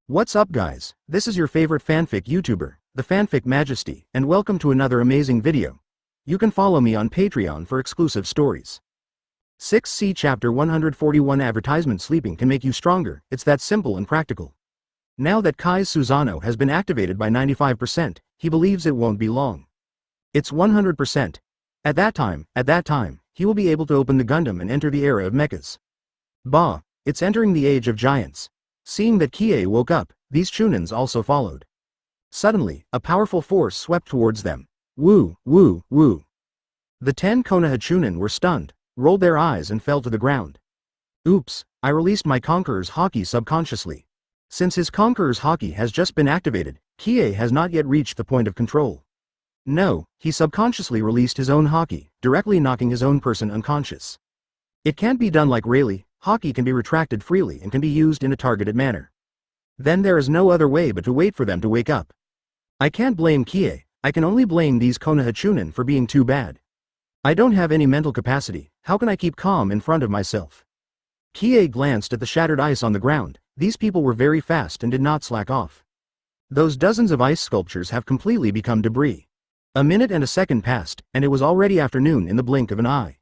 What's up guys, this is your favorite fanfic YouTuber, the Fanfic Majesty, and welcome to another amazing video. You can follow me on Patreon for exclusive stories. 6C Chapter 141 Advertisement Sleeping can make you stronger, it's that simple and practical. Now that Kai's Susano has been activated by 95%, he believes it won't be long. It's 100%. At that time, he will be able to open the Gundam and enter the era of mechas. Bah, it's entering the age of giants. Seeing that Qiye woke up, these Chunins also followed. Suddenly, a powerful force swept towards them. Woo, woo, woo. The 10 Konoha Chunin were stunned, rolled their eyes and fell to the ground. Oops, I released my Conqueror's Haki subconsciously. Since his Conqueror's Haki has just been activated, Qiye has not yet reached the point of control. No, he subconsciously released his own Haki, directly knocking his own person unconscious. It can't be done like Rayleigh. Haki can be retracted freely and can be used in a targeted manner. Then there is no other way but to wait for them to wake up. I can't blame Qiye, I can only blame these Konoha Chunin for being too bad. I don't have any mental capacity, how can I keep calm in front of myself? Qiye glanced at the shattered ice on the ground, these people were very fast and did not slack off. Those dozens of ice sculptures have completely become debris. A minute and a second passed, and it was already afternoon in the blink of an eye.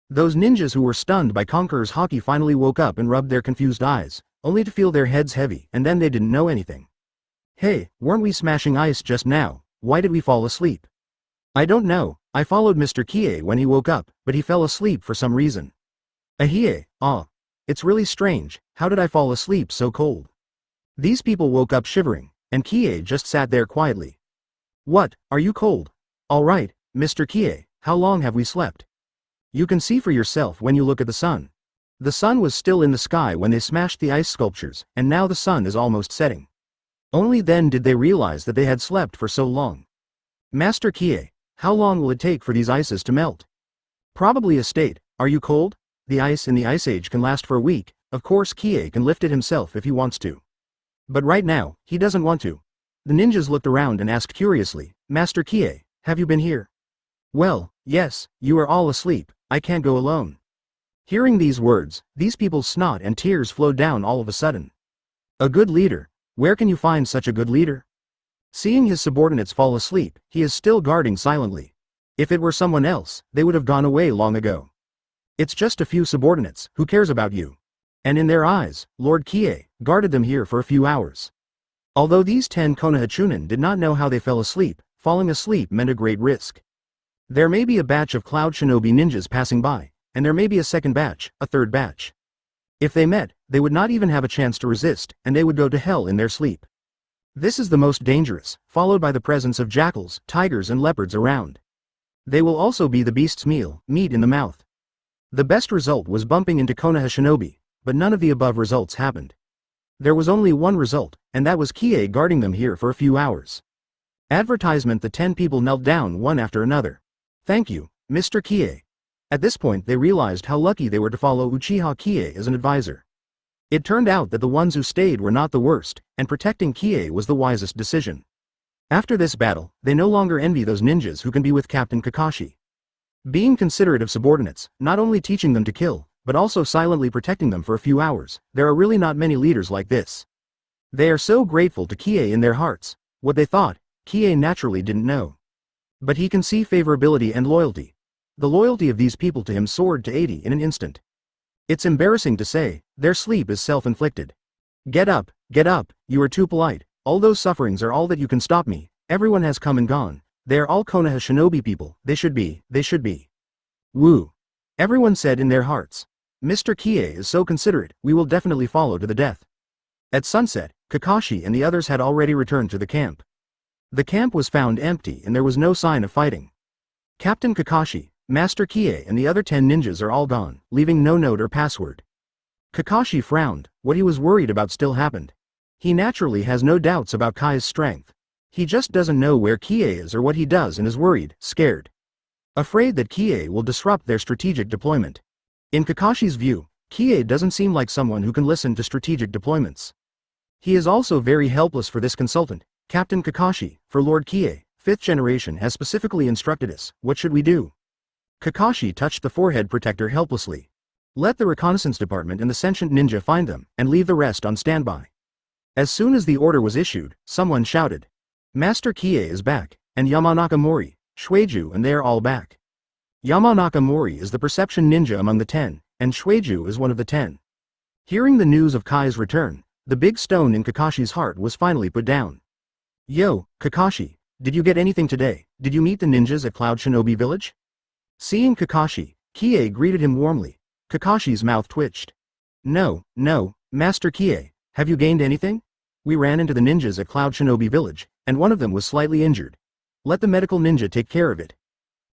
Those ninjas who were stunned by Conqueror's Haki finally woke up and rubbed their confused eyes, only to feel their heads heavy, and then they didn't know anything. Hey, weren't we smashing ice just now? Why did we fall asleep? I don't know, I followed Mr. Qiye when he woke up, but he fell asleep for some reason. Ahhhhh. It's really strange, how did I fall asleep so cold? These people woke up shivering, and Qiye just sat there quietly. What, are you cold? Alright, Mr. Qiye, how long have we slept? You can see for yourself when you look at the sun. The sun was still in the sky when they smashed the ice sculptures, and now the sun is almost setting. Only then did they realize that they had slept for so long. Master Qiye, how long will it take for these ices to melt? Probably a state. Are you cold? The ice in the Ice Age can last for a week, of course Qiye can lift it himself if he wants to. But right now, he doesn't want to. The ninjas looked around and asked curiously, Master Qiye, have you been here? Well, yes, you are all asleep. I can't go alone. Hearing these words, these people's snot and tears flowed down all of a sudden. A good leader. Where can you find such a good leader? Seeing his subordinates fall asleep, he is still guarding silently. If it were someone else, they would have gone away long ago. It's just a few subordinates, who cares about you? And in their eyes, Lord Qiye guarded them here for a few hours. Although these 10 Konoha Chunin did not know how they fell asleep, falling asleep meant a great risk. There may be a batch of Cloud Shinobi ninjas passing by, and there may be a second batch, a third batch. If they met, they would not even have a chance to resist, and they would go to hell in their sleep. This is the most dangerous, followed by the presence of jackals, tigers and leopards around. They will also be the beast's meat in the mouth. The best result was bumping into Konoha Shinobi, but none of the above results happened. There was only one result, and that was Qiye guarding them here for a few hours. Advertisement. The 10 people knelt down one after another. Thank you, Mr. Qiye. At this point they realized how lucky they were to follow Uchiha Qiye as an advisor. It turned out that the ones who stayed were not the worst, and protecting Qiye was the wisest decision. After this battle, they no longer envy those ninjas who can be with Captain Kakashi. Being considerate of subordinates, not only teaching them to kill, but also silently protecting them for a few hours, there are really not many leaders like this. They are so grateful to Qiye in their hearts. What they thought, Qiye naturally didn't know. But he can see favorability and loyalty. The loyalty of these people to him soared to 80 in an instant. It's embarrassing to say, their sleep is self-inflicted. Get up, you are too polite, all those sufferings are all that you can stop me, everyone has come and gone, they are all Konoha Shinobi people, they should be. Woo. Everyone said in their hearts. Mr. Qiye is so considerate, we will definitely follow to the death. At sunset, Kakashi and the others had already returned to the camp. The camp was found empty and there was no sign of fighting. Captain Kakashi, Master Qiye and the other 10 ninjas are all gone, leaving no note or password. Kakashi frowned, what he was worried about still happened. He naturally has no doubts about Kai's strength. He just doesn't know where Qiye is or what he does and is worried, scared. Afraid that Qiye will disrupt their strategic deployment. In Kakashi's view, Qiye doesn't seem like someone who can listen to strategic deployments. He is also very helpless for this consultant. Captain Kakashi, for Lord Qiye, 5th generation has specifically instructed us, what should we do? Kakashi touched the forehead protector helplessly. Let the reconnaissance department and the sentient ninja find them, and leave the rest on standby. As soon as the order was issued, someone shouted, "Master Qiye is back, and Yamanaka Mori, Shueiju and they are all back." Yamanaka Mori is the perception ninja among the 10, and Shueiju is one of the 10. Hearing the news of Kai's return, the big stone in Kakashi's heart was finally put down. "Yo, Kakashi, did you get anything today? Did you meet the ninjas at Cloud Shinobi Village?" Seeing Kakashi, Qiye greeted him warmly. Kakashi's mouth twitched. No, Master Qiye, have you gained anything? We ran into the ninjas at Cloud Shinobi Village, and one of them was slightly injured. Let the medical ninja take care of it.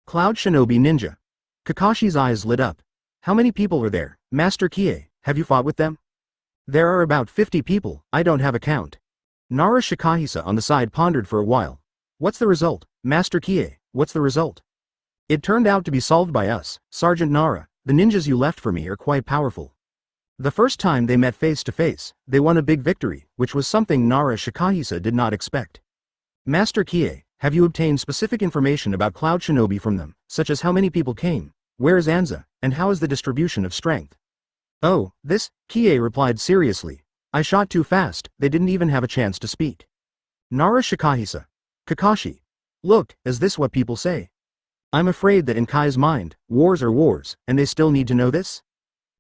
Cloud Shinobi Ninja. Kakashi's eyes lit up. How many people are there, Master Qiye? Have you fought with them? There are about 50 people, I don't have a count. Nara Shikahisa on the side pondered for a while. What's the result, Master Qiye, what's the result? It turned out to be solved by us, Sergeant Nara. The ninjas you left for me are quite powerful. The first time they met face to face, they won a big victory, which was something Nara Shikahisa did not expect. Master Qiye, have you obtained specific information about Cloud Shinobi from them, such as how many people came, where is Anza, and how is the distribution of strength? Oh, this, Qiye replied seriously. I shot too fast, they didn't even have a chance to speak. Nara Shikahisa. Kakashi. Look, is this what people say? I'm afraid that in Kai's mind, wars are wars, and they still need to know this?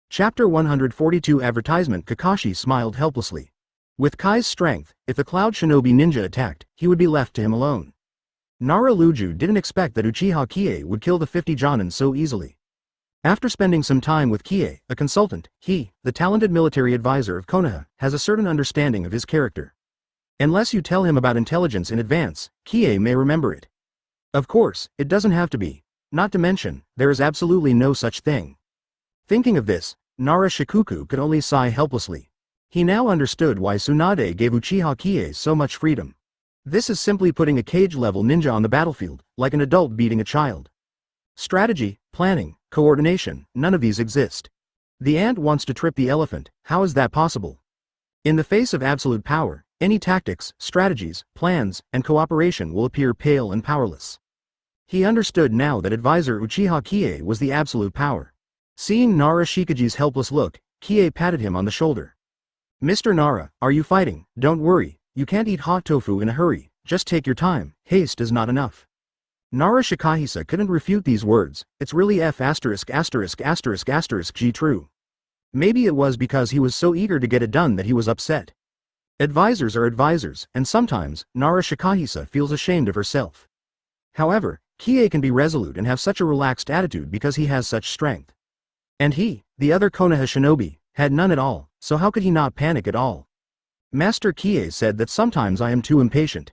Chapter 142 Advertisement. Kakashi smiled helplessly. With Kai's strength, if the Cloud Shinobi ninja attacked, he would be left to him alone. Nara Luju didn't expect that Uchiha Qiye would kill the 50 Jonin so easily. After spending some time with Qiye, a consultant, he, the talented military advisor of Konoha, has a certain understanding of his character. Unless you tell him about intelligence in advance, Qiye may remember it. Of course, it doesn't have to be. Not to mention, there is absolutely no such thing. Thinking of this, Nara Shikuku could only sigh helplessly. He now understood why Tsunade gave Uchiha Qiye so much freedom. This is simply putting a cage-level ninja on the battlefield, like an adult beating a child. Strategy, planning, coordination, none of these exist. The ant wants to trip the elephant, how is that possible? In the face of absolute power, any tactics, strategies, plans, and cooperation will appear pale and powerless. He understood now that advisor Uchiha Qiye was the absolute power. Seeing Nara Shikaji's helpless look, Qiye patted him on the shoulder. Mr. Nara, are you fighting? Don't worry, you can't eat hot tofu in a hurry, just take your time, haste is not enough. Nara Shikahisa couldn't refute these words, it's really G true. Maybe it was because he was so eager to get it done that he was upset. Advisors are advisors, and sometimes, Nara Shikahisa feels ashamed of herself. However, Qiye can be resolute and have such a relaxed attitude because he has such strength. And he, the other Konoha shinobi, had none at all, so how could he not panic at all? Master Qiye said that sometimes I am too impatient.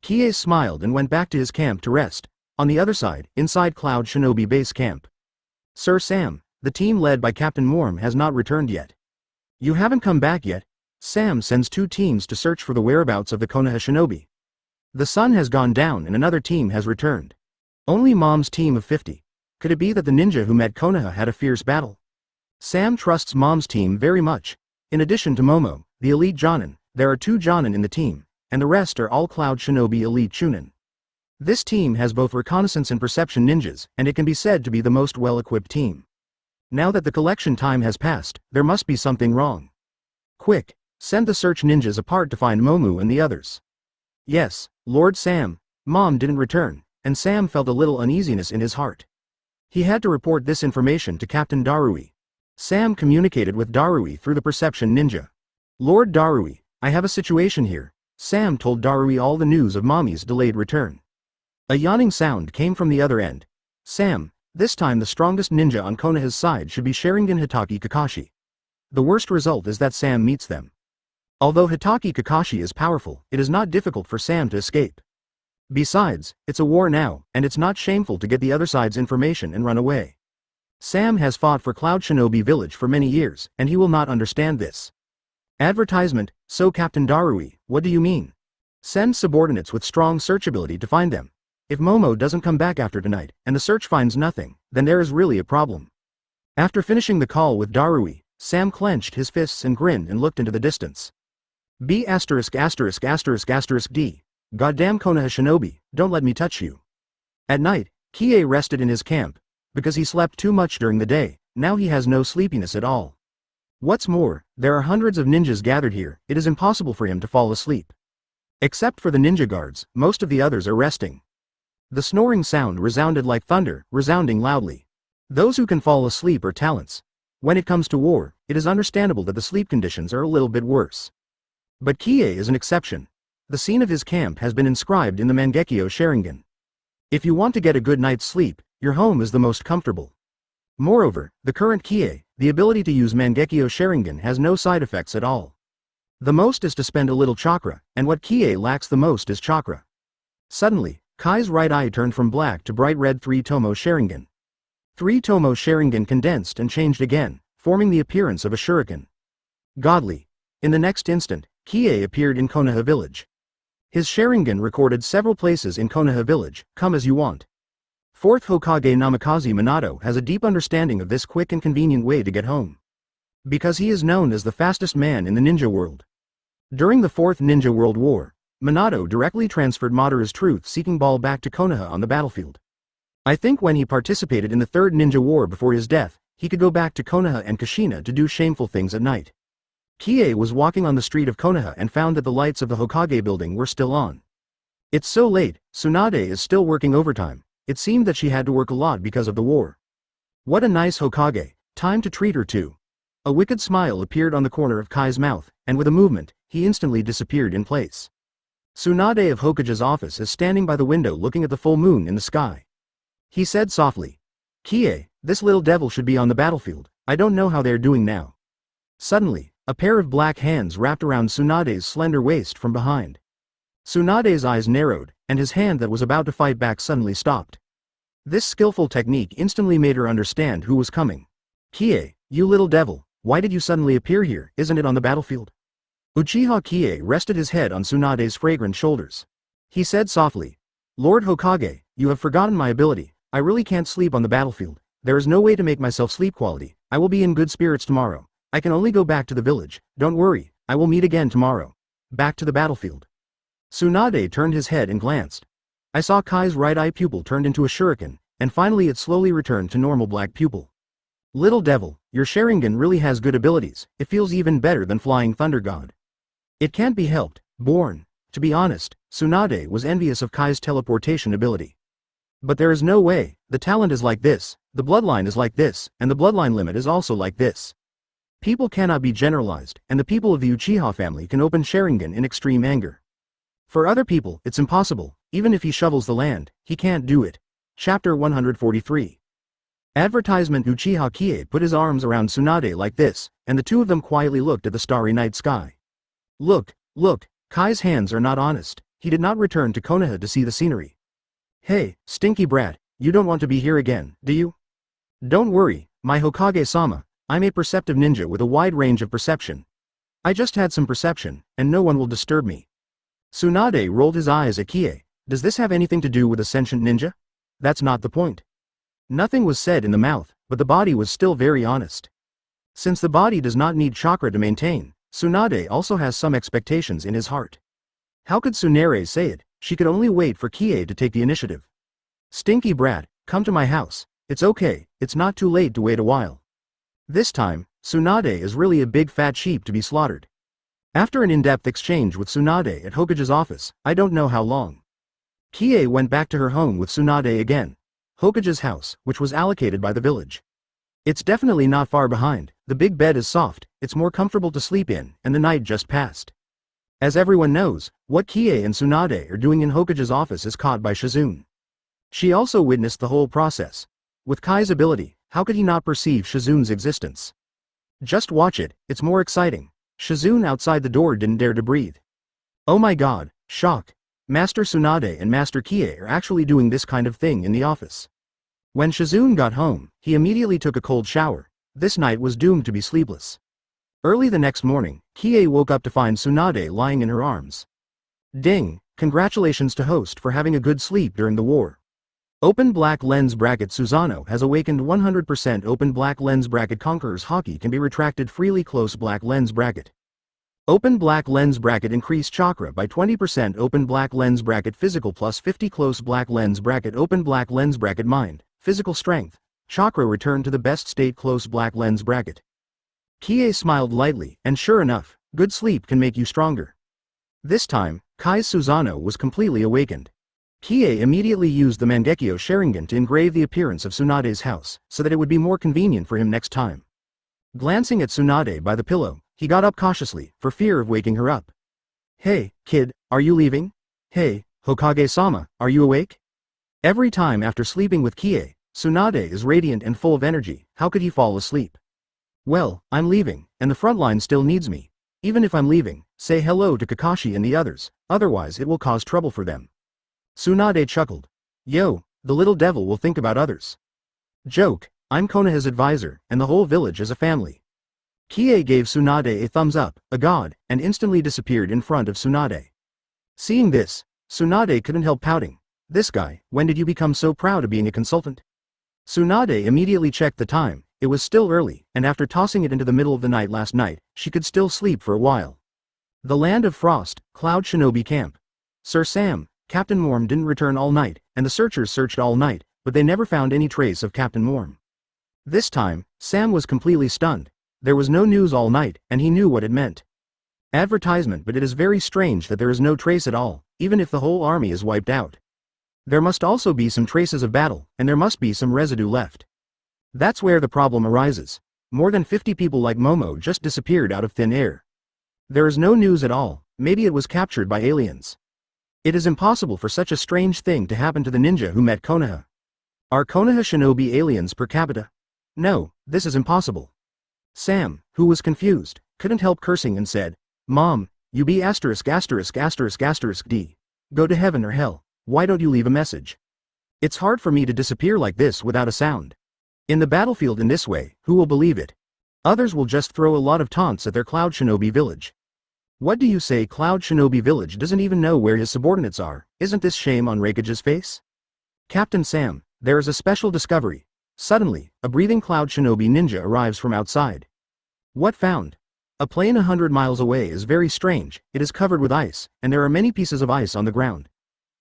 Qiye smiled and went back to his camp to rest, on the other side, inside Cloud Shinobi base camp. Sir Sam, the team led by Captain Morm has not returned yet. You haven't come back yet? Sam sends 2 teams to search for the whereabouts of the Konoha shinobi. The sun has gone down and another team has returned. Only Mom's team of 50. Could it be that the ninja who met Konoha had a fierce battle? Sam trusts Mom's team very much. In addition to Momo, the elite Jonin, there are 2 Jonin in the team, and the rest are all Cloud Shinobi elite Chunin. This team has both reconnaissance and perception ninjas, and it can be said to be the most well-equipped team. Now that the collection time has passed, there must be something wrong. Quick, send the search ninjas apart to find Momu and the others. Yes, Lord Sam. Mom didn't return, and Sam felt a little uneasiness in his heart. He had to report this information to Captain Darui. Sam communicated with Darui through the perception ninja. Lord Darui, I have a situation here. Sam told Darui all the news of Mommy's delayed return. A yawning sound came from the other end. Sam, this time the strongest ninja on Konoha's side should be Sharingan Hitaki Kakashi. The worst result is that Sam meets them. Although Hitaki Kakashi is powerful, it is not difficult for Sam to escape. Besides, it's a war now, and it's not shameful to get the other side's information and run away. Sam has fought for Cloud Shinobi Village for many years, and he will not understand this. Advertisement, so Captain Darui, what do you mean? Send subordinates with strong searchability to find them. If Momo doesn't come back after tonight, and the search finds nothing, then there is really a problem. After finishing the call with Darui, Sam clenched his fists and grinned and looked into the distance. B************************************************************************************************************************************************************************************************************************************************************************************************************************************�e At night, Qiye rested in his camp. Because he slept too much during the day, now he has no sleepiness at all. What's more, there are hundreds of ninjas gathered here, it is impossible for him to fall asleep. Except for the ninja guards, most of the others are resting. The snoring sound resounded like thunder, resounding loudly. Those who can fall asleep are talents. When it comes to war, it is understandable that the sleep conditions are a little bit worse. But Qiye is an exception. The scene of his camp has been inscribed in the Mangekyo Sharingan. If you want to get a good night's sleep, your home is the most comfortable. Moreover, the current Qiye, the ability to use Mangekyo Sharingan has no side effects at all. The most is to spend a little chakra, and what Qiye lacks the most is chakra. Suddenly, Kai's right eye turned from black to bright red 3-Tomo Sharingan. 3-Tomo Sharingan condensed and changed again, forming the appearance of a shuriken. Godly. In the next instant, Qiye appeared in Konoha village. His Sharingan recorded several places in Konoha village, come as you want. 4th Hokage Namikaze Minato has a deep understanding of this quick and convenient way to get home. Because he is known as the fastest man in the ninja world. During the 4th Ninja World War, Minato directly transferred Madara's truth-seeking ball back to Konoha on the battlefield. I think when he participated in the 3rd Ninja War before his death, he could go back to Konoha and Kushina to do shameful things at night. Qiye was walking on the street of Konoha and found that the lights of the Hokage building were still on. It's so late, Tsunade is still working overtime. It seemed that she had to work a lot because of the war. What a nice Hokage, time to treat her too. A wicked smile appeared on the corner of Kai's mouth, and with a movement, he instantly disappeared in place. Tsunade of Hokage's office is standing by the window looking at the full moon in the sky. He said softly, "Qiye, this little devil should be on the battlefield, I don't know how they're doing now." Suddenly, a pair of black hands wrapped around Tsunade's slender waist from behind. Tsunade's eyes narrowed, and his hand that was about to fight back suddenly stopped. This skillful technique instantly made her understand who was coming. "Qiye, you little devil, why did you suddenly appear here, isn't it on the battlefield?" Uchiha Qiye rested his head on Tsunade's fragrant shoulders. He said softly, "Lord Hokage, you have forgotten my ability. I really can't sleep on the battlefield. There is no way to make myself sleep quality. I will be in good spirits tomorrow. I can only go back to the village. Don't worry, I will meet again tomorrow." Back to the battlefield. Tsunade turned his head and glanced. I saw Kai's right eye pupil turned into a shuriken, and finally it slowly returned to normal black pupil. "Little devil, your Sharingan really has good abilities. It feels even better than Flying Thunder God." It can't be helped, born. To be honest, Tsunade was envious of Kai's teleportation ability. But there is no way, the talent is like this, the bloodline is like this, and the bloodline limit is also like this. People cannot be generalized, and the people of the Uchiha family can open Sharingan in extreme anger. For other people, it's impossible. Even if he shovels the land, he can't do it. Chapter 143. Advertisement. Uchiha Qiye put his arms around Tsunade like this, and the two of them quietly looked at the starry night sky. Look, Kai's hands are not honest. He did not return to Konoha to see the scenery. "Hey, stinky brat, you don't want to be here again, do you?" "Don't worry, my Hokage-sama, I'm a perceptive ninja with a wide range of perception. I just had some perception, and no one will disturb me." Tsunade rolled his eyes at Qiye. Does this have anything to do with a sentient ninja? That's not the point. Nothing was said in the mouth, but the body was still very honest. Since the body does not need chakra to maintain, Tsunade also has some expectations in his heart. How could Tsunade say it? She could only wait for Qiye to take the initiative. "Stinky brat, come to my house. It's okay, it's not too late to wait a while." This time, Tsunade is really a big fat sheep to be slaughtered. After an in-depth exchange with Tsunade at Hokage's office, I don't know how long, Qiye went back to her home with Tsunade again. Hokage's house, which was allocated by the village. It's definitely not far behind, the big bed is soft, it's more comfortable to sleep in, and the night just passed. As everyone knows, what Qiye and Tsunade are doing in Hokage's office is caught by Shizune. She also witnessed the whole process. With Kai's ability, how could he not perceive Shizune's existence? Just watch it, it's more exciting. Shizune outside the door didn't dare to breathe. Oh my god, shock. Master Tsunade and Master Qiye are actually doing this kind of thing in the office. When Shizune got home, he immediately took a cold shower. This night was doomed to be sleepless. Early the next morning, Qiye woke up to find Tsunade lying in her arms. Ding, congratulations to host for having a good sleep during the war. Open black lens bracket. Susano has awakened 100%. Open black lens bracket. Conqueror's Haki can be retracted freely. Close black lens bracket. Open black lens bracket. Increase chakra by 20%. Open black lens bracket. Physical plus 50. Close black lens bracket. Open black lens bracket. Mind, physical strength, chakra return to the best state. Close black lens bracket. Qiye smiled lightly, and sure enough, good sleep can make you stronger. This time, Kai's Susano was completely awakened. Qiye immediately used the Mangekyo Sharingan to engrave the appearance of Tsunade's house, so that it would be more convenient for him next time. Glancing at Tsunade by the pillow, he got up cautiously, for fear of waking her up. "Hey, kid, are you leaving? Hey, Hokage-sama, are you awake?" Every time after sleeping with Qiye, Tsunade is radiant and full of energy. How could he fall asleep? "Well, I'm leaving, and the front line still needs me. Even if I'm leaving, say hello to Kakashi and the others, otherwise it will cause trouble for them." Tsunade chuckled. "Yo, the little devil will think about others. Joke, I'm Konoha's advisor, and the whole village is a family." Qiye gave Tsunade a thumbs up, a god, and instantly disappeared in front of Tsunade. Seeing this, Tsunade couldn't help pouting. "This guy, when did you become so proud of being a consultant?" Tsunade immediately checked the time. It was still early, and after tossing it into the middle of the night last night, she could still sleep for a while. The Land of Frost, Cloud Shinobi Camp. Sir Sam, Captain Morm didn't return all night, and the searchers searched all night, but they never found any trace of Captain Morm. This time, Sam was completely stunned. There was no news all night, and he knew what it meant. Advertisement, but it is very strange that there is no trace at all, even if the whole army is wiped out. There must also be some traces of battle, and there must be some residue left. That's where the problem arises. More than 50 people like Momo just disappeared out of thin air. There is no news at all. Maybe it was captured by aliens. It is impossible for such a strange thing to happen to the ninja who met Konoha. Are Konoha shinobi aliens per capita? No, this is impossible. Sam, who was confused, couldn't help cursing and said, "Mom, you be asterisk asterisk asterisk asterisk D. Go to heaven or hell. Why don't you leave a message? It's hard for me to disappear like this without a sound. In the battlefield in this way, who will believe it? Others will just throw a lot of taunts at their Cloud Shinobi village." "What do you say? Cloud Shinobi village doesn't even know where his subordinates are. Isn't this shame on Raikage's face?" "Captain Sam, there is a special discovery." Suddenly, a breathing Cloud Shinobi ninja arrives from outside. "What found?" "A plane 100 miles away is very strange. It is covered with ice, and there are many pieces of ice on the ground.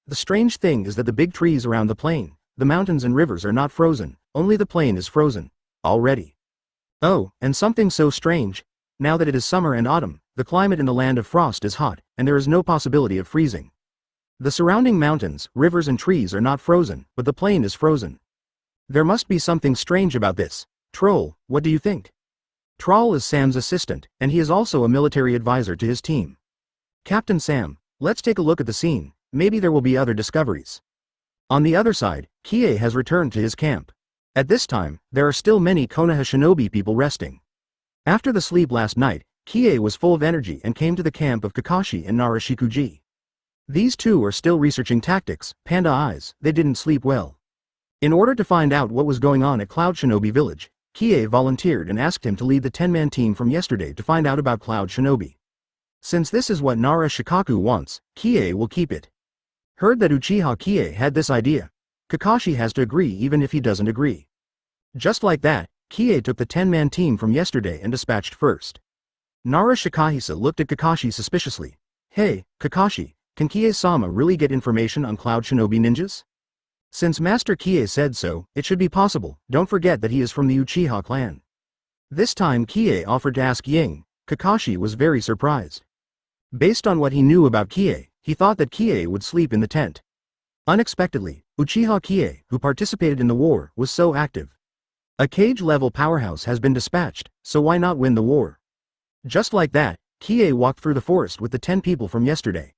The strange thing is that the big trees around the plane, the mountains and rivers are not frozen, only the plane is frozen. Already. Oh, and something so strange. Now that it is summer and autumn, the climate in the Land of Frost is hot, and there is no possibility of freezing. The surrounding mountains, rivers and trees are not frozen, but the plane is frozen. There must be something strange about this. Troll, what do you think?" Troll is Sam's assistant, and he is also a military advisor to his team. "Captain Sam, let's take a look at the scene. Maybe there will be other discoveries." On the other side, Qiye has returned to his camp. At this time, there are still many Konoha shinobi people resting. After the sleep last night, Qiye was full of energy and came to the camp of Kakashi and Narashikuji. These two are still researching tactics, panda eyes, they didn't sleep well. In order to find out what was going on at Cloud Shinobi Village, Qiye volunteered and asked him to lead the 10-man team from yesterday to find out about Cloud Shinobi. Since this is what Nara Shikaku wants, Qiye will keep it. Heard that Uchiha Qiye had this idea. Kakashi has to agree even if he doesn't agree. Just like that, Qiye took the 10-man team from yesterday and dispatched first. Nara Shikahisa looked at Kakashi suspiciously. "Hey, Kakashi, can Qiye-sama really get information on Cloud Shinobi ninjas?" "Since Master Qiye said so, it should be possible. Don't forget that he is from the Uchiha clan." This time Qiye offered to ask Ying. Kakashi was very surprised. Based on what he knew about Qiye, he thought that Qiye would sleep in the tent. Unexpectedly, Uchiha Qiye, who participated in the war, was so active. A cage-level powerhouse has been dispatched, so why not win the war? Just like that, Qiye walked through the forest with the 10 people from yesterday.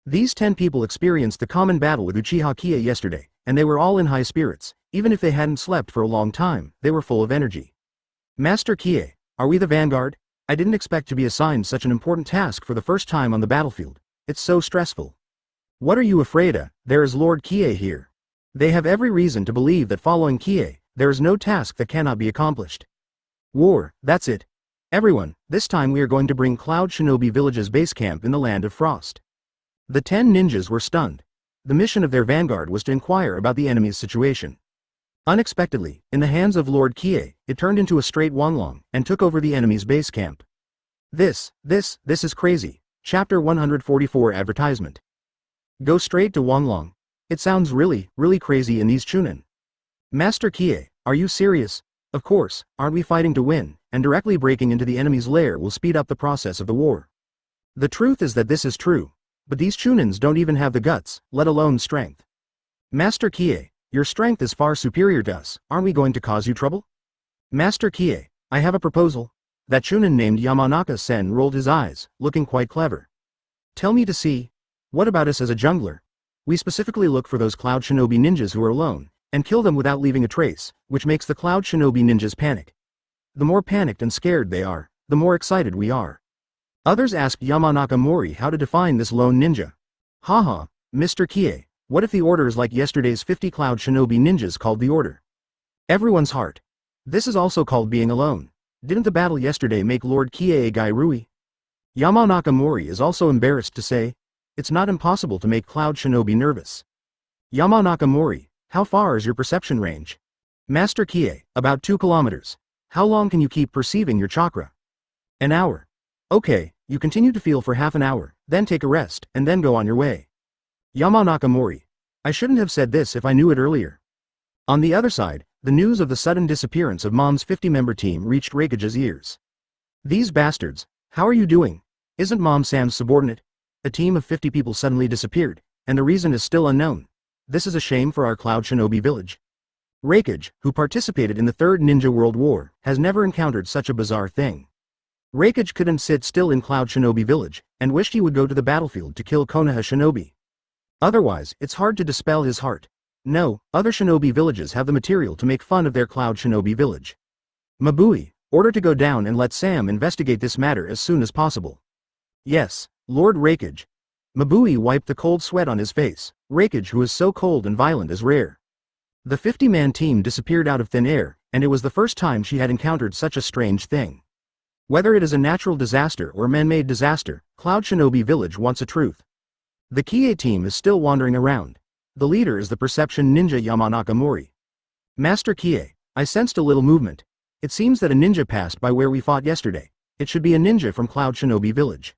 These 10 people experienced the common battle with Uchiha Qiye yesterday, and they were all in high spirits. Even if they hadn't slept for a long time, they were full of energy. "Master Qiye, are we the Vanguard? I didn't expect to be assigned such an important task for the first time on the battlefield. It's so stressful." "What are you afraid of? There is Lord Qiye here. They have every reason to believe that following Qiye, there is no task that cannot be accomplished. War, that's it. Everyone, this time we are going to bring Cloud Shinobi Village's base camp in the Land of Frost." The 10 ninjas were stunned. The mission of their vanguard was to inquire about the enemy's situation. Unexpectedly, in the hands of Lord Qiye, it turned into a straight Wanlong, and took over the enemy's base camp. This is crazy. Chapter 144 Advertisement. Go straight to Wanlong. It sounds really crazy in these Chunin. "Master Qiye, are you serious? Of course, aren't we fighting to win, and directly breaking into the enemy's lair will speed up the process of the war. The truth is that this is true, but these Chunins don't even have the guts, let alone strength. Master Qiye, your strength is far superior to us, aren't we going to cause you trouble? Master Qiye, I have a proposal. That Chunin named Yamanaka-sen rolled his eyes, looking quite clever. Tell me to see. What about us as a jungler? We specifically look for those Cloud Shinobi ninjas who are alone, and kill them without leaving a trace, which makes the Cloud Shinobi ninjas panic. The more panicked and scared they are, the more excited we are. Others asked Yamanaka Mori how to define this lone ninja. Haha, Mr. Qiye, what if the order is like yesterday's 50 Cloud Shinobi ninjas called the order? Everyone's heart. This is also called being alone. Didn't the battle yesterday make Lord Qiye a Gairui? Yamanaka Mori is also embarrassed to say, it's not impossible to make Cloud Shinobi nervous. Yamanaka Mori, how far is your perception range? Master Qiye, about 2 kilometers. How long can you keep perceiving your chakra? An hour. Okay, you continue to feel for half an hour, then take a rest, and then go on your way. Yamanaka Mori, I shouldn't have said this if I knew it earlier. On the other side, the news of the sudden disappearance of Mom's 50-member team reached Raikage's ears. These bastards, how are you doing? Isn't Mom Sam's subordinate? A team of 50 people suddenly disappeared, and the reason is still unknown. This is a shame for our Cloud Shinobi village. Raikage, who participated in the Third Ninja World War, has never encountered such a bizarre thing. Raikage couldn't sit still in Cloud Shinobi village, and wished he would go to the battlefield to kill Konoha Shinobi. Otherwise, it's hard to dispel his heart. No, other shinobi villages have the material to make fun of their Cloud Shinobi village. Mabui, order to go down and let Sam investigate this matter as soon as possible. Yes, Lord Raikage. Mabui wiped the cold sweat on his face. Raikage, who is so cold and violent, is rare. The 50-man team disappeared out of thin air, and it was the first time she had encountered such a strange thing. Whether it is a natural disaster or man-made disaster, Cloud Shinobi village wants a truth. The Qiye team is still wandering around. The leader is the perception ninja Yamanaka Mori. Master Qiye, I sensed a little movement. It seems that a ninja passed by where we fought yesterday. It should be a ninja from Cloud Shinobi village.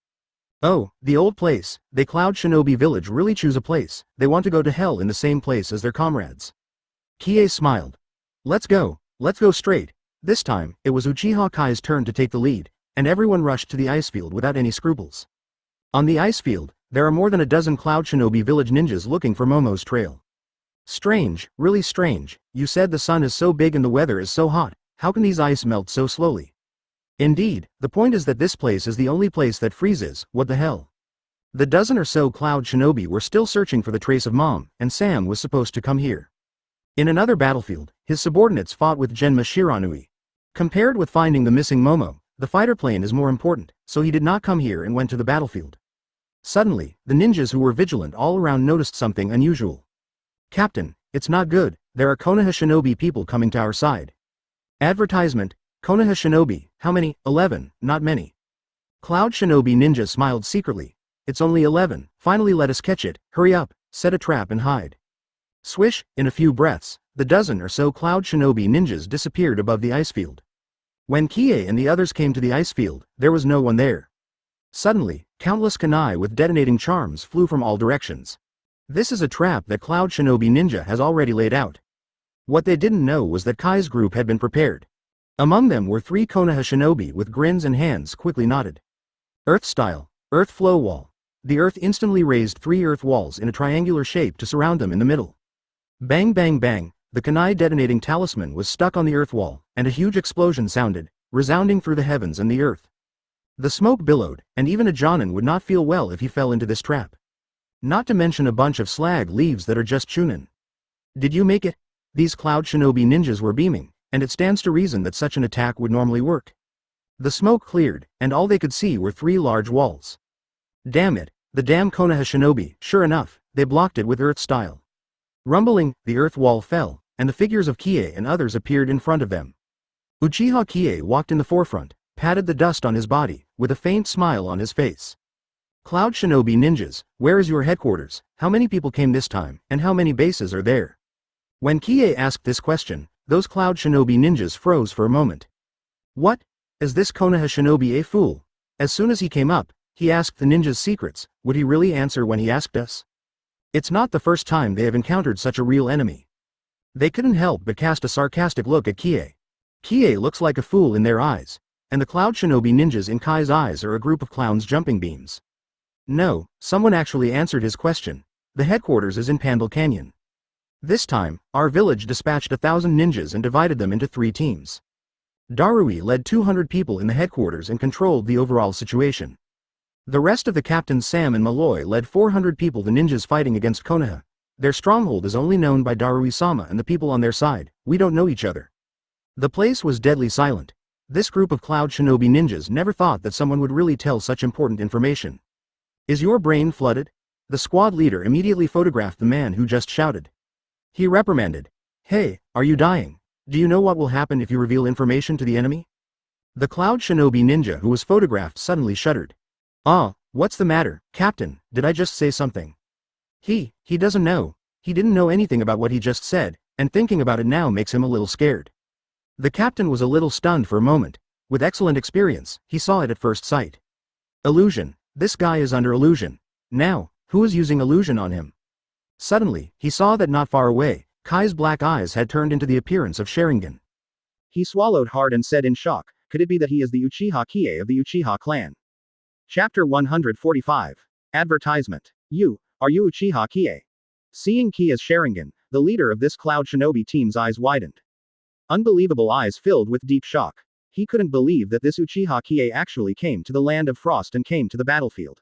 Oh, the old place. They Cloud Shinobi village really choose a place. They want to go to hell in the same place as their comrades. Qiye smiled. Let's go straight. This time, it was Uchiha Qiye's turn to take the lead, and everyone rushed to the ice field without any scruples. On the ice field, there are more than a dozen Cloud Shinobi village ninjas looking for Momo's trail. Strange, really strange. You said the sun is so big and the weather is so hot. How can these ice melt so slowly? Indeed, the point is that this place is the only place that freezes. What the hell? The dozen or so Cloud Shinobi were still searching for the trace of Mom, and Sam was supposed to come here. In another battlefield, his subordinates fought with Genma Shiranui. Compared with finding the missing Momo, the fighter plane is more important, so he did not come here and went to the battlefield. Suddenly, the ninjas who were vigilant all around noticed something unusual. Captain, it's not good. There are Konoha Shinobi people coming to our side. Advertisement, Konoha Shinobi, how many? 11, not many. Cloud Shinobi ninja smiled secretly. It's only 11, finally let us catch it, hurry up, set a trap and hide. Swish, in a few breaths, the dozen or so Cloud Shinobi ninjas disappeared above the ice field. When Qiye and the others came to the ice field, there was no one there. Suddenly, countless kunai with detonating charms flew from all directions. This is a trap that Cloud Shinobi ninja has already laid out. What they didn't know was that Kai's group had been prepared. Among them were 3 Konoha Shinobi with grins and hands quickly knotted. Earth style, earth flow wall. The earth instantly raised 3 earth walls in a triangular shape to surround them in the middle. Bang bang bang, the kunai detonating talisman was stuck on the earth wall, and a huge explosion sounded, resounding through the heavens and the earth. The smoke billowed, and even a Jonin would not feel well if he fell into this trap. Not to mention a bunch of slag leaves that are just Chunin. Did you make it? These Cloud Shinobi ninjas were beaming, and it stands to reason that such an attack would normally work. The smoke cleared, and all they could see were 3 large walls. Damn it, the damn Konoha Shinobi, sure enough, they blocked it with earth style. Rumbling, the earth wall fell, and the figures of Qiye and others appeared in front of them. Uchiha Qiye walked in the forefront, patted the dust on his body, with a faint smile on his face. Cloud Shinobi ninjas, where is your headquarters? How many people came this time, and how many bases are there? When Qiye asked this question, those Cloud Shinobi ninjas froze for a moment. What? Is this Konoha Shinobi a fool? As soon as he came up, he asked the ninjas secrets. Would he really answer when he asked us? It's not the first time they have encountered such a real enemy. They couldn't help but cast a sarcastic look at Qiye. Qiye looks like a fool in their eyes, and the Cloud Shinobi ninjas in Kai's eyes are a group of clowns jumping beams. No, someone actually answered his question. The headquarters is in Pandal Canyon. This time, our village dispatched 1,000 ninjas and divided them into 3 teams. Darui led 200 people in the headquarters and controlled the overall situation. The rest of the captains Sam and Malloy led 400 people, the ninjas fighting against Konoha. Their stronghold is only known by Darui-sama and the people on their side. We don't know each other. The place was deadly silent. This group of Cloud Shinobi ninjas never thought that someone would really tell such important information. Is your brain flooded? The squad leader immediately photographed the man who just shouted. He reprimanded. Hey, are you dying? Do you know what will happen if you reveal information to the enemy? The Cloud Shinobi ninja who was photographed suddenly shuddered. What's the matter, Captain? Did I just say something? He doesn't know. He didn't know anything about what he just said, and thinking about it now makes him a little scared. The captain was a little stunned for a moment. With excellent experience, he saw it at first sight. Illusion. This guy is under illusion. Now, who is using illusion on him? Suddenly, he saw that not far away, Kai's black eyes had turned into the appearance of Sharingan. He swallowed hard and said in shock, could it be that he is the Uchiha Qiye of the Uchiha clan? Chapter 145. Advertisement. Are you Uchiha Qiye? Seeing Qiye's Sharingan, the leader of this Cloud Shinobi team's eyes widened. Unbelievable eyes filled with deep shock. He couldn't believe that this Uchiha Qiye actually came to the Land of Frost and came to the battlefield.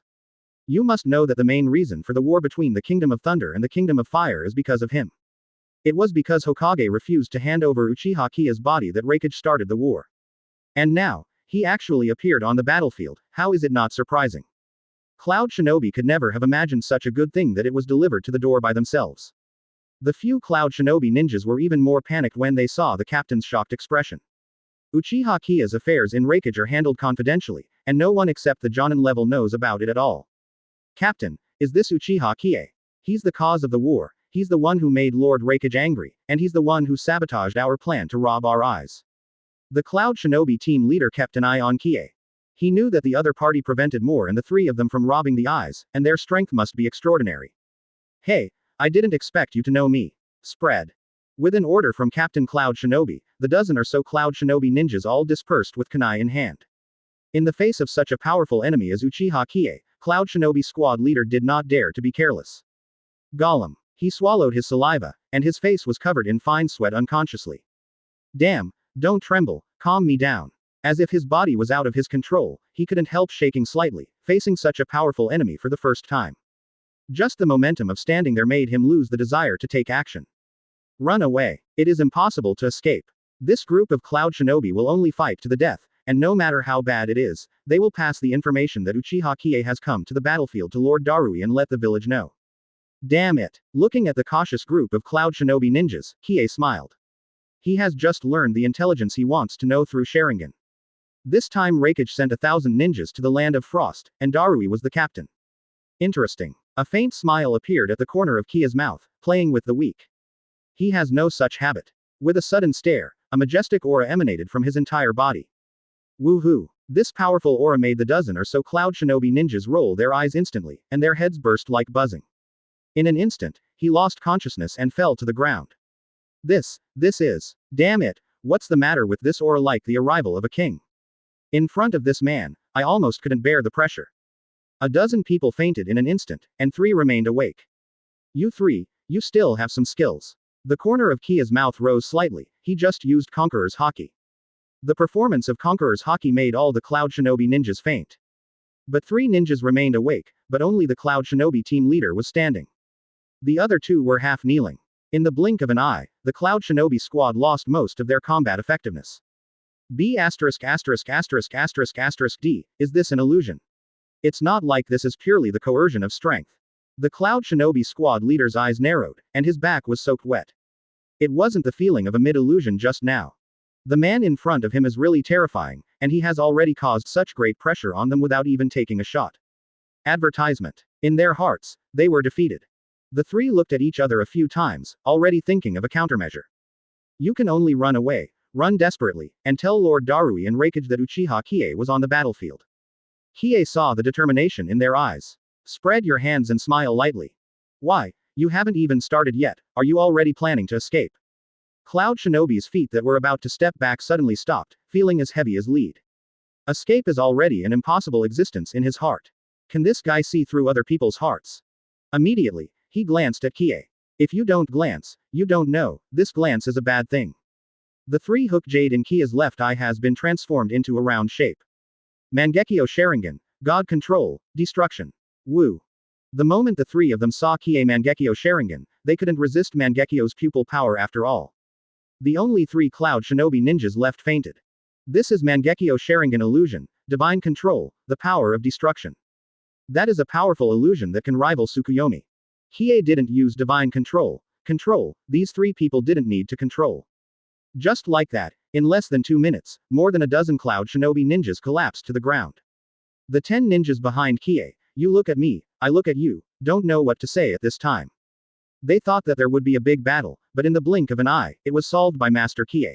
You must know that the main reason for the war between the Kingdom of Thunder and the Kingdom of Fire is because of him. It was because Hokage refused to hand over Uchiha Qiye's body that Raikage started the war. And now, he actually appeared on the battlefield. How is it not surprising? Cloud Shinobi could never have imagined such a good thing that it was delivered to the door by themselves. The few Cloud Shinobi ninjas were even more panicked when they saw the captain's shocked expression. Uchiha Qiye's affairs in Raikage are handled confidentially, and no one except the Jonin level knows about it at all. Captain, is this Uchiha Qiye? He's the cause of the war, he's the one who made Lord Raikage angry, and he's the one who sabotaged our plan to rob our eyes. The Cloud Shinobi team leader kept an eye on Qiye. He knew that the other party prevented more and the 3 of them from robbing the eyes, and their strength must be extraordinary. Hey, I didn't expect you to know me. Spread. With an order from Captain Cloud Shinobi, the dozen or so Cloud Shinobi ninjas all dispersed with kunai in hand. In the face of such a powerful enemy as Uchiha Qiye, Cloud Shinobi squad leader did not dare to be careless. Gollum. He swallowed his saliva, and his face was covered in fine sweat unconsciously. Damn, don't tremble, calm me down. As if his body was out of his control, he couldn't help shaking slightly, facing such a powerful enemy for the first time. Just the momentum of standing there made him lose the desire to take action. Run away. It is impossible to escape. This group of Cloud Shinobi will only fight to the death, and no matter how bad it is, they will pass the information that Uchiha Qiye has come to the battlefield to Lord Darui and let the village know. Damn it. Looking at the cautious group of Cloud Shinobi ninjas, Qiye smiled. He has just learned the intelligence he wants to know through Sharingan. This time Raikage sent 1,000 ninjas to the Land of Frost, and Darui was the captain. Interesting. A faint smile appeared at the corner of Qiye's mouth, playing with the weak. He has no such habit. With a sudden stare, a majestic aura emanated from his entire body. Woohoo! This powerful aura made the dozen or so Cloud Shinobi ninjas roll their eyes instantly, and their heads burst like buzzing. In an instant, he lost consciousness and fell to the ground. This is. Damn it, what's the matter with this aura like the arrival of a king? In front of this man, I almost couldn't bear the pressure. A dozen people fainted in an instant, and 3 remained awake. You 3, you still have some skills. The corner of Qiye's mouth rose slightly, he just used Conqueror's Haki. The performance of Conqueror's Haki made all the Cloud Shinobi ninjas faint. But 3 ninjas remained awake, but only the Cloud Shinobi team leader was standing. The other 2 were half kneeling. In the blink of an eye, the Cloud Shinobi squad lost most of their combat effectiveness. B*******************************************************************************************************************************************************************************************************************************œ Is this an illusion? It's not like this is purely the coercion of strength. The Cloud Shinobi squad leader's eyes narrowed, and his back was soaked wet. It wasn't the feeling of a mid-illusion just now. The man in front of him is really terrifying, and he has already caused such great pressure on them without even taking a shot. Advertisement. In their hearts, they were defeated. The 3 looked at each other a few times, already thinking of a countermeasure. You can only run away, run desperately, and tell Lord Darui and Raikage that Uchiha Qiye was on the battlefield. Qiye saw the determination in their eyes. Spread your hands and smile lightly. Why, you haven't even started yet, are you already planning to escape? Cloud Shinobi's feet that were about to step back suddenly stopped, feeling as heavy as lead. Escape is already an impossible existence in his heart. Can this guy see through other people's hearts? Immediately, he glanced at Qiye. If you don't glance, you don't know, this glance is a bad thing. The three-hook jade in Qiye's left eye has been transformed into a round shape. Mangekyo Sharingan, God Control, Destruction. Woo. The moment the three of them saw Qiye Mangekyo Sharingan, they couldn't resist Mangekyo's pupil power after all. The only three Cloud Shinobi ninjas left fainted. This is Mangekyo Sharingan illusion, divine control, the power of destruction. That is a powerful illusion that can rival Tsukuyomi. Qiye didn't use divine control. These three people didn't need to control. Just like that, in less than 2 minutes, more than a dozen Cloud Shinobi ninjas collapsed to the ground. The 10 ninjas behind Qiye, you look at me, I look at you, don't know what to say at this time. They thought that there would be a big battle, but in the blink of an eye, it was solved by Master Qiye.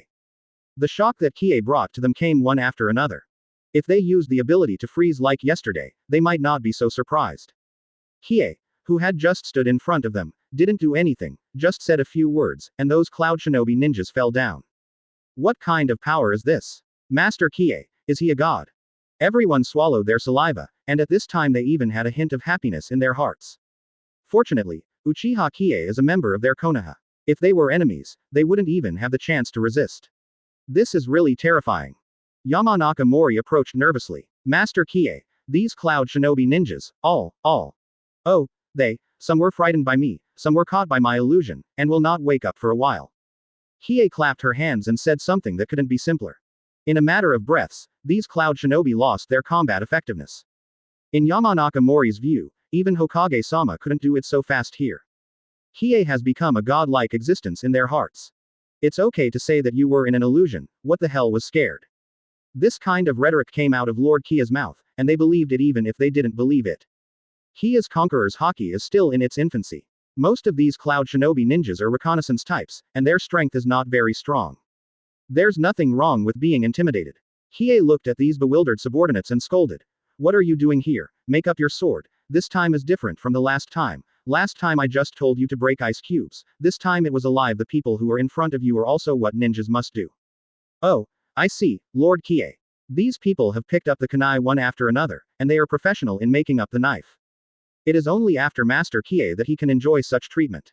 The shock that Qiye brought to them came one after another. If they used the ability to freeze like yesterday, they might not be so surprised. Qiye, who had just stood in front of them, didn't do anything, just said a few words, and those Cloud Shinobi ninjas fell down. What kind of power is this? Master Qiye, is he a god? Everyone swallowed their saliva, and at this time they even had a hint of happiness in their hearts. Fortunately, Uchiha Qiye is a member of their Konoha. If they were enemies, they wouldn't even have the chance to resist. This is really terrifying. Yamanaka Mori approached nervously. Master Qiye, these Cloud Shinobi ninjas, all. Oh, some were frightened by me, some were caught by my illusion, and will not wake up for a while. Qiye clapped her hands and said something that couldn't be simpler. In a matter of breaths, these Cloud Shinobi lost their combat effectiveness. In Yamanaka Mori's view, even Hokage-sama couldn't do it so fast here. Qiye has become a godlike existence in their hearts. It's okay to say that you were in an illusion, what the hell was scared? This kind of rhetoric came out of Lord Qiye's mouth, and they believed it even if they didn't believe it. Qiye's Conqueror's Haki is still in its infancy. Most of these Cloud Shinobi ninjas are reconnaissance types, and their strength is not very strong. There's nothing wrong with being intimidated. Qiye looked at these bewildered subordinates and scolded. What are you doing here? Make up your sword. This time is different from the last time. Last time I just told you to break ice cubes. This time it was alive. The people who are in front of you are also what ninjas must do. Oh, I see, Lord Qiye. These people have picked up the kunai one after another, and they are professional in making up the knife. It is only after Master Qiye that he can enjoy such treatment.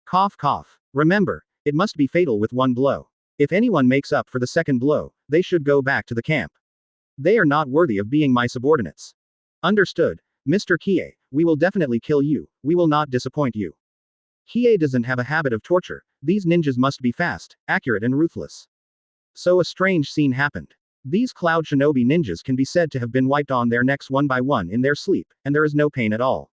Cough cough. Remember, it must be fatal with one blow. If anyone makes up for the second blow, they should go back to the camp. They are not worthy of being my subordinates. Understood, Mr. Qiye, we will definitely kill you, we will not disappoint you. Qiye doesn't have a habit of torture, these ninjas must be fast, accurate and ruthless. So a strange scene happened. These Cloud Shinobi ninjas can be said to have been wiped on their necks one by one in their sleep, and there is no pain at all.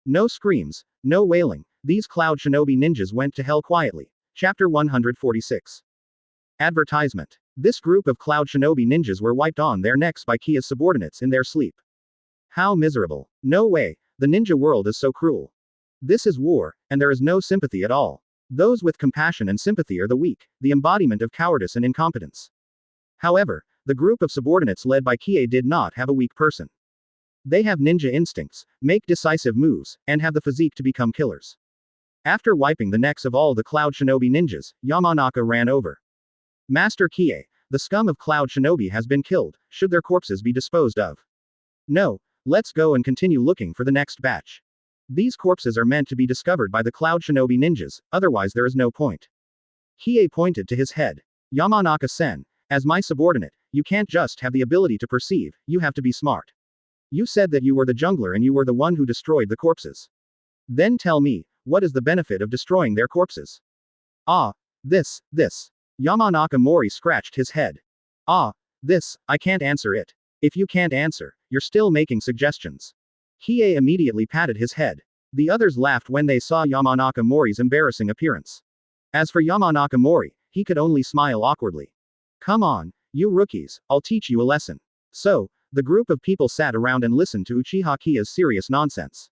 No screams, no wailing, these Cloud Shinobi ninjas went to hell quietly. Chapter 146. Advertisement. This group of Cloud Shinobi ninjas were wiped on their necks by Qiye's subordinates in their sleep. How miserable. No way, the ninja world is so cruel. This is war, and there is no sympathy at all. Those with compassion and sympathy are the weak, the embodiment of cowardice and incompetence. However, the group of subordinates led by Qiye did not have a weak person. They have ninja instincts, make decisive moves, and have the physique to become killers. After wiping the necks of all the Cloud Shinobi ninjas, Yamanaka ran over. Master Qiye, the scum of Cloud Shinobi has been killed, should their corpses be disposed of? No, let's go and continue looking for the next batch. These corpses are meant to be discovered by the Cloud Shinobi ninjas, otherwise there is no point. Qiye pointed to his head. Yamanaka-sen, as my subordinate, you can't just have the ability to perceive, you have to be smart. You said that you were the jungler and you were the one who destroyed the corpses. Then tell me, what is the benefit of destroying their corpses? This. Yamanaka Mori scratched his head. I can't answer it. If you can't answer, you're still making suggestions. Qiye immediately patted his head. The others laughed when they saw Yamanaka Mori's embarrassing appearance. As for Yamanaka Mori, he could only smile awkwardly. Come on, you rookies, I'll teach you a lesson. So, the group of people sat around and listened to Uchiha Qiye's serious nonsense.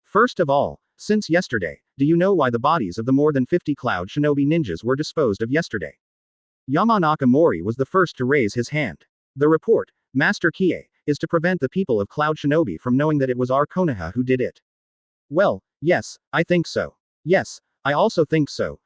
First of all, since yesterday, do you know why the bodies of the more than 50 Cloud Shinobi ninjas were disposed of yesterday? Yamanaka Mori was the first to raise his hand. The report, Master Qiye, is to prevent the people of Cloud Shinobi from knowing that it was our Konoha who did it. Well, yes, I think so. Yes, I also think so.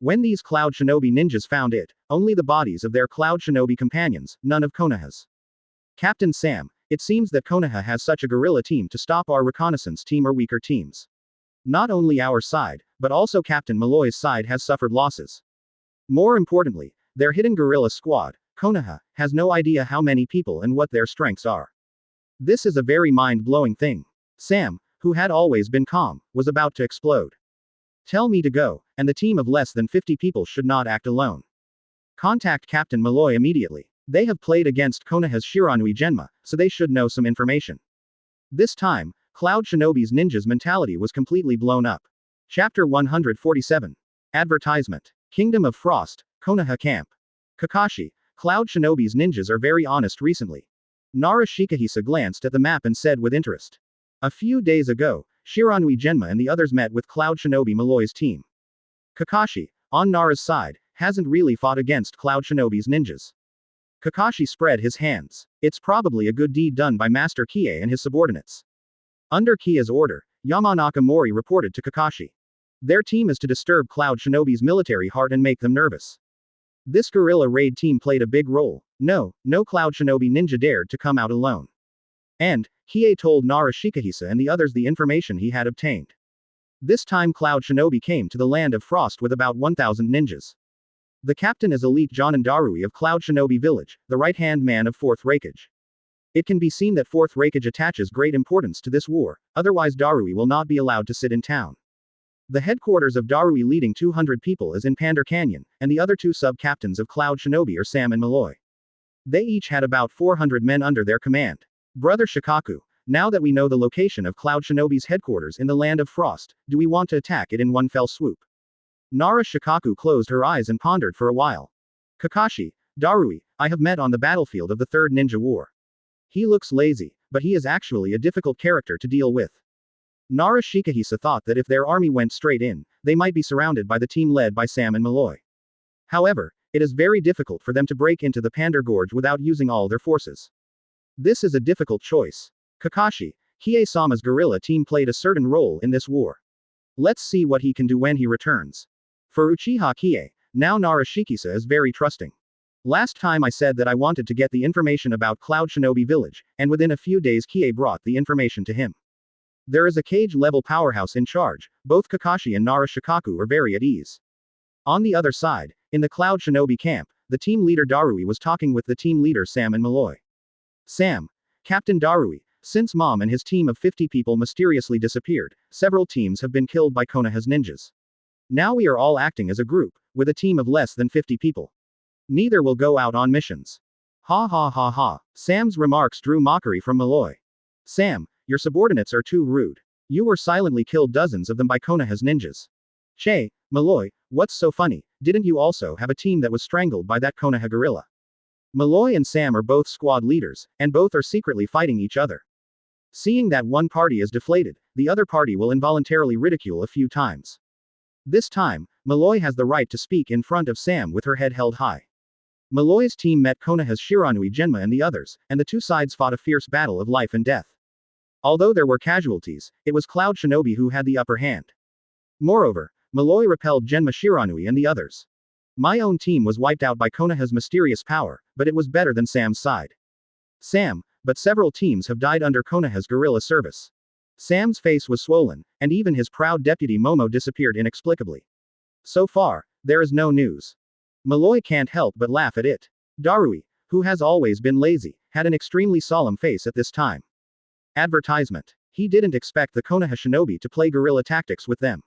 When these Cloud Shinobi ninjas found it, only the bodies of their Cloud Shinobi companions, none of Konoha's. Captain Sam, it seems that Konoha has such a guerrilla team to stop our reconnaissance team or weaker teams. Not only our side, but also Captain Malloy's side has suffered losses. More importantly, their hidden guerrilla squad, Konoha, has no idea how many people and what their strengths are. This is a very mind-blowing thing. Sam, who had always been calm, was about to explode. Tell me to go, and the team of less than 50 people should not act alone. Contact Captain Malloy immediately. They have played against Konoha's Shiranui Genma, so they should know some information. This time, Cloud Shinobi's ninja's mentality was completely blown up. Chapter 147. Advertisement. Kingdom of Frost, Konoha Camp. Kakashi, Cloud Shinobi's ninjas are very honest recently. Nara Shikahisa glanced at the map and said with interest. A few days ago, Shiranui Genma and the others met with Cloud Shinobi Malloy's team. Kakashi, on Nara's side, hasn't really fought against Cloud Shinobi's ninjas. Kakashi spread his hands. It's probably a good deed done by Master Qiye and his subordinates. Under Kiye's order, Yamanaka Mori reported to Kakashi. Their team is to disturb Cloud Shinobi's military heart and make them nervous. This guerrilla raid team played a big role. No Cloud Shinobi ninja dared to come out alone. And, Qiye told Nara Shikahisa and the others the information he had obtained. This time Cloud Shinobi came to the land of Frost with about 1,000 ninjas. The captain is elite Jonin Darui of Cloud Shinobi Village, the right-hand man of 4th Raikage. It can be seen that 4th Raikage attaches great importance to this war, otherwise Darui will not be allowed to sit in town. The headquarters of Darui leading 200 people is in Pandar Canyon, and the other two sub-captains of Cloud Shinobi are Sam and Malloy. They each had about 400 men under their command. Brother Shikaku, now that we know the location of Cloud Shinobi's headquarters in the land of Frost, do we want to attack it in one fell swoop? Nara Shikaku closed her eyes and pondered for a while. Kakashi, Darui, I have met on the battlefield of the Third Ninja War. He looks lazy, but he is actually a difficult character to deal with. Nara Shikahisa thought that if their army went straight in, they might be surrounded by the team led by Sam and Malloy. However, it is very difficult for them to break into the Pandar Gorge without using all their forces. This is a difficult choice. Kakashi, Kie-sama's guerrilla team played a certain role in this war. Let's see what he can do when he returns. For Uchiha Qiye, now Nara Shikahisa is very trusting. Last time I said that I wanted to get the information about Cloud Shinobi Village, and within a few days Qiye brought the information to him. There is a cage-level powerhouse in charge. Both Kakashi and Nara Shikaku are very at ease. On the other side, in the Cloud Shinobi camp, the team leader Darui was talking with the team leader Sam and Malloy. Sam, Captain Darui, since Mom and his team of 50 people mysteriously disappeared, several teams have been killed by Konoha's ninjas. Now we are all acting as a group, with a team of less than 50 people. Neither will go out on missions. Ha ha ha ha. Sam's remarks drew mockery from Malloy. Sam, your subordinates are too rude. You were silently killed dozens of them by Konoha's ninjas. Che, Malloy, what's so funny, didn't you also have a team that was strangled by that Konoha gorilla? Malloy and Sam are both squad leaders, and both are secretly fighting each other. Seeing that one party is deflated, the other party will involuntarily ridicule a few times. This time, Malloy has the right to speak in front of Sam with her head held high. Malloy's team met Konoha's Shiranui Genma and the others, and the two sides fought a fierce battle of life and death. Although there were casualties, it was Cloud Shinobi who had the upper hand. Moreover, Malloy repelled Genma Shiranui and the others. My own team was wiped out by Konoha's mysterious power, but it was better than Sam's side. Sam, but several teams have died under Konoha's guerrilla service. Sam's face was swollen, and even his proud deputy Momo disappeared inexplicably. So far, there is no news. Malloy can't help but laugh at it. Darui, who has always been lazy, had an extremely solemn face at this time. Advertisement. He didn't expect the Konoha Shinobi to play guerrilla tactics with them.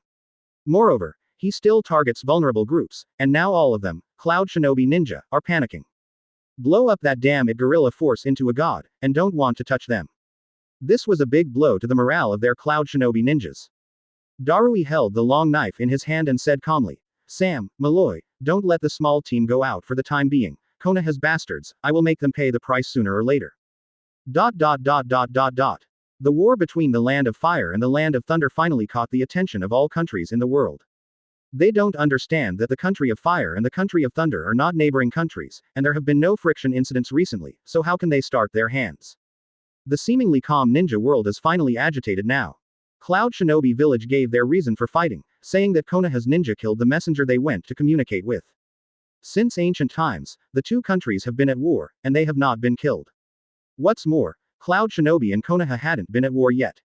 Moreover, he still targets vulnerable groups, and now all of them, Cloud Shinobi Ninja, are panicking. Blow up that damn guerrilla force into a god, and don't want to touch them. This was a big blow to the morale of their Cloud Shinobi ninjas. Darui held the long knife in his hand and said calmly, Sam, Malloy, don't let the small team go out for the time being. Konoha's bastards, I will make them pay the price sooner or later. The war between the Land of Fire and the Land of Thunder finally caught the attention of all countries in the world. They don't understand that the country of Fire and the country of Thunder are not neighboring countries, and there have been no friction incidents recently, so how can they start their hands? The seemingly calm ninja world is finally agitated now. Cloud Shinobi Village gave their reason for fighting, saying that Konoha's ninja killed the messenger they went to communicate with. Since ancient times, the two countries have been at war, and they have not been killed. What's more, Cloud Shinobi and Konoha hadn't been at war yet.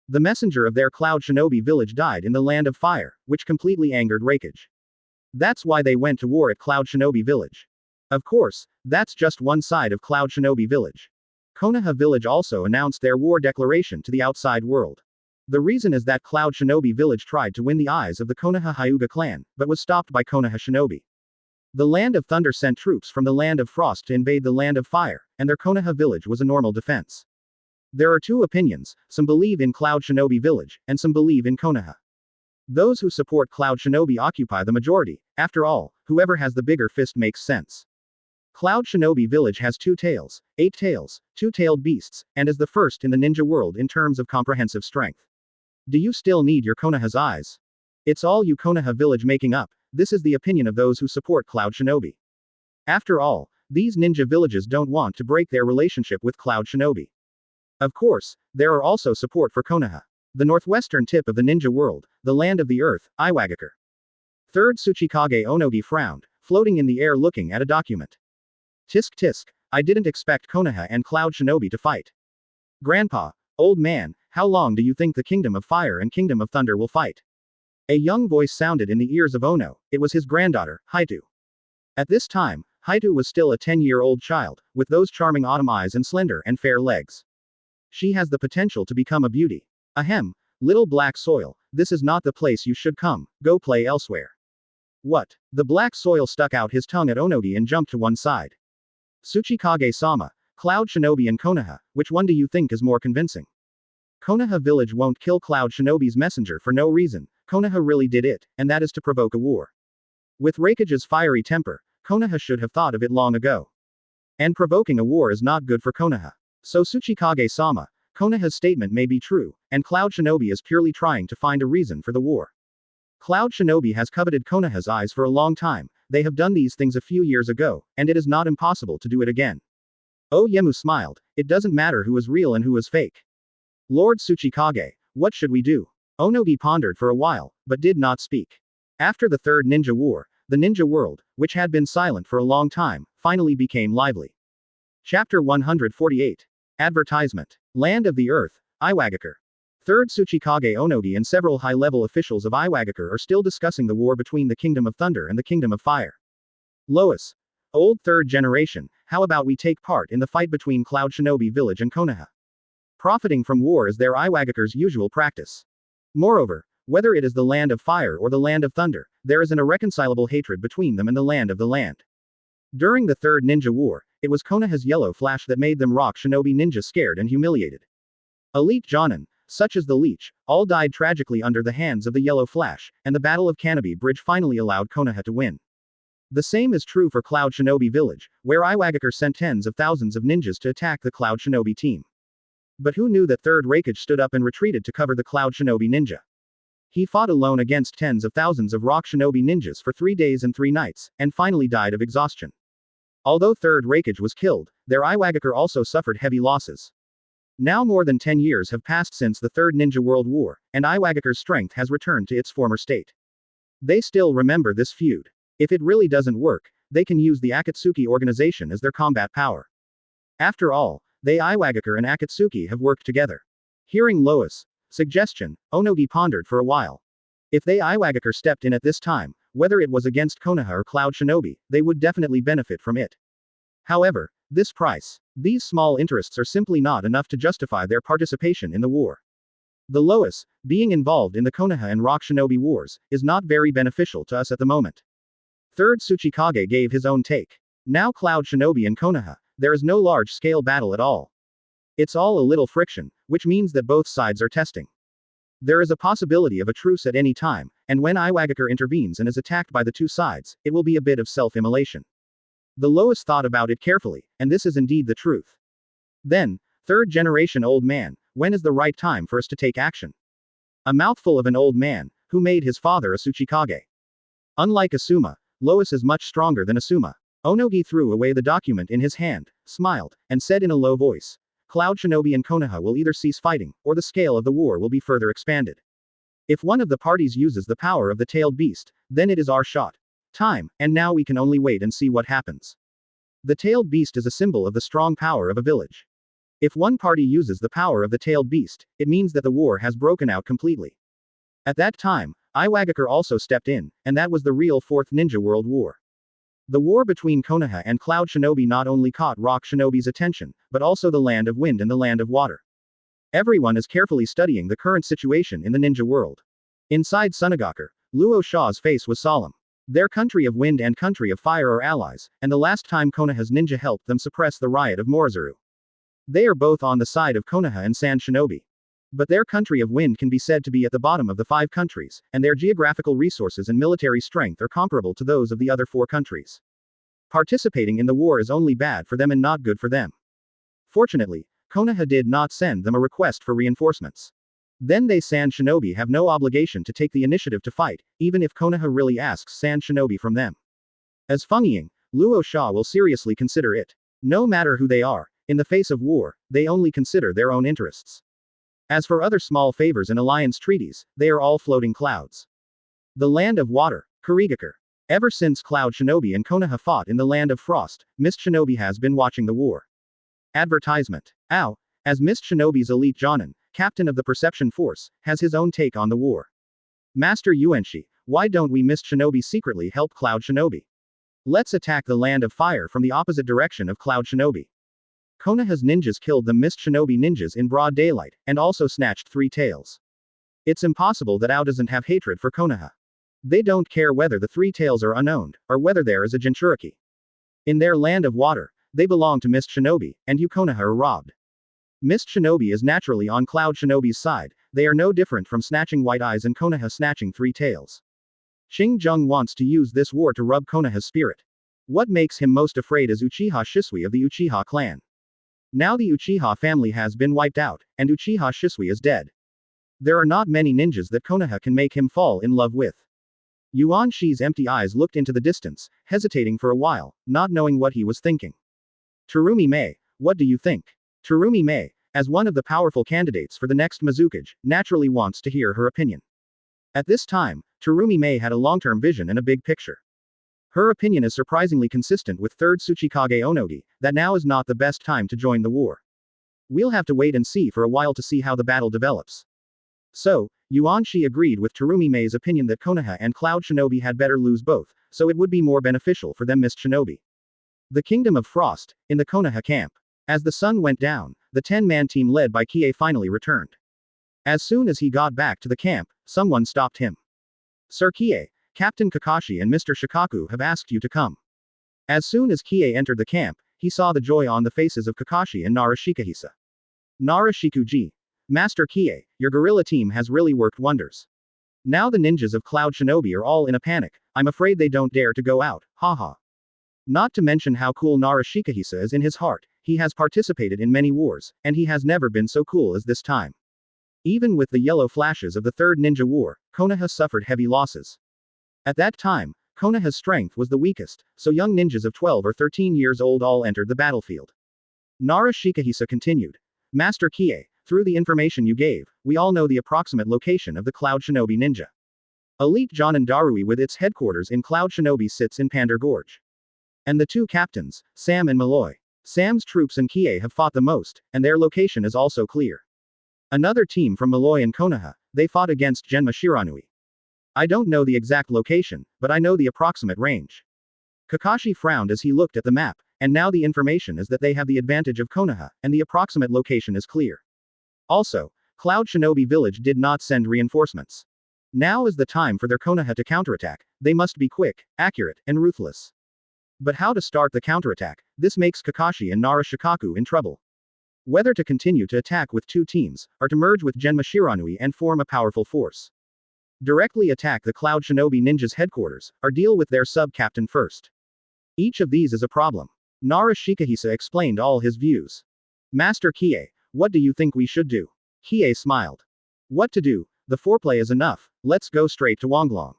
The messenger of their Cloud Shinobi village died in the Land of Fire, which completely angered Raikage. That's why they went to war at Cloud Shinobi Village. Of course, that's just one side of Cloud Shinobi Village. Konoha Village also announced their war declaration to the outside world. The reason is that Cloud Shinobi Village tried to win the eyes of the Konoha Hyuga clan, but was stopped by Konoha Shinobi. The Land of Thunder sent troops from the Land of Frost to invade the Land of Fire, and their Konoha village was a normal defense. There are two opinions, some believe in Cloud Shinobi Village, and some believe in Konoha. Those who support Cloud Shinobi occupy the majority. After all, whoever has the bigger fist makes sense. Cloud Shinobi Village has 2 tails, 8 tails, 2-tailed beasts, and is the first in the ninja world in terms of comprehensive strength. Do you still need your Konoha's eyes? It's all you Konoha village making up. This is the opinion of those who support Cloud Shinobi. After all, these ninja villages don't want to break their relationship with Cloud Shinobi. Of course, there are also support for Konoha, the northwestern tip of the ninja world, the land of the earth, Iwagakure. Third Tsuchikage Onogi frowned, floating in the air looking at a document. Tisk tisk, I didn't expect Konoha and Cloud Shinobi to fight. Grandpa, old man, how long do you think the Kingdom of Fire and Kingdom of Thunder will fight? A young voice sounded in the ears of Ono. It was his granddaughter, Haitu. At this time, Haitu was still a 10-year-old child, with those charming autumn eyes and slender and fair legs. She has the potential to become a beauty. Ahem, little black soil, this is not the place you should come, go play elsewhere. What? The black soil stuck out his tongue at Onogi and jumped to one side. Tsuchikage-sama, Cloud Shinobi and Konoha, which one do you think is more convincing? Konoha village won't kill Cloud Shinobi's messenger for no reason. Konoha really did it, and that is to provoke a war. With Raikage's fiery temper, Konoha should have thought of it long ago. And provoking a war is not good for Konoha. So Tsuchikage-sama, Konoha's statement may be true, and Cloud Shinobi is purely trying to find a reason for the war. Cloud Shinobi has coveted Konoha's eyes for a long time. They have done these things a few years ago, and it is not impossible to do it again. Oyemu smiled. It doesn't matter who is real and who is fake. Lord Tsuchikage, what should we do? Onogi pondered for a while, but did not speak. After the Third Ninja War, the ninja world, which had been silent for a long time, finally became lively. Chapter 148. Advertisement. Land of the Earth, Iwagakure. Third Tsuchikage Onogi and several high-level officials of Iwagakure are still discussing the war between the Kingdom of Thunder and the Kingdom of Fire. Lois. Old third generation, how about we take part in the fight between Cloud Shinobi Village and Konoha? Profiting from war is their Iwagakure's usual practice. Moreover, whether it is the Land of Fire or the Land of Thunder, there is an irreconcilable hatred between them and the Land of the Land. During the Third Ninja War, it was Konoha's yellow flash that made them rock Shinobi ninja scared and humiliated. Elite Jonin, such as the Leech, all died tragically under the hands of the yellow flash, and the Battle of Canopy Bridge finally allowed Konoha to win. The same is true for Cloud Shinobi Village, where Iwagakure sent tens of thousands of ninjas to attack the Cloud Shinobi team. But who knew that Third Raikage stood up and retreated to cover the Cloud Shinobi ninja? He fought alone against tens of thousands of rock Shinobi ninjas for 3 days and 3 nights, and finally died of exhaustion. Although Third Raikage was killed, their Iwagakure also suffered heavy losses. Now more than 10 years have passed since the Third Ninja World War, and Iwagakure's strength has returned to its former state. They still remember this feud. If it really doesn't work, they can use the Akatsuki organization as their combat power. After all, they Iwagakure and Akatsuki have worked together. Hearing Lois' suggestion, Onogi pondered for a while. If they Iwagakure stepped in at this time, whether it was against Konoha or Cloud Shinobi, they would definitely benefit from it. However, this price, these small interests are simply not enough to justify their participation in the war. The Lois, being involved in the Konoha and Rock Shinobi wars, is not very beneficial to us at the moment. Third Tsuchikage gave his own take. Now Cloud Shinobi and Konoha, there is no large-scale battle at all. It's all a little friction, which means that both sides are testing. There is a possibility of a truce at any time, and when Iwagakure intervenes and is attacked by the two sides, it will be a bit of self-immolation. The Lois thought about it carefully, and this is indeed the truth. Then, third generation old man, when is the right time for us to take action? A mouthful of an old man, who made his father a Tsuchikage. Unlike Asuma, Lois is much stronger than Asuma. Onogi threw away the document in his hand, smiled, and said in a low voice, Cloud Shinobi and Konoha will either cease fighting, or the scale of the war will be further expanded. If one of the parties uses the power of the tailed beast, then it is our shot. Time, and now we can only wait and see what happens. The tailed beast is a symbol of the strong power of a village. If one party uses the power of the tailed beast, it means that the war has broken out completely. At that time, Iwagakure also stepped in, and that was the real Fourth Ninja World War. The war between Konoha and Cloud Shinobi not only caught Rock Shinobi's attention, but also the Land of Wind and the Land of Water. Everyone is carefully studying the current situation in the ninja world. Inside Sunagaku, Luo Sha's face was solemn. Their country of wind and country of fire are allies, and the last time Konoha's ninja helped them suppress the riot of Morizuru. They are both on the side of Konoha and Sand Shinobi. But their country of wind can be said to be at the bottom of the 5 countries, and their geographical resources and military strength are comparable to those of the other 4 countries. Participating in the war is only bad for them and not good for them. Fortunately, Konoha did not send them a request for reinforcements. Then they Sand Shinobi have no obligation to take the initiative to fight, even if Konoha really asks Sand Shinobi from them. As Feng Ying, Luo Sha will seriously consider it. No matter who they are, in the face of war, they only consider their own interests. As for other small favors and alliance treaties, they are all floating clouds. The Land of Water, Kurigaku. Ever since Cloud Shinobi and Konoha fought in the Land of Frost, Mist Shinobi has been watching the war. Advertisement. Ao, as Mist Shinobi's elite Jonin, captain of the Perception Force, has his own take on the war. Master Yuanshi, why don't we Mist Shinobi secretly help Cloud Shinobi? Let's attack the Land of Fire from the opposite direction of Cloud Shinobi. Konoha's ninjas killed the Mist Shinobi ninjas in broad daylight, and also snatched 3 tails. It's impossible that Ao doesn't have hatred for Konoha. They don't care whether the 3 tails are unowned, or whether there is a Jinchuriki. In their Land of Water, they belong to Mist Shinobi, and you Konoha are robbed. Mist Shinobi is naturally on Cloud Shinobi's side, they are no different from snatching White Eyes and Konoha snatching 3 tails. Qing Jung wants to use this war to rub Konoha's spirit. What makes him most afraid is Uchiha Shisui of the Uchiha clan. Now the Uchiha family has been wiped out, and Uchiha Shisui is dead. There are not many ninjas that Konoha can make him fall in love with. Yuan Shi's empty eyes looked into the distance, hesitating for a while, not knowing what he was thinking. Terumi Mei, what do you think? Terumi Mei, as one of the powerful candidates for the next Mizukage, naturally wants to hear her opinion. At this time, Terumi Mei had a long-term vision and a big picture. Her opinion is surprisingly consistent with 3rd Tsuchikage Onogi, that now is not the best time to join the war. We'll have to wait and see for a while to see how the battle develops. So, Yuan Shi agreed with Terumi Mei's opinion that Konoha and Cloud Shinobi had better lose both, so it would be more beneficial for them Mist Shinobi. The Kingdom of Frost, in the Konoha camp. As the sun went down, the 10-man team led by Qiye finally returned. As soon as he got back to the camp, someone stopped him. Sir Qiye, Captain Kakashi and Mr. Shikaku have asked you to come. As soon as Qiye entered the camp, he saw the joy on the faces of Kakashi and Nara Shikahisa. Nara Shikuji. Master Qiye, your guerrilla team has really worked wonders. Now the ninjas of Cloud Shinobi are all in a panic, I'm afraid they don't dare to go out, haha. Not to mention how cool Nara Shikahisa is in his heart, he has participated in many wars, and he has never been so cool as this time. Even with the yellow flashes of the 3rd Ninja War, Konoha suffered heavy losses. At that time, Konoha's strength was the weakest, so young ninjas of 12 or 13 years old all entered the battlefield. Nara Shikahisa continued. Master Qiye, through the information you gave, we all know the approximate location of the Cloud Shinobi ninja. Elite Jonin Darui with its headquarters in Cloud Shinobi sits in Pandar Gorge. And the 2 captains, Sam and Malloy. Sam's troops and Qiye have fought the most, and their location is also clear. Another team from Malloy and Konoha, they fought against Genma Shiranui. I don't know the exact location, but I know the approximate range. Kakashi frowned as he looked at the map, and now the information is that they have the advantage of Konoha, and the approximate location is clear. Also, Cloud Shinobi Village did not send reinforcements. Now is the time for their Konoha to counterattack, they must be quick, accurate, and ruthless. But how to start the counterattack, this makes Kakashi and Nara Shikaku in trouble. Whether to continue to attack with 2 teams, or to merge with Genma Shiranui and form a powerful force. Directly attack the Cloud Shinobi ninjas headquarters, or deal with their sub-captain first. Each of these is a problem. Nara Shikahisa explained all his views. Master Qiye, what do you think we should do? Qiye smiled. What to do, the foreplay is enough, let's go straight to Wonglong.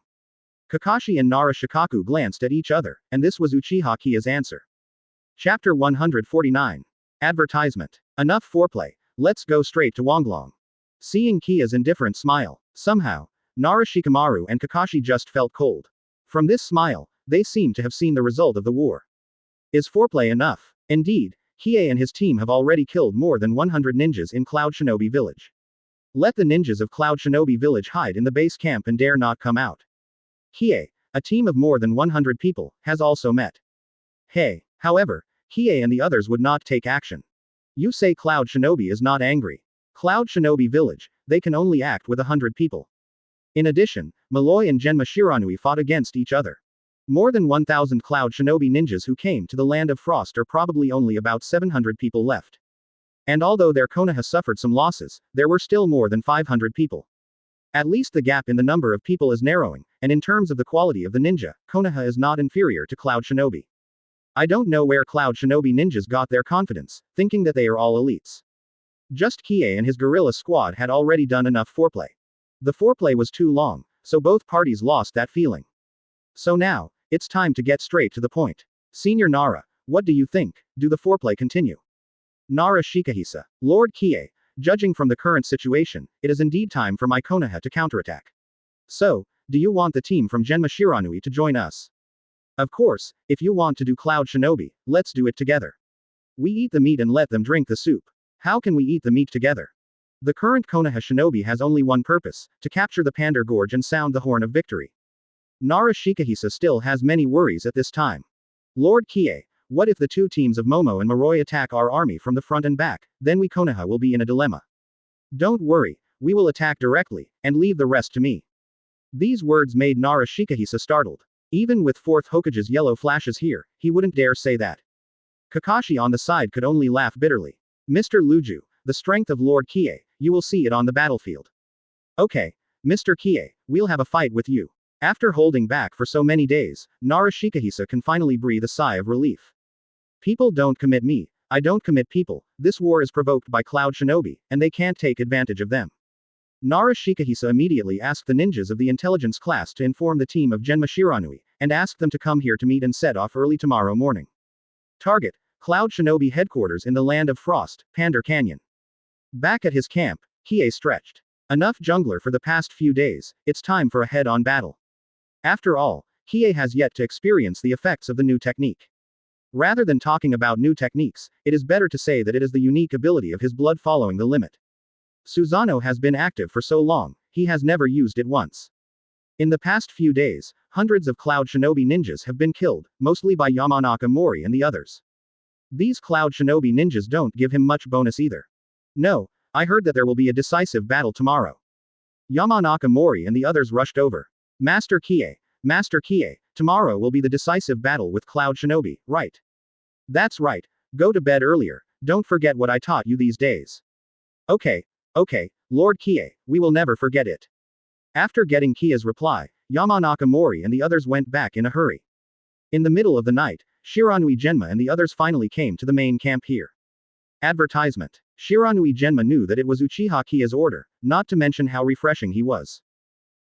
Kakashi and Nara Shikaku glanced at each other, and this was Uchiha Qiye's answer. Chapter 149. Advertisement. Enough foreplay, let's go straight to Wonglong. Seeing Qiye's indifferent smile, somehow, Nara Shikamaru and Kakashi just felt cold. From this smile, they seemed to have seen the result of the war. Is foreplay enough? Indeed, Qiye and his team have already killed more than 100 ninjas in Cloud Shinobi Village. Let the ninjas of Cloud Shinobi Village hide in the base camp and dare not come out. Qiye, a team of more than 100 people, has also met. However, Qiye and the others would not take action. You say Cloud Shinobi is not angry. Cloud Shinobi Village, they can only act with 100 people. In addition, Malloy and Genma Shiranui fought against each other. More than 1,000 Cloud Shinobi ninjas who came to the Land of Frost are probably only about 700 people left. And although their Konoha suffered some losses, there were still more than 500 people. At least the gap in the number of people is narrowing, and in terms of the quality of the ninja, Konoha is not inferior to Cloud Shinobi. I don't know where Cloud Shinobi ninjas got their confidence, thinking that they are all elites. Just Qiye and his guerrilla squad had already done enough foreplay. The foreplay was too long, so both parties lost that feeling. So now, it's time to get straight to the point. Senior Nara, what do you think? Do the foreplay continue? Nara Shikahisa, Lord Qiye, judging from the current situation, it is indeed time for my Konoha to counterattack. So, do you want the team from Genma Shiranui to join us? Of course, if you want to do Cloud Shinobi, let's do it together. We eat the meat and let them drink the soup. How can we eat the meat together? The current Konoha Shinobi has only one purpose, to capture the Pandar Gorge and sound the horn of victory. Nara Shikahisa still has many worries at this time. Lord Qiye, what if the two teams of Momo and Moroi attack our army from the front and back, then we Konoha will be in a dilemma. Don't worry, we will attack directly, and leave the rest to me. These words made Nara Shikahisa startled. Even with 4th Hokage's yellow flashes here, he wouldn't dare say that. Kakashi on the side could only laugh bitterly. Mr. Luju, the strength of Lord Qiye, you will see it on the battlefield. Okay, Mr. Qiye, we'll have a fight with you. After holding back for so many days, Nara Shikahisa can finally breathe a sigh of relief. People don't commit me, I don't commit people, this war is provoked by Cloud Shinobi, and they can't take advantage of them. Nara Shikahisa immediately asked the ninjas of the intelligence class to inform the team of Genma Shiranui, and asked them to come here to meet and set off early tomorrow morning. Target, Cloud Shinobi headquarters in the Land of Frost, Pandar Canyon. Back at his camp, Qiye stretched. Enough jungler for the past few days, it's time for a head-on battle. After all, Qiye has yet to experience the effects of the new technique. Rather than talking about new techniques, it is better to say that it is the unique ability of his blood following the limit. Susano has been active for so long, he has never used it once. In the past few days, hundreds of Cloud Shinobi ninjas have been killed, mostly by Yamanaka Mori and the others. These Cloud Shinobi ninjas don't give him much bonus either. No, I heard that there will be a decisive battle tomorrow. Yamanaka Mori and the others rushed over. Master Qiye, tomorrow will be the decisive battle with Cloud Shinobi, right? That's right, go to bed earlier, don't forget what I taught you these days. Okay, Lord Qiye, we will never forget it. After getting Qiye's reply, Yamanaka Mori and the others went back in a hurry. In the middle of the night, Shiranui Genma and the others finally came to the main camp here. Advertisement. Shiranui Genma knew that it was Uchiha Qiye's order, not to mention how refreshing he was.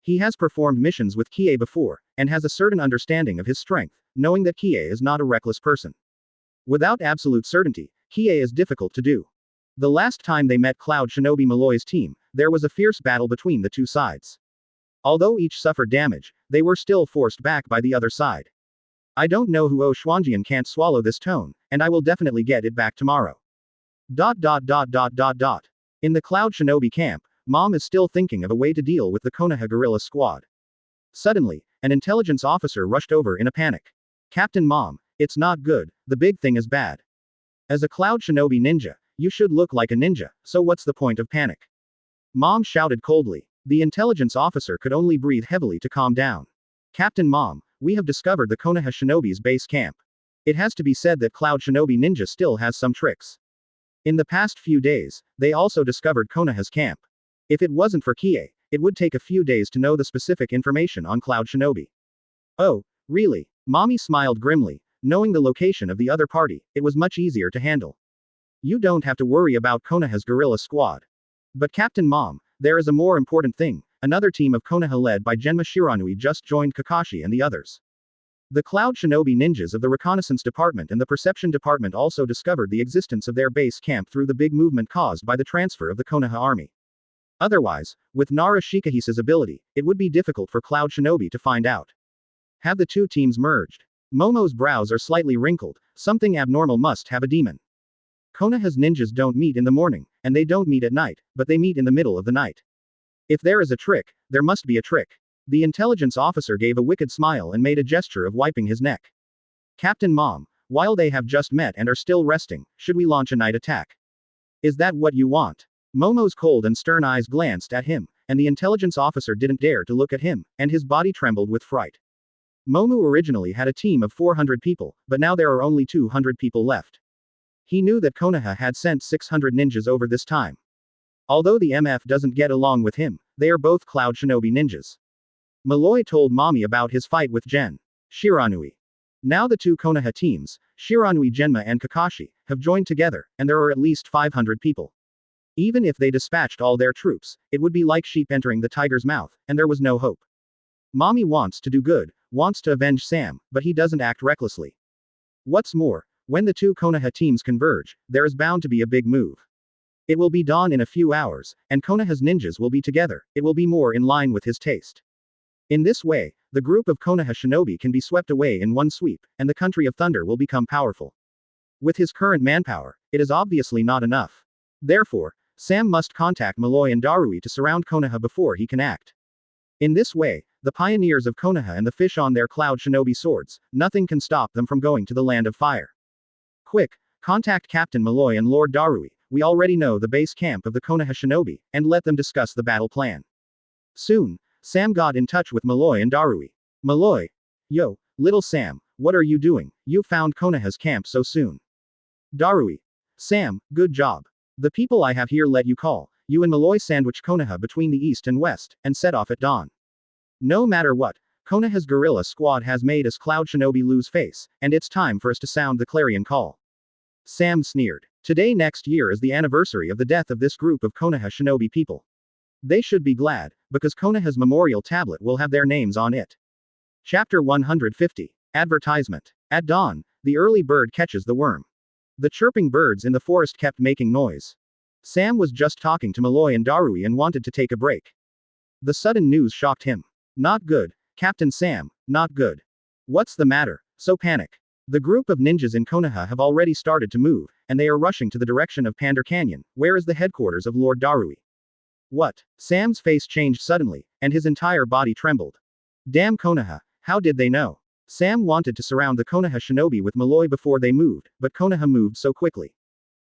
He has performed missions with Qiye before, and has a certain understanding of his strength, knowing that Qiye is not a reckless person. Without absolute certainty, Qiye is difficult to do. The last time they met Cloud Shinobi Malloy's team, there was a fierce battle between the two sides. Although each suffered damage, they were still forced back by the other side. I don't know who Xuanjian can't swallow this tone, and I will definitely get it back tomorrow. In the Cloud Shinobi camp, Mom is still thinking of a way to deal with the Konoha guerrilla squad. Suddenly, an intelligence officer rushed over in a panic. Captain Mom, it's not good, the big thing is bad. As a Cloud Shinobi ninja, you should look like a ninja, so what's the point of panic? Mom shouted coldly. The intelligence officer could only breathe heavily to calm down. Captain Mom, we have discovered the Konoha Shinobi's base camp. It has to be said that Cloud Shinobi ninja still has some tricks. In the past few days, they also discovered Konoha's camp. If it wasn't for Qiye, it would take a few days to know the specific information on Cloud Shinobi. Oh, really? Mommy smiled grimly. Knowing the location of the other party, it was much easier to handle. You don't have to worry about Konoha's guerrilla squad. But Captain Mom, there is a more important thing. Another team of Konoha led by Genma Shiranui just joined Kakashi and the others. The Cloud Shinobi ninjas of the Reconnaissance Department and the Perception Department also discovered the existence of their base camp through the big movement caused by the transfer of the Konoha army. Otherwise, with Nara Shikahisa's ability, it would be difficult for Cloud Shinobi to find out. Have the two teams merged? Momo's brows are slightly wrinkled, something abnormal must have a demon. Konoha's ninjas don't meet in the morning, and they don't meet at night, but they meet in the middle of the night. If there is a trick, there must be a trick. The intelligence officer gave a wicked smile and made a gesture of wiping his neck. Captain Mom, while they have just met and are still resting, should we launch a night attack? Is that what you want? Momo's cold and stern eyes glanced at him, and the intelligence officer didn't dare to look at him, and his body trembled with fright. Momo originally had a team of 400 people, but now there are only 200 people left. He knew that Konoha had sent 600 ninjas over this time. Although the MF doesn't get along with him, they are both Cloud Shinobi ninjas. Malloy told Mommy about his fight with Shiranui. Now the two Konoha teams, Shiranui Genma and Kakashi, have joined together, and there are at least 500 people. Even if they dispatched all their troops, it would be like sheep entering the tiger's mouth, and there was no hope. Mommy wants to do good, wants to avenge Sam, but he doesn't act recklessly. What's more, when the two Konoha teams converge, there is bound to be a big move. It will be dawn in a few hours, and Konoha's ninjas will be together. It will be more in line with his taste. In this way, the group of Konoha shinobi can be swept away in one sweep, and the country of thunder will become powerful. With his current manpower, it is obviously not enough. Therefore, Sam must contact Malloy and Darui to surround Konoha before he can act. In this way, the pioneers of Konoha and the fish on their cloud shinobi swords, nothing can stop them from going to the land of fire. Quick, contact Captain Malloy and Lord Darui. We already know the base camp of the Konoha shinobi, and let them discuss the battle plan. Soon, Sam got in touch with Malloy and Darui. Malloy. Yo, little Sam, what are you doing? You found Konoha's camp so soon. Darui. Sam, good job. The people I have here let you call. You and Malloy sandwich Konoha between the east and west, and set off at dawn. No matter what, Konoha's guerrilla squad has made us Cloud Shinobi lose face, and it's time for us to sound the clarion call. Sam sneered. Today next year is the anniversary of the death of this group of Konoha Shinobi people. They should be glad, because Konoha's memorial tablet will have their names on it. Chapter 150. Advertisement. At dawn, the early bird catches the worm. The chirping birds in the forest kept making noise. Sam was just talking to Malloy and Darui and wanted to take a break. The sudden news shocked him. Not good, Captain Sam, not good. What's the matter? So panic. The group of ninjas in Konoha have already started to move, and they are rushing to the direction of Pandar Canyon, where is the headquarters of Lord Darui. What? Sam's face changed suddenly, and his entire body trembled. Damn Konoha, how did they know? Sam wanted to surround the Konoha shinobi with Malloy before they moved, but Konoha moved so quickly.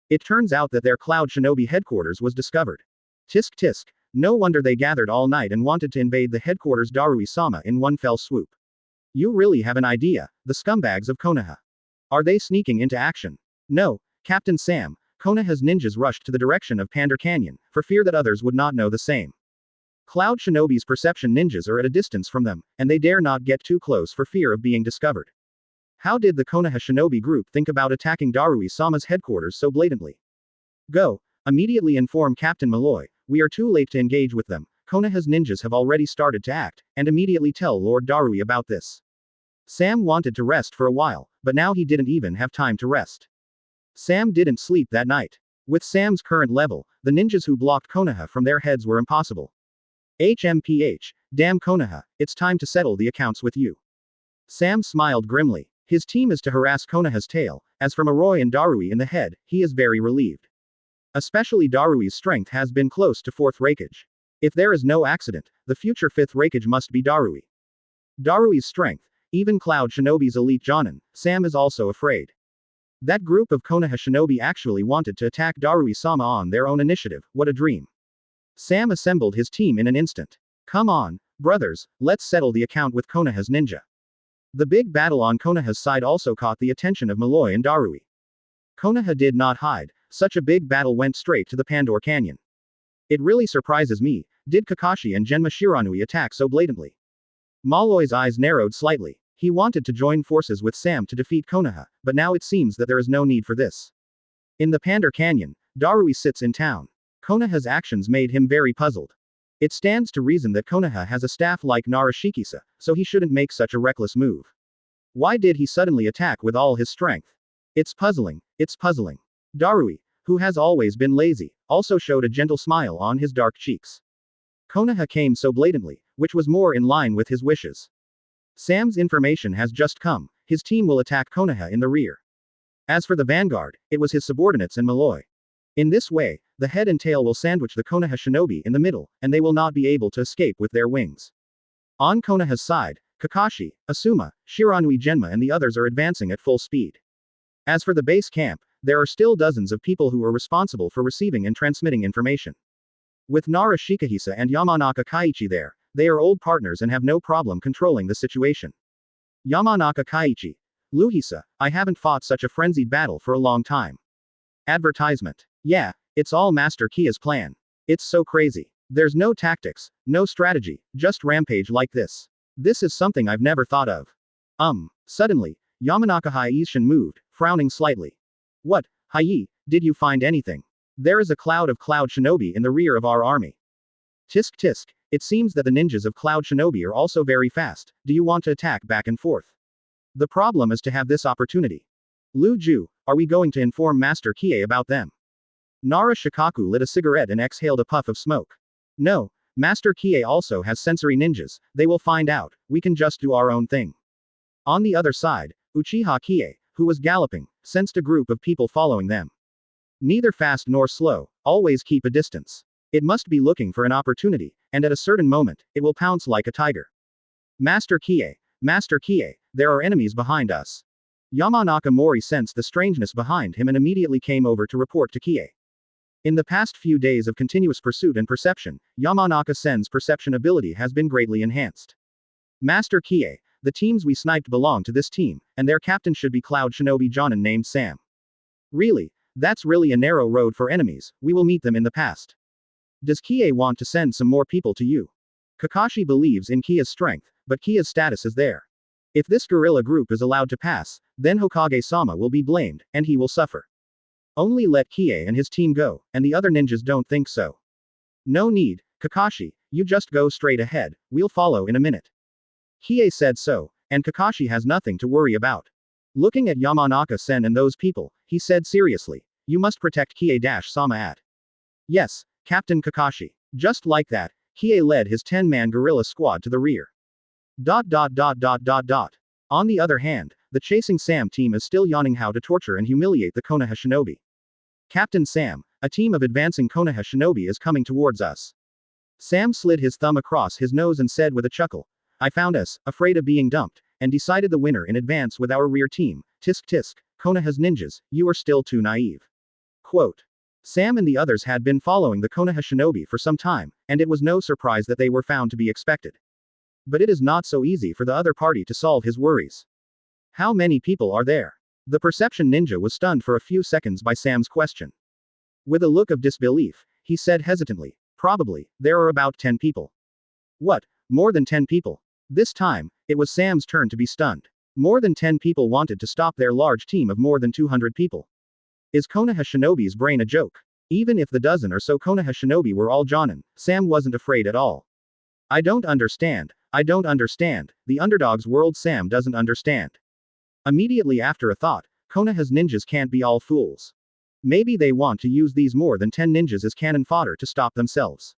It turns out that their Cloud Shinobi headquarters was discovered. Tisk tisk, no wonder they gathered all night and wanted to invade the headquarters Darui-sama in one fell swoop. You really have an idea, the scumbags of Konoha. Are they sneaking into action? No, Captain Sam, Konoha's ninjas rushed to the direction of Pandar Canyon, for fear that others would not know the same. Cloud Shinobi's perception ninjas are at a distance from them, and they dare not get too close for fear of being discovered. How did the Konoha Shinobi group think about attacking Darui-sama's headquarters so blatantly? Go, immediately inform Captain Malloy, we are too late to engage with them. Konoha's ninjas have already started to act, and immediately tell Lord Darui about this. Sam wanted to rest for a while, but now he didn't even have time to rest. Sam didn't sleep that night. With Sam's current level, the ninjas who blocked Konoha from their heads were impossible. HMPH, damn Konoha, it's time to settle the accounts with you. Sam smiled grimly. His team is to harass Konoha's tail, as for Malloy and Darui in the head, he is very relieved. Especially Darui's strength has been close to 4th Raikage. If there is no accident, the future 5th Raikage must be Darui. Darui's strength, even Cloud Shinobi's elite Jonin, Sam is also afraid. That group of Konoha Shinobi actually wanted to attack Darui-sama on their own initiative, what a dream. Sam assembled his team in an instant. Come on, brothers, let's settle the account with Konoha's ninja. The big battle on Konoha's side also caught the attention of Malloy and Darui. Konoha did not hide, such a big battle went straight to the Pandar Canyon. It really surprises me, did Kakashi and Genma Shiranui attack so blatantly? Malloy's eyes narrowed slightly. He wanted to join forces with Sam to defeat Konoha, but now it seems that there is no need for this. In the Pandar Canyon, Darui sits in town. Konoha's actions made him very puzzled. It stands to reason that Konoha has a staff like Narashikisa, so he shouldn't make such a reckless move. Why did he suddenly attack with all his strength? It's puzzling, it's puzzling. Darui, who has always been lazy, also showed a gentle smile on his dark cheeks. Konoha came so blatantly, which was more in line with his wishes. Sam's information has just come, his team will attack Konoha in the rear. As for the Vanguard, it was his subordinates and Malloy. In this way, the head and tail will sandwich the Konoha shinobi in the middle, and they will not be able to escape with their wings. On Konoha's side, Kakashi, Asuma, Shiranui Genma and the others are advancing at full speed. As for the base camp, there are still dozens of people who are responsible for receiving and transmitting information. With Nara Shikahisa and Yamanaka Kaiichi there, they are old partners and have no problem controlling the situation. Yamanaka Kaiichi. Luhisa, I haven't fought such a frenzied battle for a long time. Advertisement. Yeah, it's all Master Qiye's plan. It's so crazy. There's no tactics, no strategy, just rampage like this. This is something I've never thought of. Suddenly, Yamanaka Haishin moved, frowning slightly. What, Hai, did you find anything? There is a cloud of Cloud Shinobi in the rear of our army. Tisk tisk, it seems that the ninjas of Cloud Shinobi are also very fast. Do you want to attack back and forth? The problem is to have this opportunity. Lu Ju, are we going to inform Master Qiye about them? Nara Shikaku lit a cigarette and exhaled a puff of smoke. No, Master Qiye also has sensory ninjas, they will find out, we can just do our own thing. On the other side, Uchiha Qiye, who was galloping, sensed a group of people following them. Neither fast nor slow, always keep a distance. It must be looking for an opportunity, and at a certain moment, it will pounce like a tiger. Master Qiye, there are enemies behind us. Yamanaka Mori sensed the strangeness behind him and immediately came over to report to Qiye. In the past few days of continuous pursuit and perception, Yamanaka-sen's perception ability has been greatly enhanced. Master Qiye, the teams we sniped belong to this team, and their captain should be Cloud Shinobi Jonin named Sam. Really, that's really a narrow road for enemies, we will meet them in the past. Does Qiye want to send some more people to you? Kakashi believes in Qiye's strength, but Qiye's status is there. If this guerrilla group is allowed to pass, then Hokage-sama will be blamed, and he will suffer. Only let Qiye and his team go, and the other ninjas don't think so. No need, Kakashi, you just go straight ahead, we'll follow in a minute. Qiye said so, and Kakashi has nothing to worry about. Looking at Yamanaka-sen and those people, he said seriously, you must protect Qiye-sama at. Yes, Captain Kakashi. Just like that, Qiye led his 10-man guerrilla squad to the rear. On the other hand, the chasing Sam team is still yawning how to torture and humiliate the Konoha Shinobi. Captain Sam, a team of advancing Konoha Shinobi is coming towards us. Sam slid his thumb across his nose and said with a chuckle, I found us, afraid of being dumped, and decided the winner in advance with our rear team, tisk tisk, Konoha's ninjas, you are still too naive. Quote. Sam and the others had been following the Konoha Shinobi for some time, and it was no surprise that they were found to be expected. But it is not so easy for the other party to solve his worries. How many people are there? The perception ninja was stunned for a few seconds by Sam's question. With a look of disbelief, he said hesitantly, probably, there are about 10 people. What, more than 10 people? This time, it was Sam's turn to be stunned. More than 10 people wanted to stop their large team of more than 200 people. Is Konoha Shinobi's brain a joke? Even if the dozen or so Konoha Shinobi were all Jonin, Sam wasn't afraid at all. I don't understand, the underdog's world Sam doesn't understand. Immediately after a thought, Konoha's ninjas can't be all fools. Maybe they want to use these more than 10 ninjas as cannon fodder to stop themselves.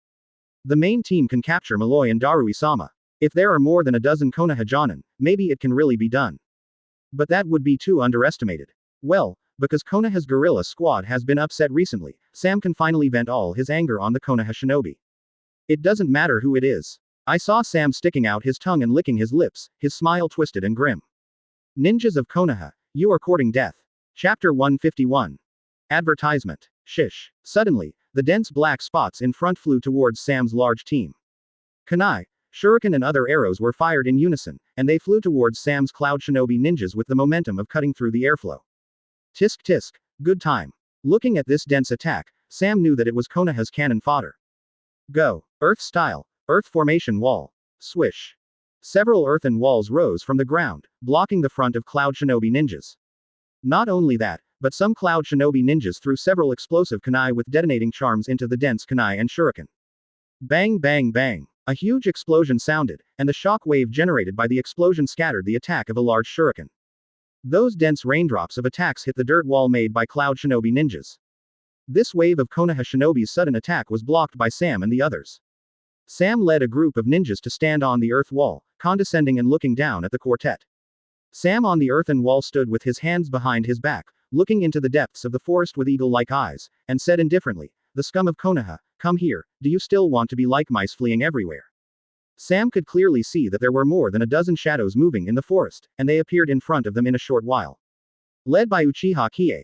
The main team can capture Malloy and Darui-sama. If there are more than a dozen Konoha Jonin, maybe it can really be done. But that would be too underestimated. Well, because Konoha's guerrilla squad has been upset recently, Sam can finally vent all his anger on the Konoha Shinobi. It doesn't matter who it is. I saw Sam sticking out his tongue and licking his lips, his smile twisted and grim. Ninjas of Konoha, you are courting death. Chapter 151. Advertisement. Shish. Suddenly, the dense black spots in front flew towards Sam's large team. Kunai, shuriken and other arrows were fired in unison, and they flew towards Sam's Cloud Shinobi ninjas with the momentum of cutting through the airflow. Tisk tisk, good time. Looking at this dense attack, Sam knew that it was Konoha's cannon fodder. Go, Earth style, Earth formation wall. Swish. Several earthen walls rose from the ground, blocking the front of Cloud Shinobi ninjas. Not only that, but some Cloud Shinobi ninjas threw several explosive kunai with detonating charms into the dense kunai and shuriken. Bang bang bang. A huge explosion sounded, and the shock wave generated by the explosion scattered the attack of a large shuriken. Those dense raindrops of attacks hit the dirt wall made by Cloud Shinobi ninjas. This wave of Konoha Shinobi's sudden attack was blocked by Sam and the others. Sam led a group of ninjas to stand on the earth wall, condescending and looking down at the quartet. Sam on the earthen wall stood with his hands behind his back, looking into the depths of the forest with eagle-like eyes, and said indifferently, the scum of Konoha, come here, do you still want to be like mice fleeing everywhere? Sam could clearly see that there were more than a dozen shadows moving in the forest, and they appeared in front of them in a short while. Led by Uchiha Qiye,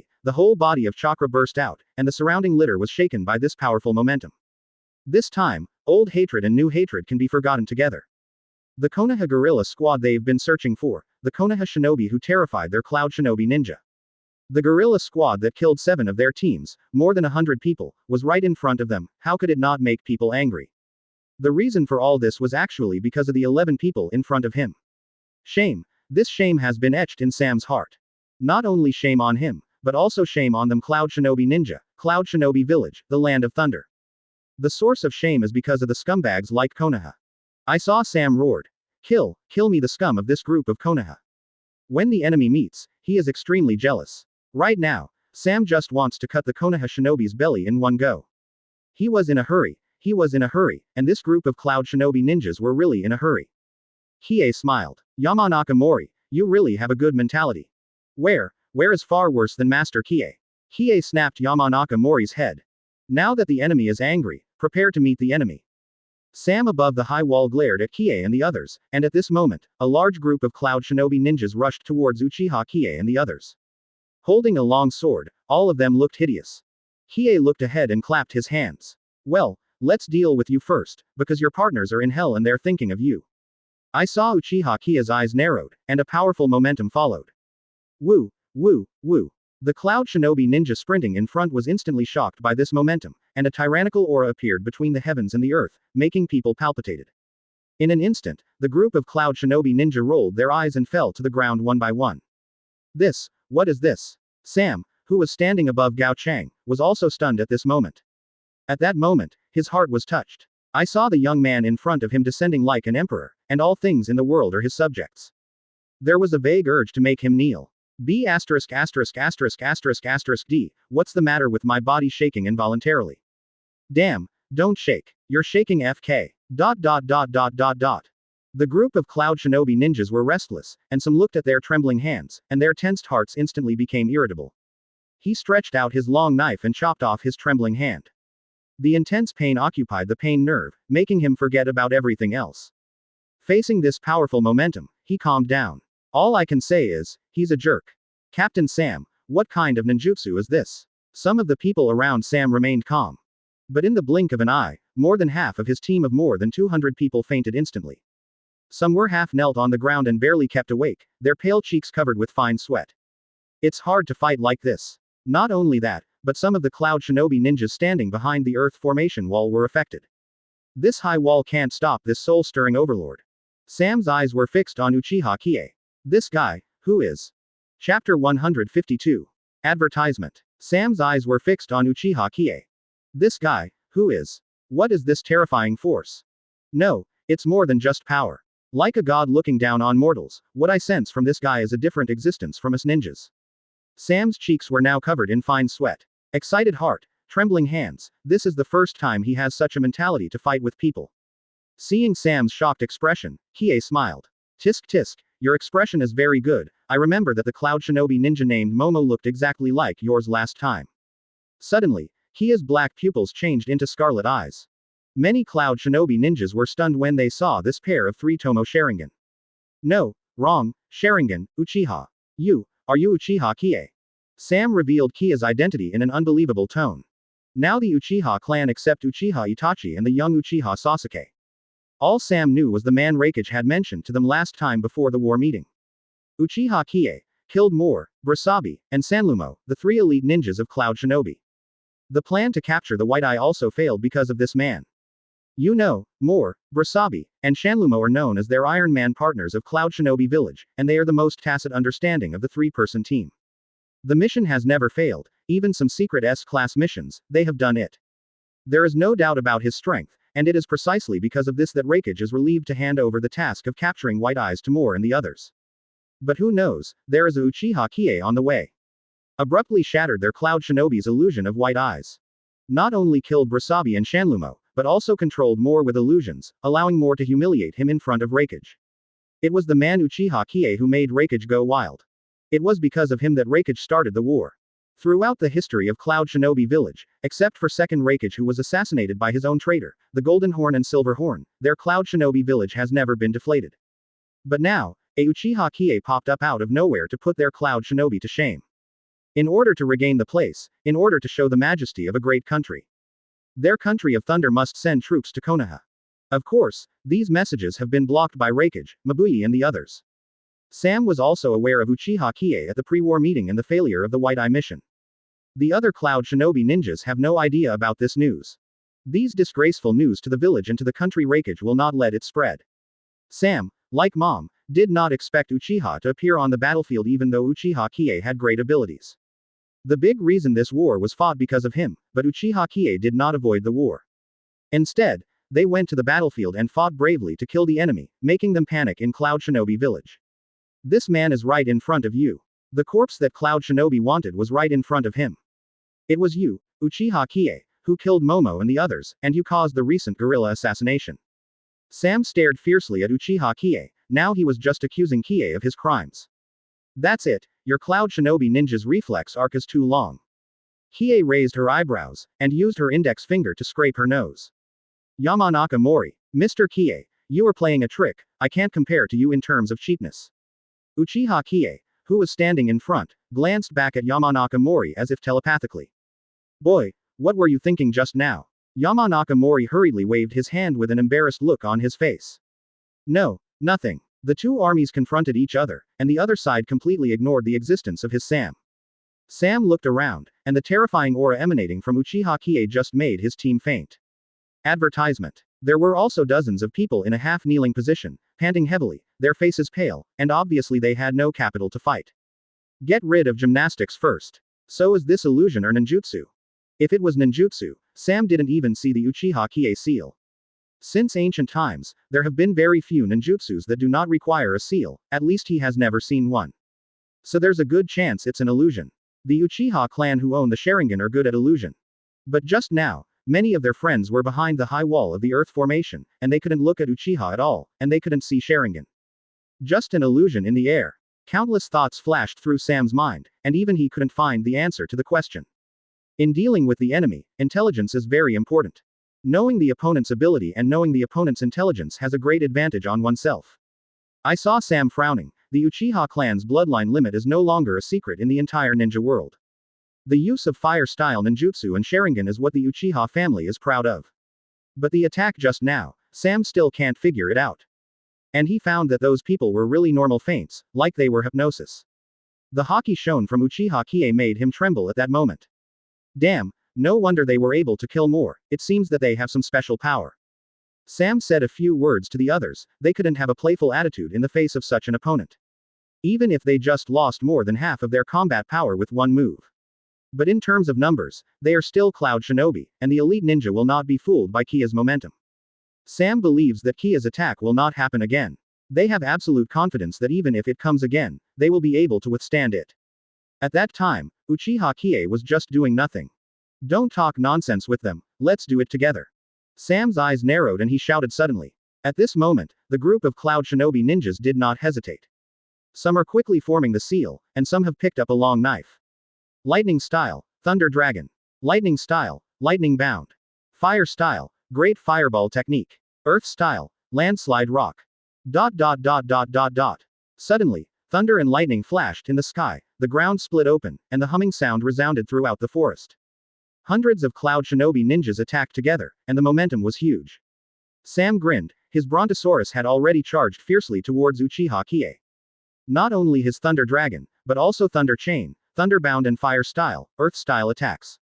Immediately, the whole body of chakra burst out, and the surrounding litter was shaken by this powerful momentum. This time, old hatred and new hatred can be forgotten together. The Konoha guerrilla squad they've been searching for, the Konoha shinobi who terrified their cloud shinobi ninja. The guerrilla squad that killed 7 of their teams, more than 100 people, was right in front of them. How could it not make people angry? The reason for all this was actually because of the 11 people in front of him. Shame. This shame has been etched in Sam's heart. Not only shame on him, but also shame on them Cloud Shinobi Ninja, Cloud Shinobi Village, the Land of Thunder. The source of shame is because of the scumbags like Konoha. I saw Sam roared. Kill me the scum of this group of Konoha. When the enemy meets, he is extremely jealous. Right now, Sam just wants to cut the Konoha shinobi's belly in one go. He was in a hurry, and this group of Cloud Shinobi ninjas were really in a hurry. Qiye smiled. Yamanaka Mori, you really have a good mentality. Where is far worse than Master Qiye? Qiye snapped Yamanaka Mori's head. Now that the enemy is angry, prepare to meet the enemy. Sam above the high wall glared at Qiye and the others, and at this moment, a large group of Cloud Shinobi ninjas rushed towards Uchiha Qiye and the others. Holding a long sword, all of them looked hideous. Qiye looked ahead and clapped his hands. Well, let's deal with you first, because your partners are in hell and they're thinking of you. I saw Uchiha Qiye's eyes narrowed, and a powerful momentum followed. Woo, woo, woo. The Cloud Shinobi ninja sprinting in front was instantly shocked by this momentum, and a tyrannical aura appeared between the heavens and the earth, making people palpitated. In an instant, the group of Cloud Shinobi ninja rolled their eyes and fell to the ground one by one. What is this? Sam, who was standing above Gao Chang, was also stunned at this moment. At that moment, his heart was touched. I saw the young man in front of him descending like an emperor, and all things in the world are his subjects. There was a vague urge to make him kneel. B asterisk asterisk asterisk asterisk asterisk D, what's the matter with my body shaking involuntarily? Damn, don't shake. You're shaking FK. Dot dot dot dot dot dot. The group of Cloud Shinobi ninjas were restless, and some looked at their trembling hands, and their tensed hearts instantly became irritable. He stretched out his long knife and chopped off his trembling hand. The intense pain occupied the pain nerve, making him forget about everything else. Facing this powerful momentum, he calmed down. All I can say is, he's a jerk. Captain Sam, what kind of ninjutsu is this? Some of the people around Sam remained calm. But in the blink of an eye, more than half of his team of more than 200 people fainted instantly. Some were half knelt on the ground and barely kept awake, their pale cheeks covered with fine sweat. It's hard to fight like this. Not only that, but some of the Cloud Shinobi ninjas standing behind the Earth formation wall were affected. This high wall can't stop this soul-stirring overlord. Sam's eyes were fixed on Uchiha Qiye. This guy, who is? Chapter 152. Advertisement. Sam's eyes were fixed on Uchiha Qiye. This guy, who is? What is this terrifying force? No, it's more than just power. Like a god looking down on mortals, what I sense from this guy is a different existence from us ninjas. Sam's cheeks were now covered in fine sweat. Excited heart, trembling hands, this is the first time he has such a mentality to fight with people. Seeing Sam's shocked expression, Qiye smiled. Tisk tisk, your expression is very good, I remember that the Cloud Shinobi ninja named Momo looked exactly like yours last time. Suddenly, Qiye's black pupils changed into scarlet eyes. Many Cloud Shinobi ninjas were stunned when they saw this pair of three-tomo Sharingan. No, wrong, Sharingan, Uchiha. Are you Uchiha Qiye? Sam revealed Qiye's identity in an unbelievable tone. Now the Uchiha clan except Uchiha Itachi and the young Uchiha Sasuke. All Sam knew was the man Raikage had mentioned to them last time before the war meeting. Uchiha Qiye killed Mor, Brasabi, and Sanlumo, the three elite ninjas of Cloud Shinobi. The plan to capture the White Eye also failed because of this man. You know, Mor, Brasabi, and Shanlumo are known as their Iron Man partners of Cloud Shinobi Village, and they are the most tacit understanding of the three-person team. The mission has never failed, even some secret S-class missions, they have done it. There is no doubt about his strength, and it is precisely because of this that Raikage is relieved to hand over the task of capturing White Eyes to Mor and the others. But who knows, there is a Uchiha Qiye on the way. Abruptly shattered their Cloud Shinobi's illusion of White Eyes. Not only killed Brasabi and Shanlumo, but also controlled Mor with illusions, allowing Mor to humiliate him in front of Raikage. It was the man Uchiha Qiye who made Raikage go wild. It was because of him that Raikage started the war. Throughout the history of Cloud Shinobi Village, except for second Raikage who was assassinated by his own traitor, the Golden Horn and Silver Horn, their Cloud Shinobi Village has never been deflated. But now, a Uchiha Qiye popped up out of nowhere to put their Cloud Shinobi to shame. In order to regain the place, in order to show the majesty of a great country. Their country of thunder must send troops to Konoha. Of course, these messages have been blocked by Raikage, Mabuyi and the others. Sam was also aware of Uchiha Qiye at the pre-war meeting and the failure of the White Eye mission. The other Cloud Shinobi ninjas have no idea about this news. These disgraceful news to the village and to the country Raikage will not let it spread. Sam, like Mom, did not expect Uchiha to appear on the battlefield even though Uchiha Qiye had great abilities. The big reason this war was fought because of him, but Uchiha Qiye did not avoid the war. Instead, they went to the battlefield and fought bravely to kill the enemy, making them panic in Cloud Shinobi Village. This man is right in front of you. The corpse that Cloud Shinobi wanted was right in front of him. It was you, Uchiha Qiye, who killed Momo and the others, and you caused the recent guerrilla assassination. Sam stared fiercely at Uchiha Qiye, now he was just accusing Qiye of his crimes. That's it, your Cloud Shinobi ninja's reflex arc is too long. Qiye raised her eyebrows, and used her index finger to scrape her nose. Yamanaka Mori, Mr. Qiye, you are playing a trick, I can't compare to you in terms of cheapness. Uchiha Qiye, who was standing in front, glanced back at Yamanaka Mori as if telepathically. Boy, what were you thinking just now? Yamanaka Mori hurriedly waved his hand with an embarrassed look on his face. No, nothing. The two armies confronted each other, and the other side completely ignored the existence of his Sam. Sam looked around, and the terrifying aura emanating from Uchiha Qiye just made his team faint. Advertisement. There were also dozens of people in a half-kneeling position, panting heavily, their faces pale, and obviously they had no capital to fight. Get rid of gymnastics first. So is this illusion or ninjutsu? If it was ninjutsu, Sam didn't even see the Uchiha Qiye seal. Since ancient times, there have been very few ninjutsus that do not require a seal, at least he has never seen one. So there's a good chance it's an illusion. The Uchiha clan who own the Sharingan are good at illusion. But just now, many of their friends were behind the high wall of the Earth formation, and they couldn't look at Uchiha at all, and they couldn't see Sharingan. Just an illusion in the air. Countless thoughts flashed through Sam's mind, and even he couldn't find the answer to the question. In dealing with the enemy, intelligence is very important. Knowing the opponent's ability and knowing the opponent's intelligence has a great advantage on oneself. I saw Sam frowning. The Uchiha clan's bloodline limit is no longer a secret in the entire ninja world. The use of fire-style ninjutsu and Sharingan is what the Uchiha family is proud of. But the attack just now, Sam still can't figure it out. And he found that those people were really normal feints, like they were hypnosis. The haki shown from Uchiha Qiye made him tremble at that moment. Damn, no wonder they were able to kill more, it seems that they have some special power. Sam said a few words to the others, they couldn't have a playful attitude in the face of such an opponent. Even if they just lost more than half of their combat power with one move. But in terms of numbers, they are still Cloud Shinobi, and the elite ninja will not be fooled by Kia's momentum. Sam believes that Kia's attack will not happen again. They have absolute confidence that even if it comes again, they will be able to withstand it. At that time, Uchiha Qiye was just doing nothing. Don't talk nonsense with them, let's do it together. Sam's eyes narrowed and he shouted suddenly. At this moment, the group of Cloud Shinobi ninjas did not hesitate. Some are quickly forming the seal, and some have picked up a long knife. Lightning style, Thunder Dragon. Lightning style, Lightning Bound. Fire style, Great Fireball Technique. Earth style, Landslide Rock. ... Suddenly, thunder and lightning flashed in the sky, the ground split open, and the humming sound resounded throughout the forest. Hundreds of Cloud Shinobi ninjas attacked together, and the momentum was huge. Sam grinned, his Brontosaurus had already charged fiercely towards Uchiha Qiye. Not only his Thunder Dragon, but also Thunder Chain, Thunderbound and Fire Style, Earth Style attacks.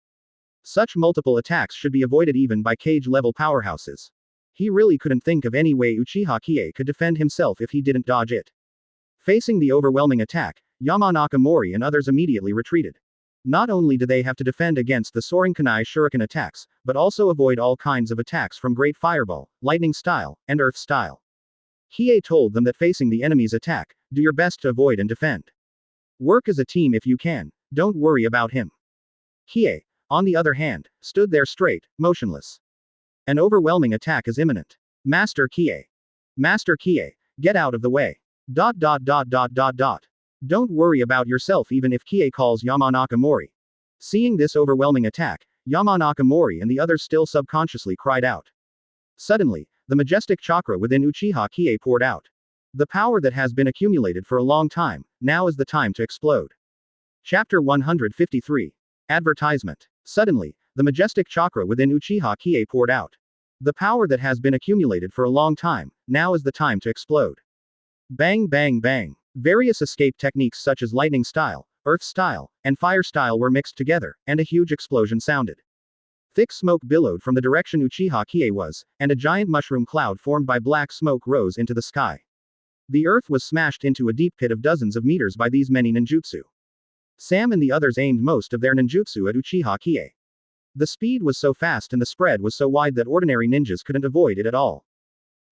Such multiple attacks should be avoided even by cage-level powerhouses. He really couldn't think of any way Uchiha Qiye could defend himself if he didn't dodge it. Facing the overwhelming attack, Yamanaka Mori and others immediately retreated. Not only do they have to defend against the soaring kunai shuriken attacks, but also avoid all kinds of attacks from Great Fireball, Lightning Style, and Earth Style. Qiye told them that facing the enemy's attack, do your best to avoid and defend. Work as a team if you can, don't worry about him. Qiye, on the other hand, stood there straight, motionless. An overwhelming attack is imminent. Master Qiye. Master Qiye, get out of the way. ... Don't worry about yourself even if Qiye calls Yamanaka Mori. Seeing this overwhelming attack, Yamanaka Mori and the others still subconsciously cried out. Suddenly, the majestic chakra within Uchiha Qiye poured out. The power that has been accumulated for a long time, now is the time to explode. Chapter 153. Advertisement. Suddenly, the majestic chakra within Uchiha Qiye poured out. The power that has been accumulated for a long time, now is the time to explode. Bang bang bang. Various escape techniques such as Lightning Style, Earth Style, and Fire Style were mixed together, and a huge explosion sounded. Thick smoke billowed from the direction Uchiha Qiye was, and a giant mushroom cloud formed by black smoke rose into the sky. The earth was smashed into a deep pit of dozens of meters by these many ninjutsu. Sam and the others aimed most of their ninjutsu at Uchiha Qiye. The speed was so fast and the spread was so wide that ordinary ninjas couldn't avoid it at all.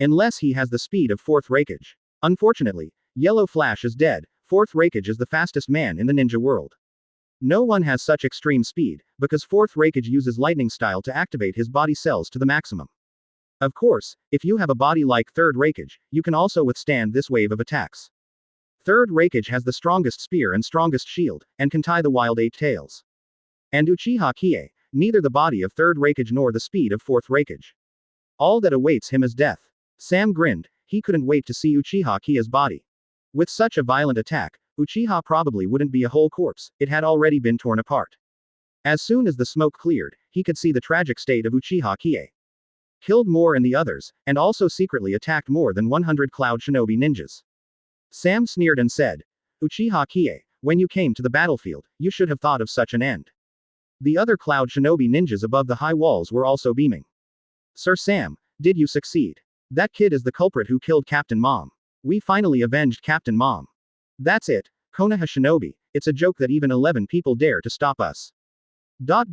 Unless he has the speed of 4th Raikage. Unfortunately, Yellow Flash is dead, 4th Raikage is the fastest man in the ninja world. No one has such extreme speed, because 4th Raikage uses Lightning Style to activate his body cells to the maximum. Of course, if you have a body like 3rd Raikage, you can also withstand this wave of attacks. 3rd Raikage has the strongest spear and strongest shield, and can tie the wild 8 tails. And Uchiha Qiye, neither the body of 3rd Raikage nor the speed of 4th Raikage. All that awaits him is death. Sam grinned, he couldn't wait to see Uchiha Qiye's body. With such a violent attack, Uchiha probably wouldn't be a whole corpse, it had already been torn apart. As soon as the smoke cleared, he could see the tragic state of Uchiha Qiye. Killed more and the others, and also secretly attacked more than 100 Cloud Shinobi ninjas. Sam sneered and said, Uchiha Qiye, when you came to the battlefield, you should have thought of such an end. The other Cloud Shinobi ninjas above the high walls were also beaming. Sir Sam, did you succeed? That kid is the culprit who killed Captain Mom. We finally avenged Captain Mom. That's it, Konoha Shinobi, it's a joke that even 11 people dare to stop us. ... The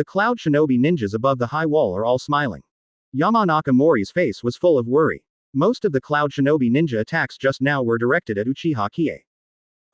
Cloud Shinobi ninjas above the high wall are all smiling. Yamanaka Mori's face was full of worry. Most of the Cloud Shinobi ninja attacks just now were directed at Uchiha Qiye.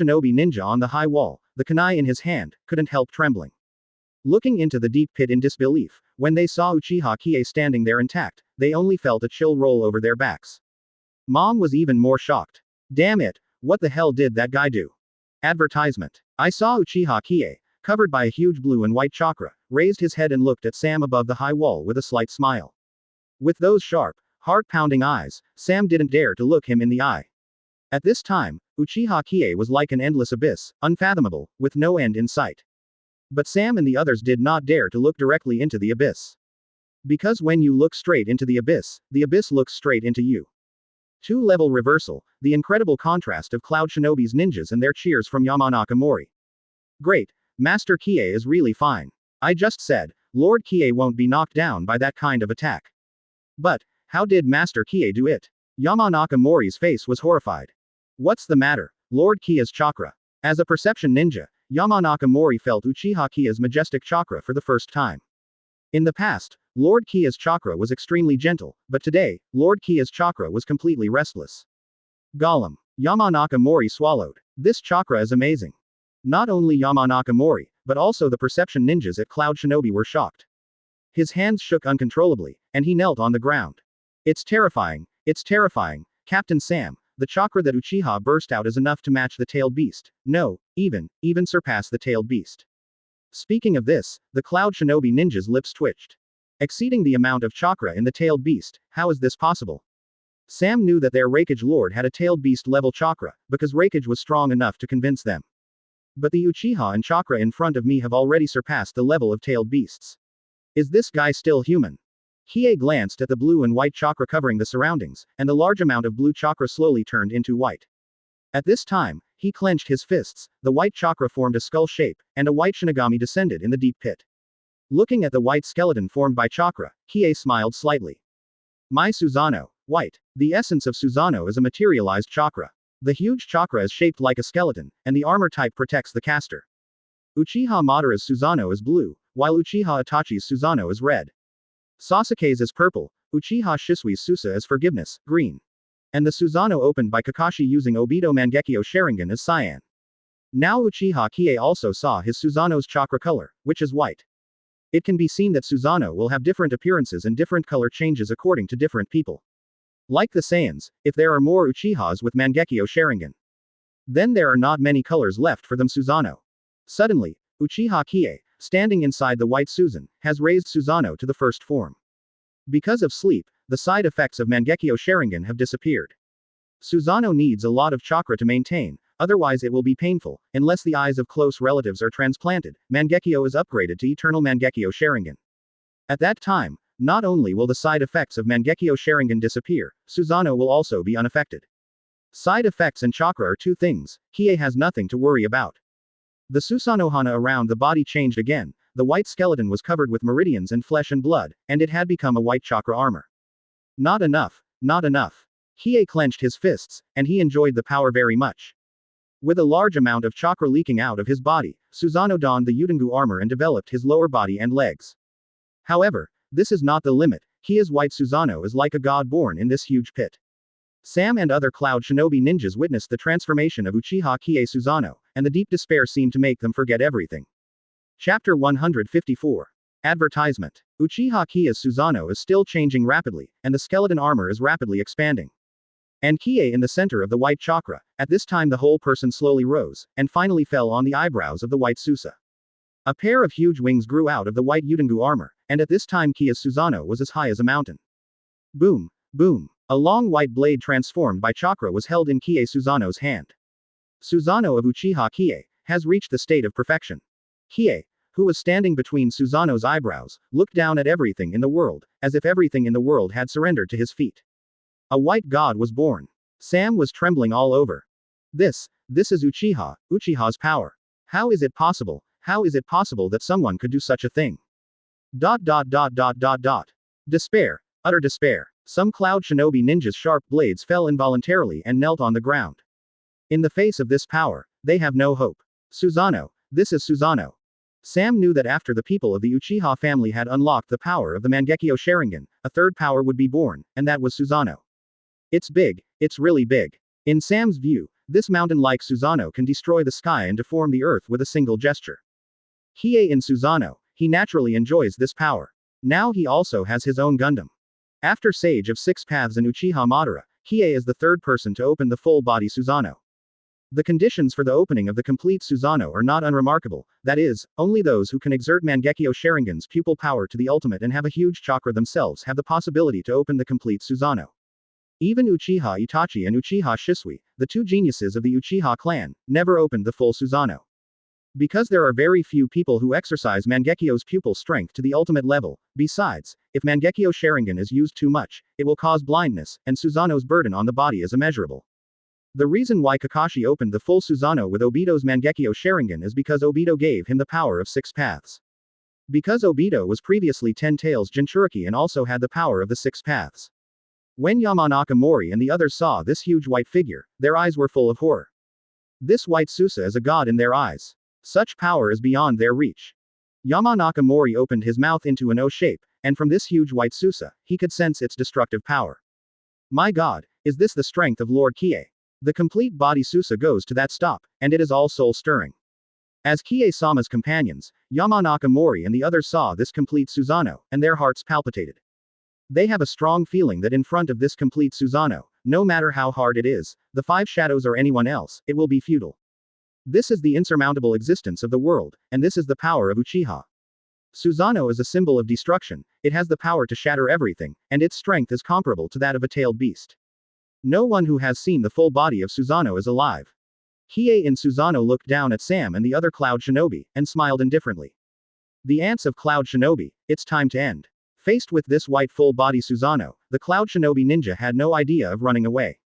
shinobi ninja on the high wall, the kunai in his hand, couldn't help trembling. Looking into the deep pit in disbelief, when they saw Uchiha Qiye standing there intact, they only felt a chill roll over their backs. Mom was even more shocked. Damn it, what the hell did that guy do? Advertisement. I saw Uchiha Qiye, covered by a huge blue and white chakra, raised his head and looked at Sam above the high wall with a slight smile. With those sharp, heart-pounding eyes, Sam didn't dare to look him in the eye. At this time, Uchiha Qiye was like an endless abyss, unfathomable, with no end in sight. But Sam and the others did not dare to look directly into the abyss. Because when you look straight into the abyss looks straight into you. Two-level reversal, the incredible contrast of Cloud Shinobi's ninjas and their cheers from Yamanaka Mori. Great, Master Qiye is really fine. I just said, Lord Qiye won't be knocked down by that kind of attack. But, how did Master Qiye do it? Yamanaka Mori's face was horrified. What's the matter, Lord Qiye's chakra? As a perception ninja, Yamanaka Mori felt Uchiha Qiye's majestic chakra for the first time. In the past, Lord Qiye's chakra was extremely gentle, but today, Lord Qiye's chakra was completely restless. Gollum. Yamanaka Mori swallowed. This chakra is amazing. Not only Yamanaka Mori, but also the perception ninjas at Cloud Shinobi were shocked. His hands shook uncontrollably, and he knelt on the ground. It's terrifying, Captain Sam. The chakra that Uchiha burst out is enough to match the tailed beast. No, even surpass the tailed beast. Speaking of this, the Cloud Shinobi ninja's lips twitched. Exceeding the amount of chakra in the tailed beast, how is this possible? Sam knew that their Raikage Lord had a tailed beast level chakra, because Raikage was strong enough to convince them. But the Uchiha and chakra in front of me have already surpassed the level of tailed beasts. Is this guy still human? Qiye glanced at the blue and white chakra covering the surroundings, and the large amount of blue chakra slowly turned into white. At this time, he clenched his fists, the white chakra formed a skull shape, and a white Shinigami descended in the deep pit. Looking at the white skeleton formed by chakra, Qiye smiled slightly. My Susano, white. The essence of Susano is a materialized chakra. The huge chakra is shaped like a skeleton, and the armor type protects the caster. Uchiha Madara's Susano is blue, while Uchiha Itachi's Susano is red. Sasuke's is purple, Uchiha Shisui's Susa is forgiveness, green. And the Susano opened by Kakashi using Obito Mangekyo Sharingan is cyan. Now Uchiha Qiye also saw his Susano's chakra color, which is white. It can be seen that Susano will have different appearances and different color changes according to different people. Like the Saiyans, if there are more Uchihas with Mangekyo Sharingan, then there are not many colors left for them Susano. Suddenly, Uchiha Qiye, standing inside the white Susan, has raised Susano to the first form. Because of sleep, the side effects of Mangekyo Sharingan have disappeared. Susano needs a lot of chakra to maintain, otherwise it will be painful, unless the eyes of close relatives are transplanted. Mangekyo is upgraded to Eternal Mangekyo Sharingan. At that time, not only will the side effects of Mangekyo Sharingan disappear, Susano will also be unaffected. Side effects and chakra are two things, Qiye has nothing to worry about. The Susanohana around the body changed again, the white skeleton was covered with meridians and flesh and blood, and it had become a white chakra armor. Not enough. Qiye clenched his fists, and he enjoyed the power very much. With a large amount of chakra leaking out of his body, Susano donned the Yudengu armor and developed his lower body and legs. However, this is not the limit, Qiye's white Susano is like a god born in this huge pit. Sam and other Cloud Shinobi ninjas witnessed the transformation of Uchiha Qiye Susano, and the deep despair seemed to make them forget everything. Chapter 154. Advertisement. Uchiha Qiye's Susano is still changing rapidly, and the skeleton armor is rapidly expanding. And Qiye in the center of the white chakra. At this time the whole person slowly rose, and finally fell on the eyebrows of the white Susa. A pair of huge wings grew out of the white Utengu armor, and at this time Qiye's Susano was as high as a mountain. Boom, boom. A long white blade transformed by chakra was held in Qiye Susano's hand. Susano of Uchiha Qiye has reached the state of perfection. Qiye, who was standing between Susano's eyebrows, looked down at everything in the world, as if everything in the world had surrendered to his feet. A white god was born. Sam was trembling all over. This is Uchiha's power. How is it possible? How is it possible that someone could do such a thing? Despair. Utter despair. Some cloud shinobi ninjas' sharp blades fell involuntarily and knelt on the ground. In the face of this power, they have no hope. Susano. This is Susano. Sam knew that after the people of the Uchiha family had unlocked the power of the Mangekyo Sharingan, a third power would be born, and that was Susano. It's big, it's really big. In Sam's view, this mountain-like Susano can destroy the sky and deform the earth with a single gesture. Qiye in Susano, he naturally enjoys this power. Now he also has his own Gundam. After Sage of Six Paths and Uchiha Madara, Qiye is the third person to open the full-body Susano. The conditions for the opening of the complete Susano are not unremarkable, that is, only those who can exert Mangekyo Sharingan's pupil power to the ultimate and have a huge chakra themselves have the possibility to open the complete Susano. Even Uchiha Itachi and Uchiha Shisui, the two geniuses of the Uchiha clan, never opened the full Susano. Because there are very few people who exercise Mangekyo's pupil strength to the ultimate level. Besides, if Mangekyo Sharingan is used too much, it will cause blindness, and Susano's burden on the body is immeasurable. The reason why Kakashi opened the full Susano with Obito's Mangekyo Sharingan is because Obito gave him the power of Six Paths. Because Obito was previously Ten Tails Jinchuriki and also had the power of the Six Paths. When Yamanaka Mori and the others saw this huge white figure, their eyes were full of horror. This white Susa is a god in their eyes. Such power is beyond their reach. Yamanaka Mori opened his mouth into an O shape, and from this huge white Susa, he could sense its destructive power. My god, is this the strength of Lord Qiye? The complete body Susa goes to that stop, and it is all soul-stirring. As Qiye-sama's companions, Yamanaka Mori and the others saw this complete Susano, and their hearts palpitated. They have a strong feeling that in front of this complete Susano, no matter how hard it is, the Five Shadows or anyone else, it will be futile. This is the insurmountable existence of the world, and this is the power of Uchiha. Susano is a symbol of destruction, it has the power to shatter everything, and its strength is comparable to that of a tailed beast. No one who has seen the full body of Susano is alive. Qiye in Susano looked down at Sam and the other Cloud Shinobi, and smiled indifferently. The ants of Cloud Shinobi, it's time to end. Faced with this white full-body Susano, the Cloud Shinobi ninja had no idea of running away.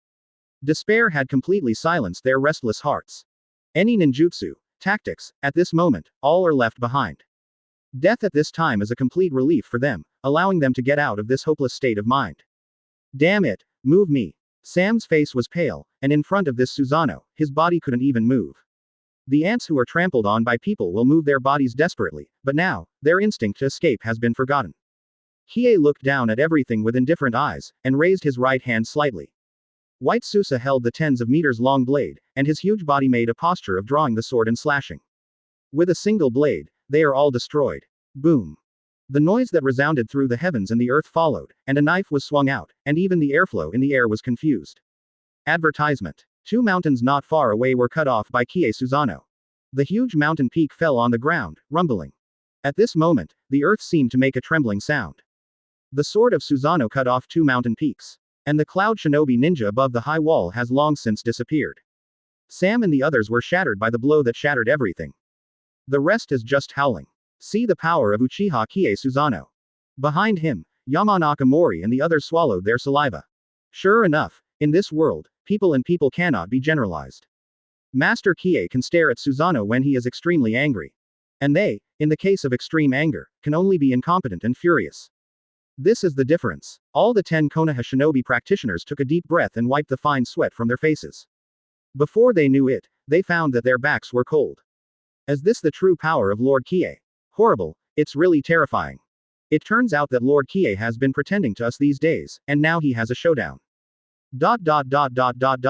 Despair had completely silenced their restless hearts. Any ninjutsu, tactics, at this moment, all are left behind. Death at this time is a complete relief for them, allowing them to get out of this hopeless state of mind. Damn it, move me. Sam's face was pale, and in front of this Susano, his body couldn't even move. The ants who are trampled on by people will move their bodies desperately, but now, their instinct to escape has been forgotten. Qiye looked down at everything with indifferent eyes, and raised his right hand slightly. White Susa held the tens of meters long blade, and his huge body made a posture of drawing the sword and slashing. With a single blade, they are all destroyed. Boom. The noise that resounded through the heavens and the earth followed, and a knife was swung out, and even the airflow in the air was confused. Advertisement. 2 mountains not far away were cut off by Qiye Susano. The huge mountain peak fell on the ground, rumbling. At this moment, the earth seemed to make a trembling sound. The sword of Susano cut off 2 mountain peaks. And the Cloud Shinobi ninja above the high wall has long since disappeared. Sam and the others were shattered by the blow that shattered everything. The rest is just howling. See the power of Uchiha Qiye Susano. Behind him, Yamanaka Mori and the others swallowed their saliva. Sure enough, in this world, people and people cannot be generalized. Master Qiye can stare at Susano when he is extremely angry. And they, in the case of extreme anger, can only be incompetent and furious. This is the difference. All the 10 Konoha Shinobi practitioners took a deep breath and wiped the fine sweat from their faces. Before they knew it, they found that their backs were cold. Is this the true power of Lord Qiye? Horrible, it's really terrifying. It turns out that Lord Qiye has been pretending to us these days, and now he has a showdown. Yamanaka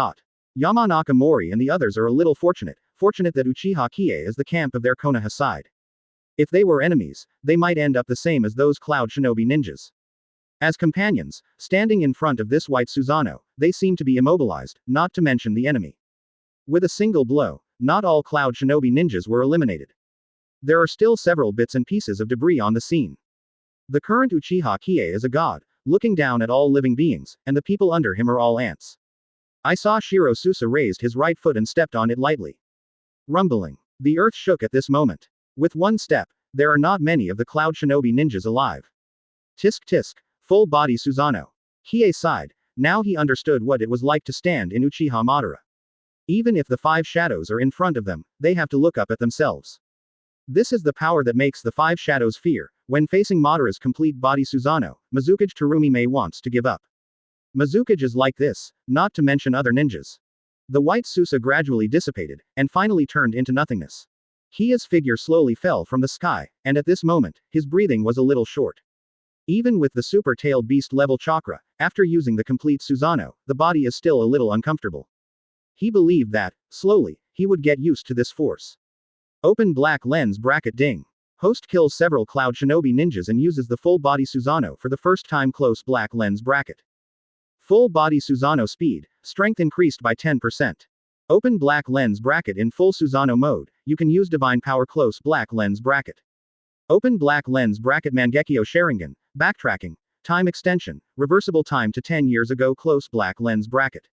Mori and the others are a little fortunate that Uchiha Qiye is the camp of their Konoha side. If they were enemies, they might end up the same as those Cloud Shinobi ninjas. As companions, standing in front of this white Susano, they seem to be immobilized, not to mention the enemy. With a single blow, not all Cloud Shinobi ninjas were eliminated. There are still several bits and pieces of debris on the scene. The current Uchiha Qiye is a god, looking down at all living beings, and the people under him are all ants. I saw Shiro Susa raised his right foot and stepped on it lightly. Rumbling. The earth shook at this moment. With one step, there are not many of the Cloud Shinobi ninjas alive. Tisk tisk, full body Susano. Qiye sighed, now he understood what it was like to stand in Uchiha Madara. Even if the five shadows are in front of them, they have to look up at themselves. This is the power that makes the five shadows fear. When facing Madara's complete body Susano, Mizukage Terumime wants to give up. Mizukage is like this, not to mention other ninjas. The white Susa gradually dissipated, and finally turned into nothingness. Qiye's figure slowly fell from the sky, and at this moment, his breathing was a little short. Even with the super-tailed beast level chakra, after using the complete Susano, the body is still a little uncomfortable. He believed that, slowly, he would get used to this force. Open black lens bracket ding. Host kills several Cloud Shinobi ninjas and uses the full body Susano for the first time. Close black lens bracket. Full body Susano speed, strength increased by 10%. Open black lens bracket in full Susano mode, you can use divine power. Close black lens bracket. Open black lens bracket Mangekyo Sharingan, backtracking, time extension, reversible time to 10 years ago. Close black lens bracket.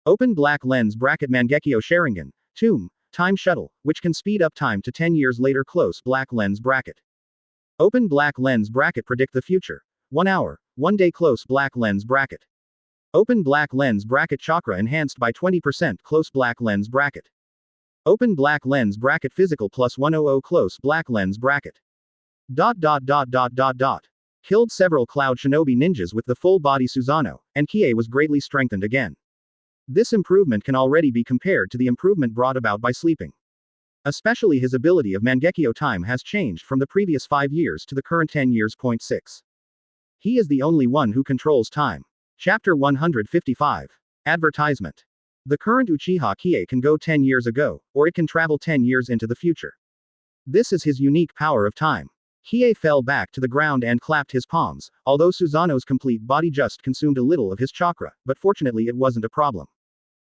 Open black lens bracket Mangekyo Sharingan, tomb, time shuttle, which can speed up time to 10 years later. Close black lens bracket. Open black lens bracket predict the future, 1 hour, 1 day. Close black lens bracket. Open black lens bracket chakra enhanced by 20%. Close black lens bracket. Open black lens bracket physical plus 100. Close black lens bracket. ... Killed several Cloud Shinobi ninjas with the full body Susano, and Qiye was greatly strengthened again. This improvement can already be compared to the improvement brought about by sleeping. Especially his ability of Mangekyo time has changed from the previous 5 years to the current 10 years. 6. He is the only one who controls time. Chapter 155. Advertisement. The current Uchiha Qiye can go 10 years ago, or it can travel 10 years into the future. This is his unique power of time. Qiye fell back to the ground and clapped his palms, although Susano's complete body just consumed a little of his chakra, but fortunately it wasn't a problem.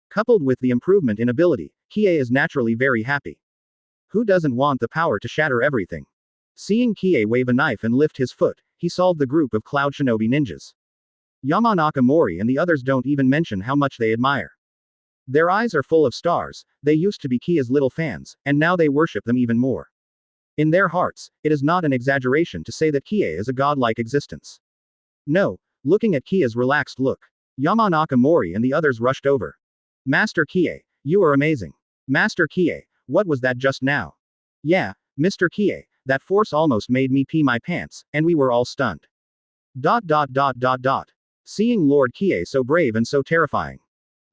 Coupled with the improvement in ability, Qiye is naturally very happy. Who doesn't want the power to shatter everything? Seeing Qiye wave a knife and lift his foot, he solved the group of Cloud Shinobi ninjas. Yamanaka Mori and the others don't even mention how much they admire. Their eyes are full of stars. They used to be Qiye's little fans, and now they worship them even more. In their hearts, it is not an exaggeration to say that Qiye is a godlike existence. No, looking at Qiye's relaxed look, Yamanaka Mori and the others rushed over. Master Qiye, you are amazing. Master Qiye, what was that just now? Yeah, Mr. Qiye, that force almost made me pee my pants, and we were all stunned. ... Seeing Lord Qiye so brave and so terrifying,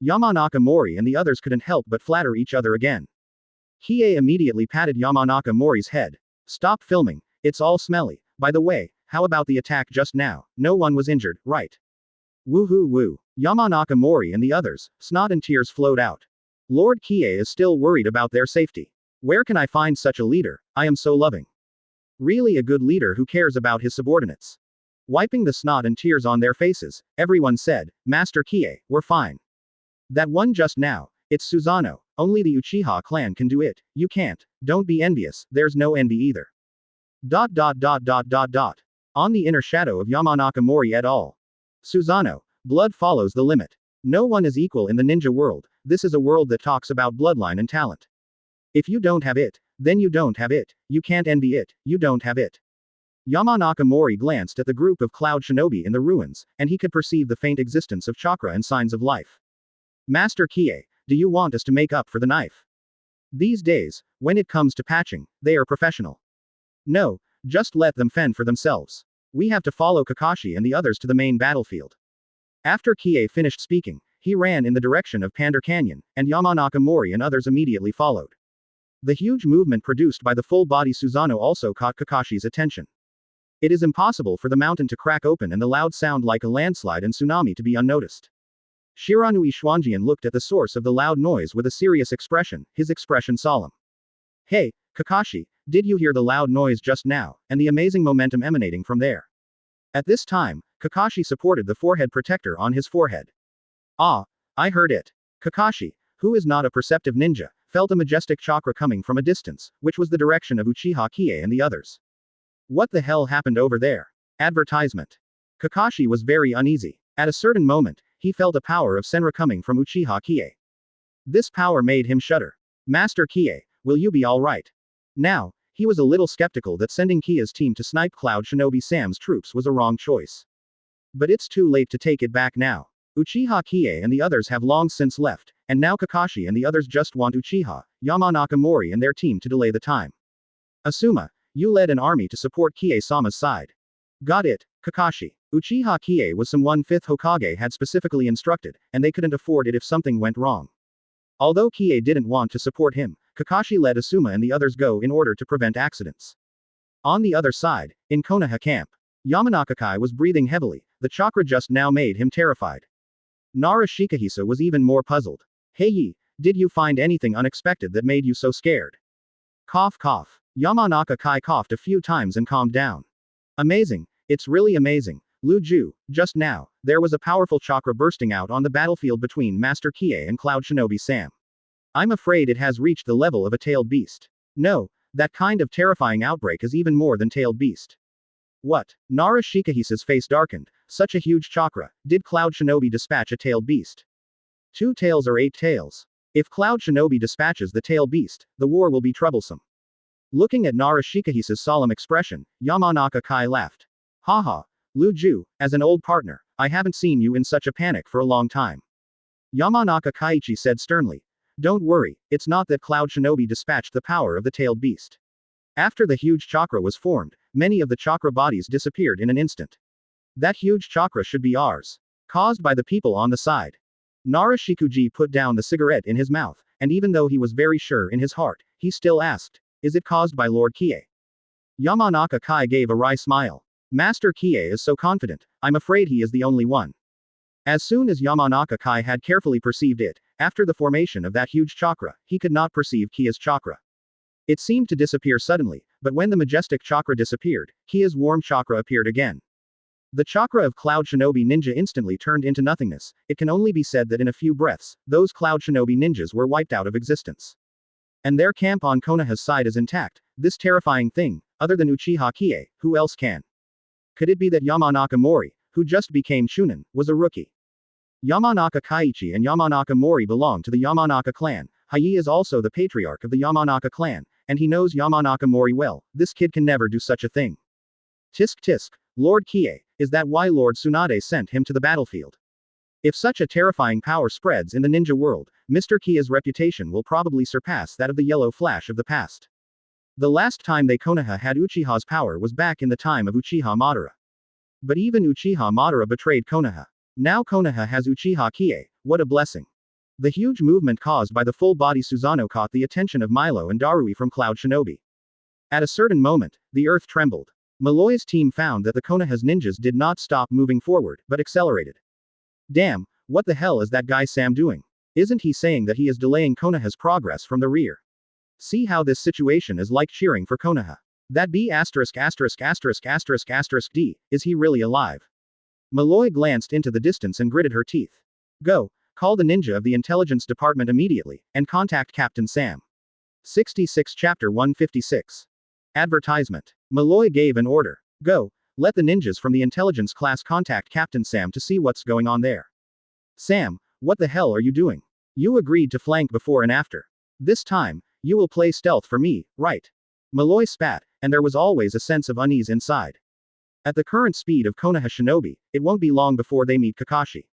Yamanaka Mori and the others couldn't help but flatter each other again. Qiye immediately patted Yamanaka Mori's head. Stop filming, it's all smelly. By the way, how about the attack just now? No one was injured, right? Woohoo woo. Yamanaka Mori and the others, snot and tears flowed out. Lord Qiye is still worried about their safety. Where can I find such a leader? I am so loving. Really a good leader who cares about his subordinates. Wiping the snot and tears on their faces, everyone said, Master Qiye, we're fine. That one just now, it's Susano, only the Uchiha clan can do it, you can't, don't be envious, there's no envy either. ... On the inner shadow of Yamanaka Mori et al. Susano, blood follows the limit. No one is equal in the ninja world, this is a world that talks about bloodline and talent. If you don't have it, then you don't have it, you can't envy it, you don't have it. Yamanaka Mori glanced at the group of Cloud Shinobi in the ruins, and he could perceive the faint existence of chakra and signs of life. Master Qiye, do you want us to make up for the knife? These days, when it comes to patching, they are professional. No, just let them fend for themselves. We have to follow Kakashi and the others to the main battlefield. After Qiye finished speaking, he ran in the direction of Pandar Canyon, and Yamanaka Mori and others immediately followed. The huge movement produced by the full-body Susano also caught Kakashi's attention. It is impossible for the mountain to crack open and the loud sound like a landslide and tsunami to be unnoticed. Shiranui Xuanjian looked at the source of the loud noise with a serious expression, his expression solemn. Hey, Kakashi, did you hear the loud noise just now, and the amazing momentum emanating from there? At this time, Kakashi supported the forehead protector on his forehead. Ah, I heard it. Kakashi, who is not a perceptive ninja, felt a majestic chakra coming from a distance, which was the direction of Uchiha Qiye and the others. What the hell happened over there? Advertisement. Kakashi was very uneasy. At a certain moment, he felt a power of Senra coming from Uchiha Qiye. This power made him shudder. Master Qiye, will you be alright? Now, he was a little skeptical that sending Qiye's team to snipe Cloud Shinobi Sam's troops was a wrong choice. But it's too late to take it back now. Uchiha Qiye and the others have long since left, and now Kakashi and the others just want Uchiha, Yamanaka Mori and their team to delay the time. Asuma, you led an army to support Kie-sama's side. Got it, Kakashi. Uchiha Qiye was someone 5th Hokage had specifically instructed, and they couldn't afford it if something went wrong. Although Qiye didn't want to support him, Kakashi let Asuma and the others go in order to prevent accidents. On the other side, in Konoha camp, Yamanaka Kai was breathing heavily, the chakra just now made him terrified. Nara Shikahisa was even more puzzled. Hey Yi, did you find anything unexpected that made you so scared? Cough cough. Yamanaka Kai coughed a few times and calmed down. Amazing, it's really amazing. Lu Ju, just now, there was a powerful chakra bursting out on the battlefield between Master Qiye and Cloud Shinobi Sam. I'm afraid it has reached the level of a tailed beast. No, that kind of terrifying outbreak is even more than tailed beast. What? Nara Shikahisa's face darkened. Such a huge chakra. Did Cloud Shinobi dispatch a tailed beast? 2 tails or 8 tails. If Cloud Shinobi dispatches the tailed beast, the war will be troublesome. Looking at Nara Shikahisa's solemn expression, Yamanaka Kai laughed. Haha, Lu Ju, as an old partner, I haven't seen you in such a panic for a long time. Yamanaka Kaiichi said sternly. Don't worry, it's not that Cloud Shinobi dispatched the power of the tailed beast. After the huge chakra was formed, many of the chakra bodies disappeared in an instant. That huge chakra should be ours. Caused by the people on the side. Nara Shikuji put down the cigarette in his mouth, and even though he was very sure in his heart, he still asked, is it caused by Lord Qiye? Yamanaka Kai gave a wry smile. Master Qiye is so confident, I'm afraid he is the only one. As soon as Yamanaka Kai had carefully perceived it, after the formation of that huge chakra, he could not perceive Qiye's chakra. It seemed to disappear suddenly, but when the majestic chakra disappeared, Qiye's warm chakra appeared again. The chakra of Cloud Shinobi Ninja instantly turned into nothingness. It can only be said that in a few breaths, those Cloud Shinobi ninjas were wiped out of existence. And their camp on Konoha's side is intact. This terrifying thing, other than Uchiha Qiye, who else can? Could it be that Yamanaka Mori, who just became Chunin, was a rookie? Yamanaka Kaiichi and Yamanaka Mori belong to the Yamanaka clan. Hayi is also the patriarch of the Yamanaka clan, and he knows Yamanaka Mori well. This kid can never do such a thing. Tisk tisk, Lord Qiye, is that why Lord Tsunade sent him to the battlefield? If such a terrifying power spreads in the ninja world, Mr. Qiye's reputation will probably surpass that of the Yellow Flash of the past. The last time they Konoha had Uchiha's power was back in the time of Uchiha Madara. But even Uchiha Madara betrayed Konoha. Now Konoha has Uchiha Qiye, what a blessing. The huge movement caused by the full-body Susano caught the attention of Milo and Darui from Cloud Shinobi. At a certain moment, the earth trembled. Malloy's team found that the Konoha's ninjas did not stop moving forward, but accelerated. Damn, what the hell is that guy Sam doing? Isn't he saying that he is delaying Konoha's progress from the rear? See how this situation is like cheering for Konoha. That B*****************, D, is he really alive? Malloy glanced into the distance and gritted her teeth. Go, call the ninja of the intelligence department immediately, and contact Captain Sam. 66 Chapter 156. Advertisement. Malloy gave an order. Go, let the ninjas from the intelligence class contact Captain Sam to see what's going on there. Sam, what the hell are you doing? You agreed to flank before and after. This time, you will play stealth for me, right? Malloy spat, and there was always a sense of unease inside. At the current speed of Konoha Shinobi, it won't be long before they meet Kakashi.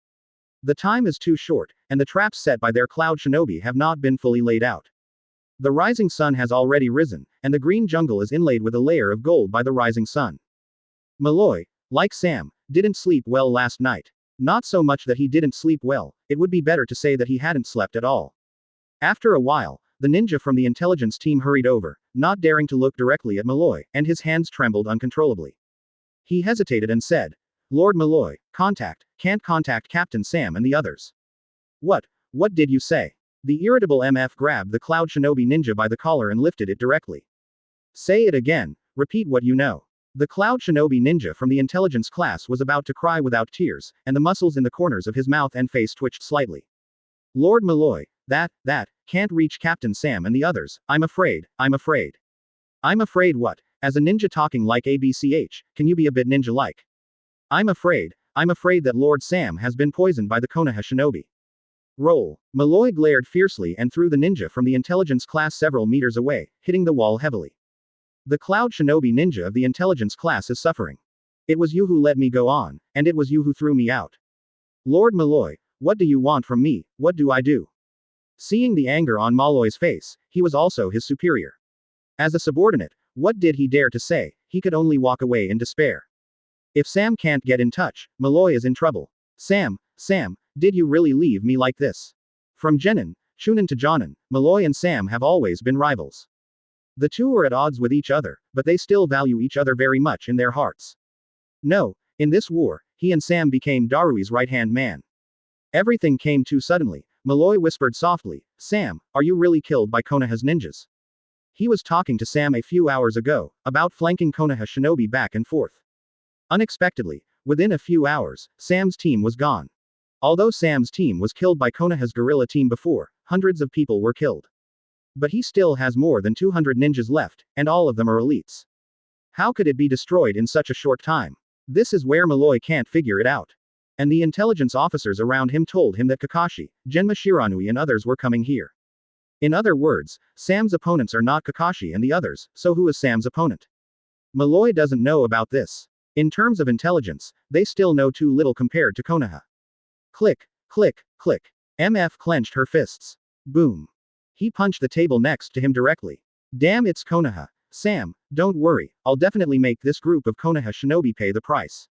The time is too short, and the traps set by their Cloud Shinobi have not been fully laid out. The rising sun has already risen, and the green jungle is inlaid with a layer of gold by the rising sun. Malloy, like Sam, didn't sleep well last night. Not so much that he didn't sleep well, it would be better to say that he hadn't slept at all. After a while, the ninja from the intelligence team hurried over, not daring to look directly at Malloy, and his hands trembled uncontrollably. He hesitated and said, Lord Malloy, can't contact Captain Sam and the others. What did you say? The irritable MF grabbed the Cloud Shinobi ninja by the collar and lifted it directly. Say it again, repeat what you know. The Cloud Shinobi ninja from the intelligence class was about to cry without tears, and the muscles in the corners of his mouth and face twitched slightly. Lord Malloy, that, can't reach Captain Sam and the others, I'm afraid. I'm afraid what? As a ninja talking like ABCH, can you be a bit ninja-like? I'm afraid that Lord Sam has been poisoned by the Konoha Shinobi. Roll. Malloy glared fiercely and threw the ninja from the intelligence class several meters away, hitting the wall heavily. The Cloud Shinobi ninja of the intelligence class is suffering. It was you who let me go on, and it was you who threw me out. Lord Malloy, what do you want from me? What do I do? Seeing the anger on Malloy's face, he was also his superior. As a subordinate, what did he dare to say? He could only walk away in despair. If Sam can't get in touch, Malloy is in trouble. Sam, did you really leave me like this? From Chunin to Jonin, Malloy and Sam have always been rivals. The two are at odds with each other, but they still value each other very much in their hearts. No, in this war, he and Sam became Darui's right-hand man. Everything came too suddenly. Malloy whispered softly, Sam, are you really killed by Konoha's ninjas? He was talking to Sam a few hours ago, about flanking Konoha Shinobi back and forth. Unexpectedly, within a few hours, Sam's team was gone. Although Sam's team was killed by Konoha's guerrilla team before, hundreds of people were killed. But he still has more than 200 ninjas left, and all of them are elites. How could it be destroyed in such a short time? This is where Malloy can't figure it out. And the intelligence officers around him told him that Kakashi, Genma Shiranui and others were coming here. In other words, Sam's opponents are not Kakashi and the others, so who is Sam's opponent? Malloy doesn't know about this. In terms of intelligence, they still know too little compared to Konoha. Click, click, click. MF clenched her fists. Boom. He punched the table next to him directly. Damn, it's Konoha. Sam, don't worry, I'll definitely make this group of Konoha shinobi pay the price.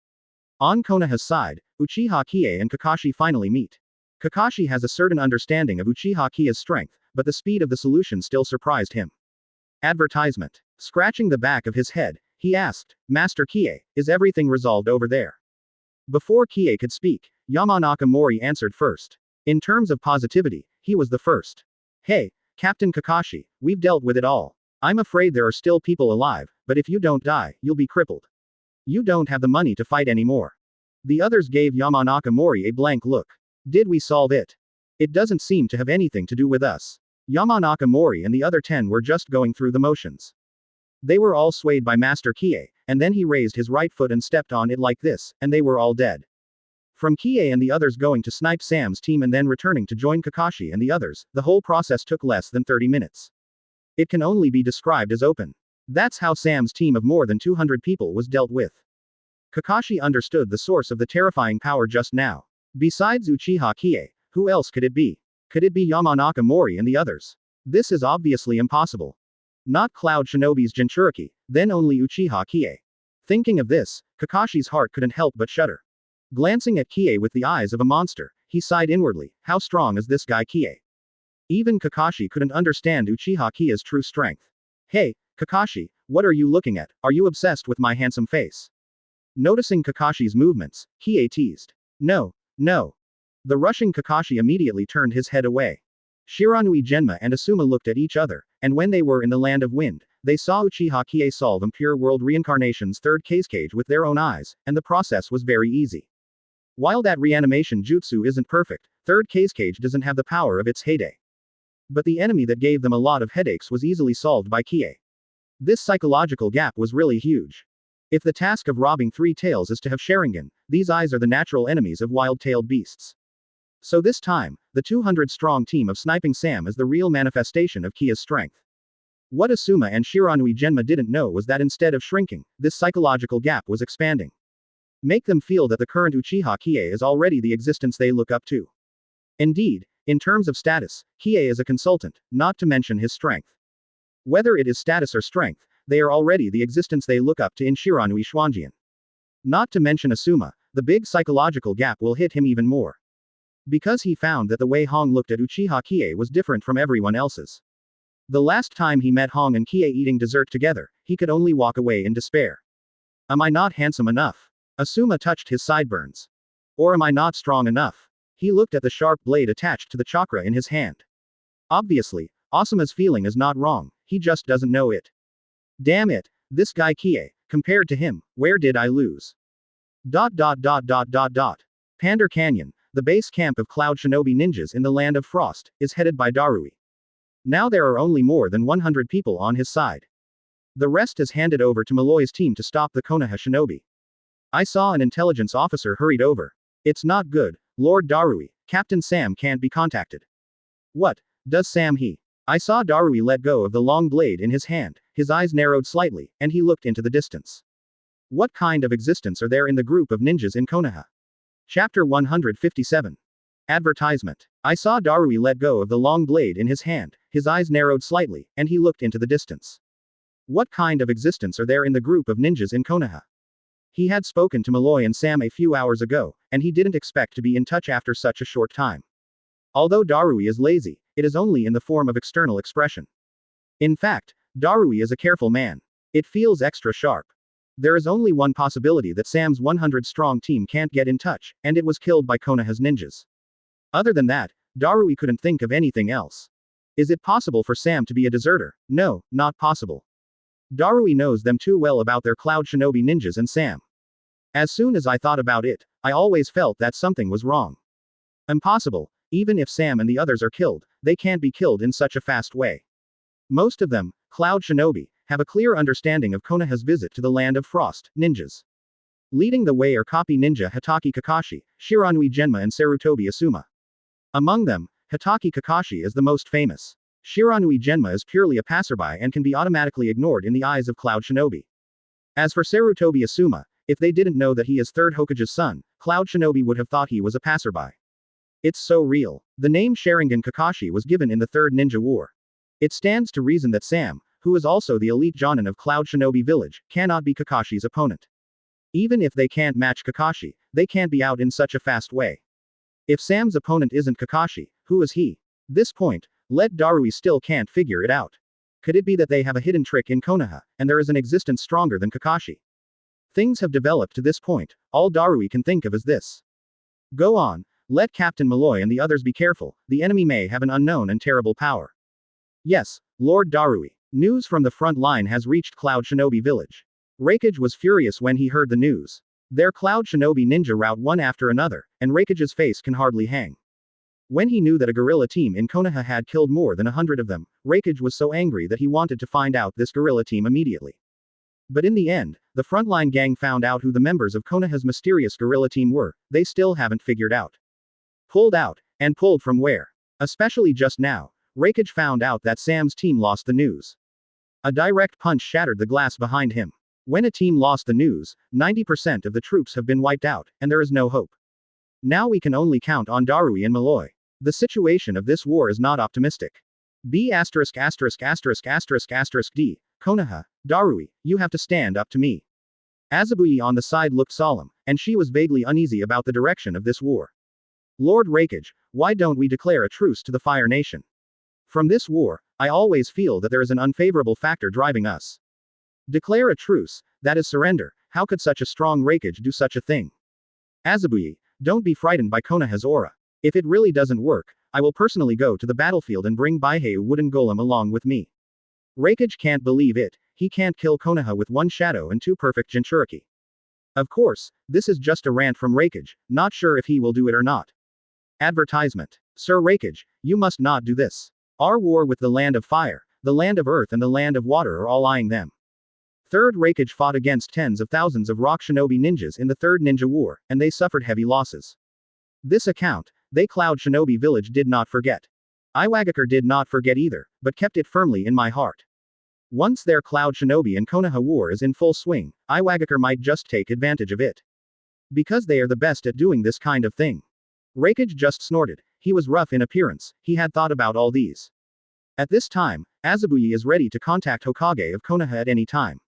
On Konoha's side, Uchiha Qiye and Kakashi finally meet. Kakashi has a certain understanding of Uchiha Qiye's strength, but the speed of the solution still surprised him. Advertisement. Scratching the back of his head, he asked, Master Qiye, is everything resolved over there? Before Qiye could speak, Yamanaka Mori answered first. In terms of positivity, he was the first. Hey, Captain Kakashi, we've dealt with it all. I'm afraid there are still people alive, but if you don't die, you'll be crippled. You don't have the money to fight anymore. The others gave Yamanaka Mori a blank look. Did we solve it? It doesn't seem to have anything to do with us. Yamanaka Mori and the other 10 were just going through the motions. They were all swayed by Master Qiye, and then he raised his right foot and stepped on it like this, and they were all dead. From Qiye and the others going to snipe Sam's team and then returning to join Kakashi and the others, the whole process took less than 30 minutes. It can only be described as open. That's how Sam's team of more than 200 people was dealt with. Kakashi understood the source of the terrifying power just now. Besides Uchiha Qiye, who else could it be? Could it be Yamanaka Mori and the others? This is obviously impossible. Not Cloud Shinobi's Jinchuriki, then only Uchiha Qiye. Thinking of this, Kakashi's heart couldn't help but shudder. Glancing at Qiye with the eyes of a monster, he sighed inwardly, how strong is this guy Qiye? Even Kakashi couldn't understand Uchiha Qiye's true strength. Hey, Kakashi, what are you looking at? Are you obsessed with my handsome face? Noticing Kakashi's movements, Qiye teased. No. The rushing Kakashi immediately turned his head away. Shiranui Genma and Asuma looked at each other, and when they were in the land of wind, they saw Uchiha Qiye solve Impure World Reincarnation's third cage with their own eyes, and the process was very easy. While that reanimation jutsu isn't perfect, third cage doesn't have the power of its heyday. But the enemy that gave them a lot of headaches was easily solved by Qiye. This psychological gap was really huge. If the task of robbing three tails is to have Sharingan, these eyes are the natural enemies of wild-tailed beasts. So this time, the 200-strong team of Sniping Sam is the real manifestation of Qiye's strength. What Asuma and Shiranui Genma didn't know was that instead of shrinking, this psychological gap was expanding. Make them feel that the current Uchiha Qiye is already the existence they look up to. Indeed, in terms of status, Qiye is a consultant, not to mention his strength. Whether it is status or strength, they are already the existence they look up to in Shiranui Xuanjian. Not to mention Asuma, the big psychological gap will hit him even more. Because he found that the way Hong looked at Uchiha Qiye was different from everyone else's. The last time he met Hong and Qiye eating dessert together, he could only walk away in despair. Am I not handsome enough? Asuma touched his sideburns. Or am I not strong enough? He looked at the sharp blade attached to the chakra in his hand. Obviously, Asuma's feeling is not wrong, he just doesn't know it. Damn it, this guy Qiye, Compared to him, where did I lose? Pander Canyon, the base camp of Cloud Shinobi ninjas in the Land of Frost, is headed by Darui. Now there are only more than 100 people on his side. The rest is handed over to Malloy's team to stop the Konoha Shinobi. I saw an intelligence officer hurried over. It's not good, Lord Darui, Captain Sam can't be contacted. What, does Sam he? I saw Darui let go of the long blade in his hand, his eyes narrowed slightly, and he looked into the distance. What kind of existence are there in the group of ninjas in Konoha? Chapter 157. Advertisement. I saw Darui let go of the long blade in his hand, his eyes narrowed slightly, and he looked into the distance. What kind of existence are there in the group of ninjas in Konoha? He had spoken to Malloy and Sam a few hours ago, and he didn't expect to be in touch after such a short time. Although Darui is lazy, it is only in the form of external expression. In fact, Darui is a careful man. It feels extra sharp. There is only one possibility that Sam's 100-strong team can't get in touch, and it was killed by Konoha's ninjas. Other than that, Darui couldn't think of anything else. Is it possible for Sam to be a deserter? No, not possible. Darui knows them too well about their Cloud Shinobi ninjas and Sam. As soon as I thought about it, I always felt that something was wrong. Impossible, even if Sam and the others are killed, they can't be killed in such a fast way. Most of them, Cloud Shinobi, have a clear understanding of Konoha's visit to the Land of Frost, ninjas. Leading the way are copy ninja Hitaki Kakashi, Shiranui Genma and Sarutobi Asuma. Among them, Hitaki Kakashi is the most famous. Shiranui Genma is purely a passerby and can be automatically ignored in the eyes of Cloud Shinobi. As for Sarutobi Asuma, if they didn't know that he is third Hokage's son, Cloud Shinobi would have thought he was a passerby. It's so real. The name Sharingan Kakashi was given in the Third Ninja War. It stands to reason that Sam, who is also the elite Jonin of Cloud Shinobi Village, cannot be Kakashi's opponent. Even if they can't match Kakashi, they can't be out in such a fast way. If Sam's opponent isn't Kakashi, who is he? This point, let Darui still can't figure it out. Could it be that they have a hidden trick in Konoha, and there is an existence stronger than Kakashi? Things have developed to this point, all Darui can think of is this. Go on, let Captain Malloy and the others be careful, the enemy may have an unknown and terrible power. Yes, Lord Darui. News from the front line has reached Cloud Shinobi Village. Reikage was furious when he heard the news. Their Cloud Shinobi ninja rout one after another, and Reikage's face can hardly hang. When he knew that a guerrilla team in Konoha had killed more than 100 of them, Reikage was so angry that he wanted to find out this guerrilla team immediately. But in the end, the frontline gang found out who the members of Konoha's mysterious guerrilla team were, they still haven't figured out. Pulled out, and pulled from where? Especially just now, Reikage found out that Sam's team lost the news. A direct punch shattered the glass behind him. When a team lost the news, 90% of the troops have been wiped out, and there is no hope. Now we can only count on Darui and Malloy. The situation of this war is not optimistic. B*********************************************************************************************************************************************************************************************************************************************************************************�e Azabuye on the side looked solemn, and she was vaguely uneasy about the direction of this war. Lord Reikage, why don't we declare a truce to the Fire Nation? From this war, I always feel that there is an unfavorable factor driving us. Declare a truce, that is surrender, how could such a strong Reikage do such a thing? Azabuye, don't be frightened by Konoha's aura. If it really doesn't work, I will personally go to the battlefield and bring Baiheu wooden golem along with me. Reikage can't believe it, he can't kill Konoha with one shadow and two perfect Jinchuriki. Of course, this is just a rant from Reikage, not sure if he will do it or not. Advertisement. Sir Reikage, you must not do this. Our war with the Land of Fire, the Land of Earth and the Land of Water are all eyeing them. Third Reikage fought against tens of thousands of rock shinobi ninjas in the Third Ninja War, and they suffered heavy losses. This account, they Cloud Shinobi Village did not forget. Iwagakure did not forget either, but kept it firmly in my heart. Once their Cloud Shinobi and Konoha war is in full swing, Iwagakure might just take advantage of it. Because they are the best at doing this kind of thing. Reikage just snorted. He was rough in appearance, he had thought about all these. At this time, Azabuye is ready to contact Hokage of Konoha at any time.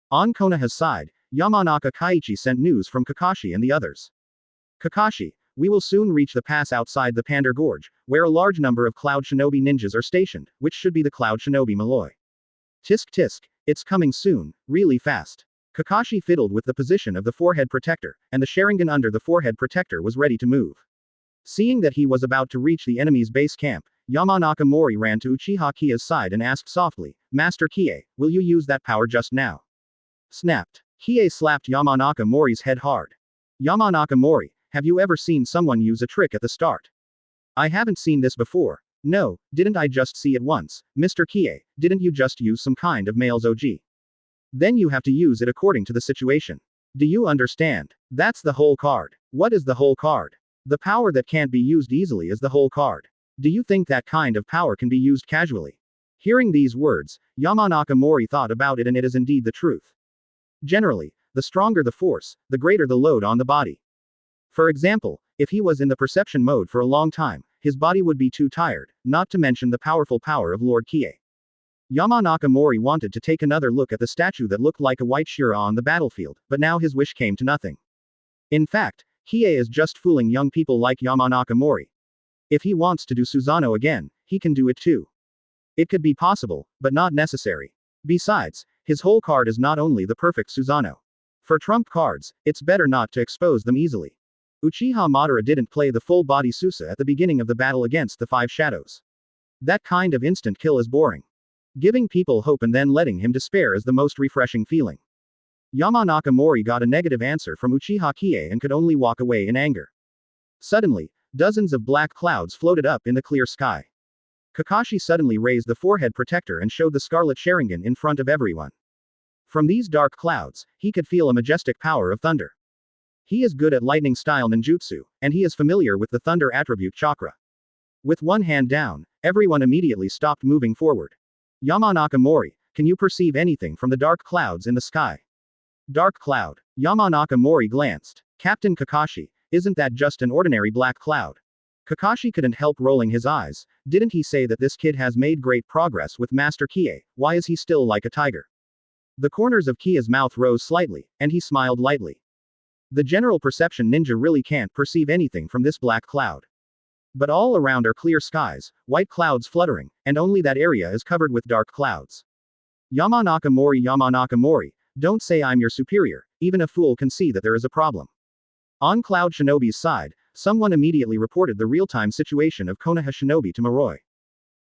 On Konoha's side, Yamanaka Kaiichi sent news from Kakashi and the others. Kakashi, we will soon reach the pass outside the Pander Gorge, where a large number of Cloud Shinobi ninjas are stationed, which should be the Cloud Shinobi Malloy. Tisk tisk, it's coming soon, really fast. Kakashi fiddled with the position of the forehead protector, and the Sharingan under the forehead protector was ready to move. Seeing that he was about to reach the enemy's base camp, Yamanaka Mori ran to Uchiha Qiye's side and asked softly, Master Qiye, will you use that power just now? Snapped. Qiye slapped Yamanaka Mori's head hard. Yamanaka Mori, have you ever seen someone use a trick at the start? I haven't seen this before. No, didn't I just see it once, Mr. Qiye, didn't you just use some kind of male's OG? Then you have to use it according to the situation. Do you understand? That's the whole card. What is the whole card? The power that can't be used easily is the whole card. Do you think that kind of power can be used casually? Hearing these words, Yamanaka Mori thought about it, and it is indeed the truth. Generally, the stronger the force, the greater the load on the body. For example, if he was in the perception mode for a long time, his body would be too tired, not to mention the powerful power of Lord Qiye. Yamanaka Mori wanted to take another look at the statue that looked like a white Shira on the battlefield, but now his wish came to nothing. In fact, Qiye is just fooling young people like Yamanaka Mori. If he wants to do Susano again, he can do it too. It could be possible, but not necessary. Besides, his whole card is not only the perfect Susano. For trump cards, it's better not to expose them easily. Uchiha Madara didn't play the full-body Susa at the beginning of the battle against the Five Shadows. That kind of instant kill is boring. Giving people hope and then letting him despair is the most refreshing feeling. Yamanaka Mori got a negative answer from Uchiha Qiye and could only walk away in anger. Suddenly, dozens of black clouds floated up in the clear sky. Kakashi suddenly raised the forehead protector and showed the scarlet Sharingan in front of everyone. From these dark clouds, he could feel a majestic power of thunder. He is good at lightning-style ninjutsu, and he is familiar with the thunder attribute chakra. With one hand down, everyone immediately stopped moving forward. Yamanaka Mori, can you perceive anything from the dark clouds in the sky? Dark cloud. Yamanaka Mori glanced. Captain Kakashi, isn't that just an ordinary black cloud? Kakashi couldn't help rolling his eyes. Didn't he say that this kid has made great progress with Master Qiye? Why is he still like a tiger? The corners of Qiye's mouth rose slightly, and he smiled lightly. The general perception ninja really can't perceive anything from this black cloud. But all around are clear skies, white clouds fluttering, and only that area is covered with dark clouds. Yamanaka Mori, don't say I'm your superior, even a fool can see that there is a problem. On Cloud Shinobi's side, someone immediately reported the real-time situation of Konoha Shinobi to Malloy.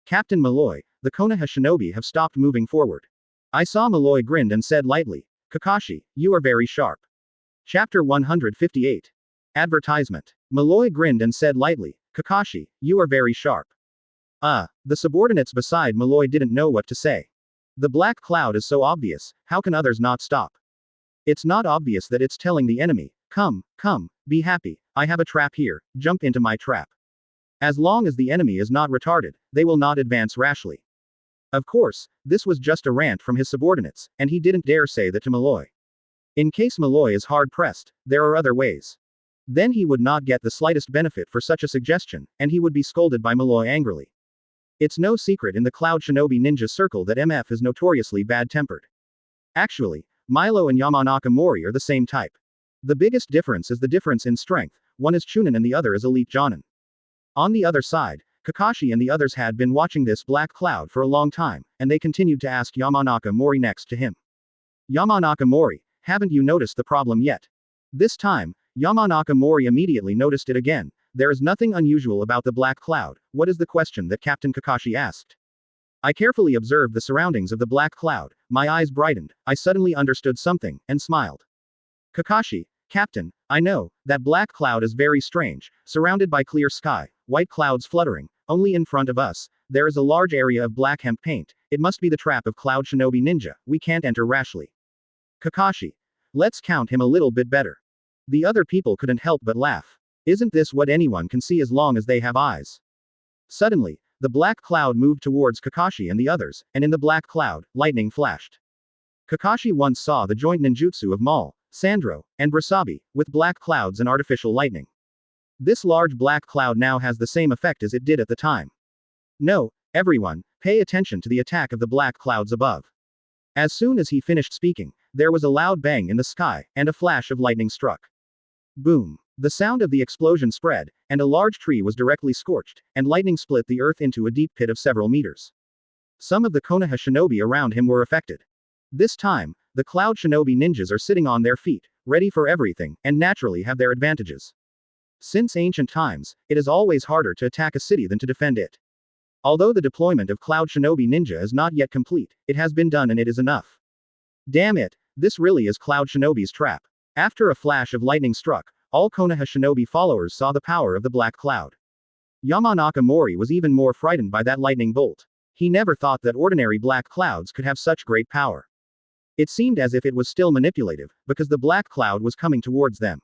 Captain Malloy, the Konoha Shinobi have stopped moving forward. I saw Malloy grinned and said lightly, Kakashi, you are very sharp. Chapter 158. Advertisement. Malloy grinned and said lightly, Kakashi, you are very sharp. The subordinates beside Malloy didn't know what to say. The black cloud is so obvious, how can others not stop? It's not obvious that it's telling the enemy, come, be happy, I have a trap here, jump into my trap. As long as the enemy is not retarded, they will not advance rashly. Of course, this was just a rant from his subordinates, and he didn't dare say that to Malloy. In case Malloy is hard-pressed, there are other ways. Then he would not get the slightest benefit for such a suggestion, and he would be scolded by Malloy angrily. It's no secret in the Cloud Shinobi ninja circle that MF is notoriously bad-tempered. Actually, Milo and Yamanaka Mori are the same type. The biggest difference is the difference in strength, one is Chunin and the other is Elite Jonin. On the other side, Kakashi and the others had been watching this black cloud for a long time, and they continued to ask Yamanaka Mori next to him. Yamanaka Mori, haven't you noticed the problem yet? This time, Yamanaka Mori immediately noticed it again. There is nothing unusual about the black cloud. What is the question that Captain Kakashi asked? I carefully observed the surroundings of the black cloud, my eyes brightened, I suddenly understood something, and smiled. Kakashi, Captain, I know, that black cloud is very strange, surrounded by clear sky, white clouds fluttering, only in front of us, there is a large area of black hemp paint, it must be the trap of Cloud Shinobi Ninja, we can't enter rashly. Kakashi. Let's count him a little bit better. The other people couldn't help but laugh. Isn't this what anyone can see as long as they have eyes? Suddenly, the black cloud moved towards Kakashi and the others, and in the black cloud, lightning flashed. Kakashi once saw the joint ninjutsu of Mal, Sandro, and Brasabi, with black clouds and artificial lightning. This large black cloud now has the same effect as it did at the time. No, everyone, pay attention to the attack of the black clouds above. As soon as he finished speaking, there was a loud bang in the sky, and a flash of lightning struck. Boom. The sound of the explosion spread, and a large tree was directly scorched, and lightning split the earth into a deep pit of several meters. Some of the Konoha shinobi around him were affected. This time, the Cloud Shinobi ninjas are sitting on their feet, ready for everything, and naturally have their advantages. Since ancient times, it is always harder to attack a city than to defend it. Although the deployment of Cloud Shinobi ninja is not yet complete, it has been done and it is enough. Damn it, This really is Cloud Shinobi's trap. After a flash of lightning struck, all Konoha Shinobi followers saw the power of the black cloud. Yamanaka Mori was even more frightened by that lightning bolt. He never thought that ordinary black clouds could have such great power. It seemed as if it was still manipulative, because the black cloud was coming towards them.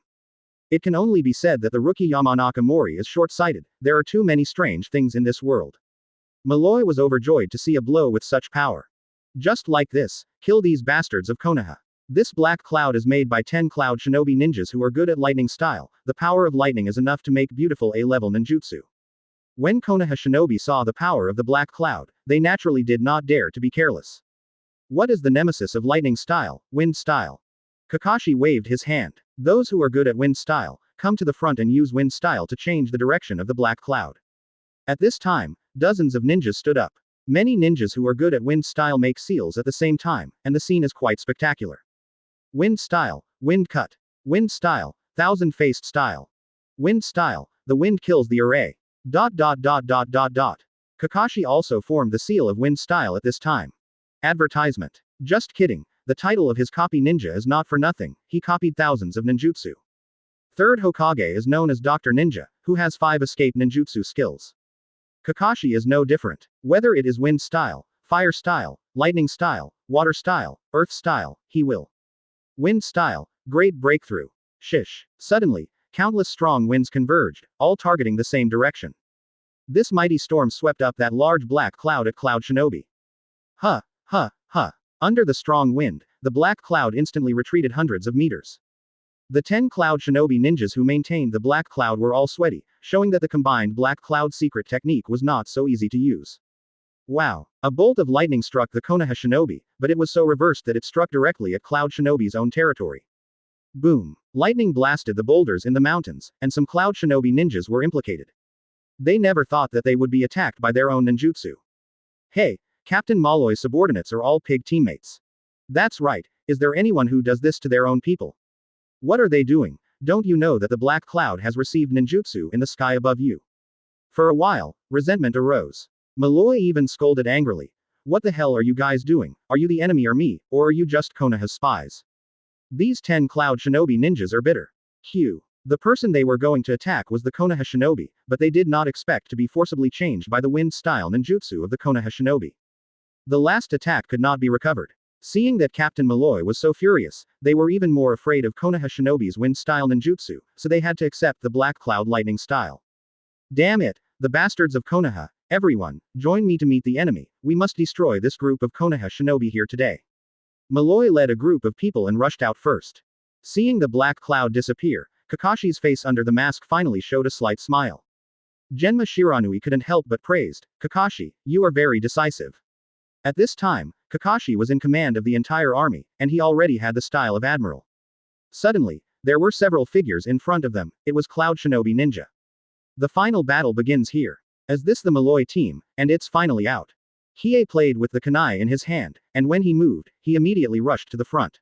It can only be said that the rookie Yamanaka Mori is short-sighted. There are too many strange things in this world. Malloy was overjoyed to see a blow with such power. Just like this, kill these bastards of Konoha. This black cloud is made by 10 Cloud Shinobi ninjas who are good at lightning style. The power of lightning is enough to make beautiful A-level ninjutsu. When Konoha Shinobi saw the power of the black cloud, they naturally did not dare to be careless. What is the nemesis of lightning style? Wind style. Kakashi waved his hand. Those who are good at wind style, come to the front and use wind style to change the direction of the black cloud. At this time, dozens of ninjas stood up. Many ninjas who are good at wind style make seals at the same time, and the scene is quite spectacular. Wind style, wind cut. Wind style, thousand-faced style. Wind style, the wind kills the array. ... Kakashi also formed the seal of wind style at this time. Advertisement. Just kidding, the title of his copy ninja is not for nothing, he copied thousands of ninjutsu. Third Hokage is known as Dr. Ninja, who has 5 escape ninjutsu skills. Kakashi is no different. Whether it is wind style, fire style, lightning style, water style, earth style, he will. Wind style, great breakthrough. Shish. Suddenly, countless strong winds converged, all targeting the same direction. This mighty storm swept up that large black cloud at Cloud Shinobi. Huh. Under the strong wind, the black cloud instantly retreated hundreds of meters. The 10 Cloud Shinobi ninjas who maintained the black cloud were all sweaty, showing that the combined black cloud secret technique was not so easy to use. Wow. A bolt of lightning struck the Konoha Shinobi, but it was so reversed that it struck directly at Cloud Shinobi's own territory. Boom. Lightning blasted the boulders in the mountains, and some Cloud Shinobi ninjas were implicated. They never thought that they would be attacked by their own ninjutsu. Hey, Captain Malloy's subordinates are all pig teammates. That's right, is there anyone who does this to their own people? What are they doing? Don't you know that the black cloud has received ninjutsu in the sky above you? For a while, resentment arose. Malloy even scolded angrily. What the hell are you guys doing? Are you the enemy or me, or are you just Konoha's spies? These 10 Cloud Shinobi ninjas are bitter. The person they were going to attack was the Konoha Shinobi, but they did not expect to be forcibly changed by the wind style ninjutsu of the Konoha Shinobi. The last attack could not be recovered. Seeing that Captain Malloy was so furious, they were even more afraid of Konoha Shinobi's wind style ninjutsu, so they had to accept the black cloud lightning style. Damn it, the bastards of Konoha, everyone, join me to meet the enemy, we must destroy this group of Konoha Shinobi here today. Malloy led a group of people and rushed out first. Seeing the black cloud disappear, Kakashi's face under the mask finally showed a slight smile. Genma Shiranui couldn't help but praised, Kakashi, you are very decisive. At this time, Kakashi was in command of the entire army, and he already had the style of admiral. Suddenly, there were several figures in front of them. It was Cloud Shinobi Ninja. The final battle begins here. As this the Malloy team, and it's finally out. Qiye played with the kunai in his hand, and when he moved, he immediately rushed to the front.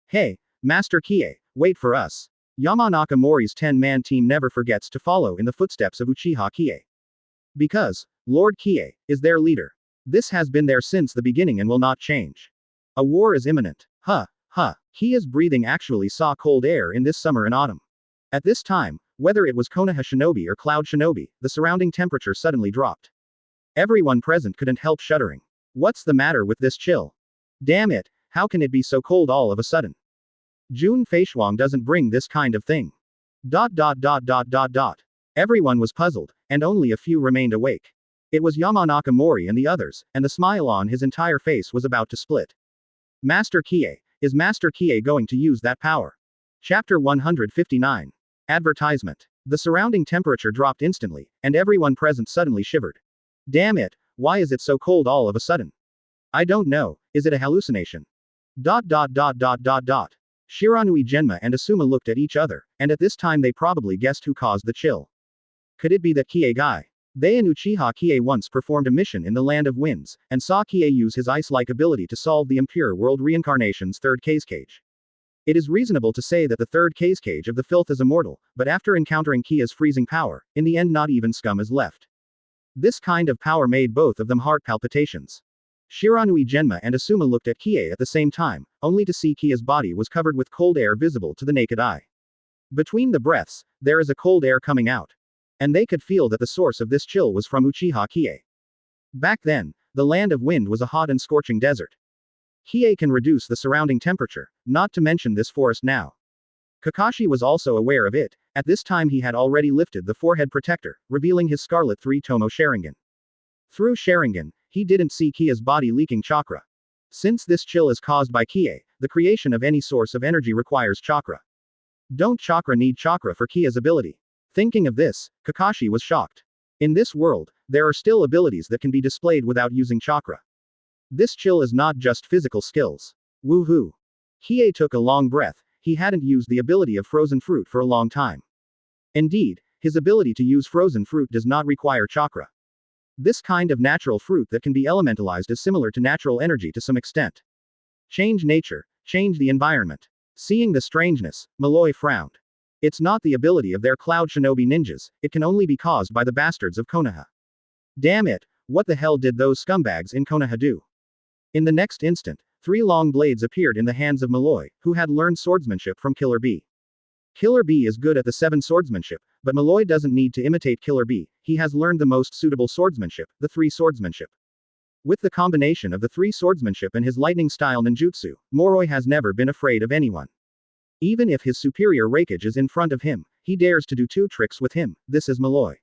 Hey, Master Qiye, wait for us. Yamanaka Mori's 10-man team never forgets to follow in the footsteps of Uchiha Qiye. Because, Lord Qiye, is their leader. This has been there since the beginning and will not change. A war is imminent. Qiye's breathing actually saw cold air in this summer and autumn. At this time, whether it was Konoha Shinobi or Cloud Shinobi, the surrounding temperature suddenly dropped. Everyone present couldn't help shuddering. What's the matter with this chill? Damn it, how can it be so cold all of a sudden? Jun Feishuang doesn't bring this kind of thing. ... Everyone was puzzled, and only a few remained awake. It was Yamanaka Mori and the others, and the smile on his entire face was about to split. Master Qiye, is Master Qiye going to use that power? Chapter 159. Advertisement. The surrounding temperature dropped instantly, and everyone present suddenly shivered. Damn it, why is it so cold all of a sudden? I don't know, is it a hallucination? ... Shiranui Genma and Asuma looked at each other, and at this time they probably guessed who caused the chill. Could it be that Qiye guy? They and Uchiha Qiye once performed a mission in the Land of Winds, and saw Qiye use his ice-like ability to solve the Impure World Reincarnation's third case cage. It is reasonable to say that the third case cage of the filth is immortal, but after encountering Qiye's freezing power, in the end not even scum is left. This kind of power made both of them heart palpitations. Shiranui Genma and Asuma looked at Qiye at the same time, only to see Qiye's body was covered with cold air visible to the naked eye. Between the breaths, there is a cold air coming out. And they could feel that the source of this chill was from Uchiha Qiye. Back then, the land of wind was a hot and scorching desert. Qiye can reduce the surrounding temperature, not to mention this forest now. Kakashi was also aware of it. At this time he had already lifted the forehead protector, revealing his Scarlet 3 Tomo Sharingan. Through Sharingan, he didn't see Kiye's body leaking chakra. Since this chill is caused by Qiye, the creation of any source of energy requires chakra. Don't chakra need chakra for Kiye's ability? Thinking of this, Kakashi was shocked. In this world, there are still abilities that can be displayed without using chakra. This chill is not just physical skills. Woohoo! Qiye took a long breath. He hadn't used the ability of frozen fruit for a long time. Indeed, his ability to use frozen fruit does not require chakra. This kind of natural fruit that can be elementalized is similar to natural energy to some extent. Change nature, change the environment. Seeing the strangeness, Malloy frowned. It's not the ability of their cloud shinobi ninjas, it can only be caused by the bastards of Konoha. Damn it, what the hell did those scumbags in Konoha do? In the next instant, 3 long blades appeared in the hands of Malloy, who had learned swordsmanship from Killer B. Killer B is good at the 7 swordsmanship, but Malloy doesn't need to imitate Killer B, he has learned the most suitable swordsmanship, the 3 swordsmanship. With the combination of the 3 swordsmanship and his lightning style ninjutsu, Malloy has never been afraid of anyone. Even if his superior Raikage is in front of him, he dares to do 2 tricks with him. This is Malloy.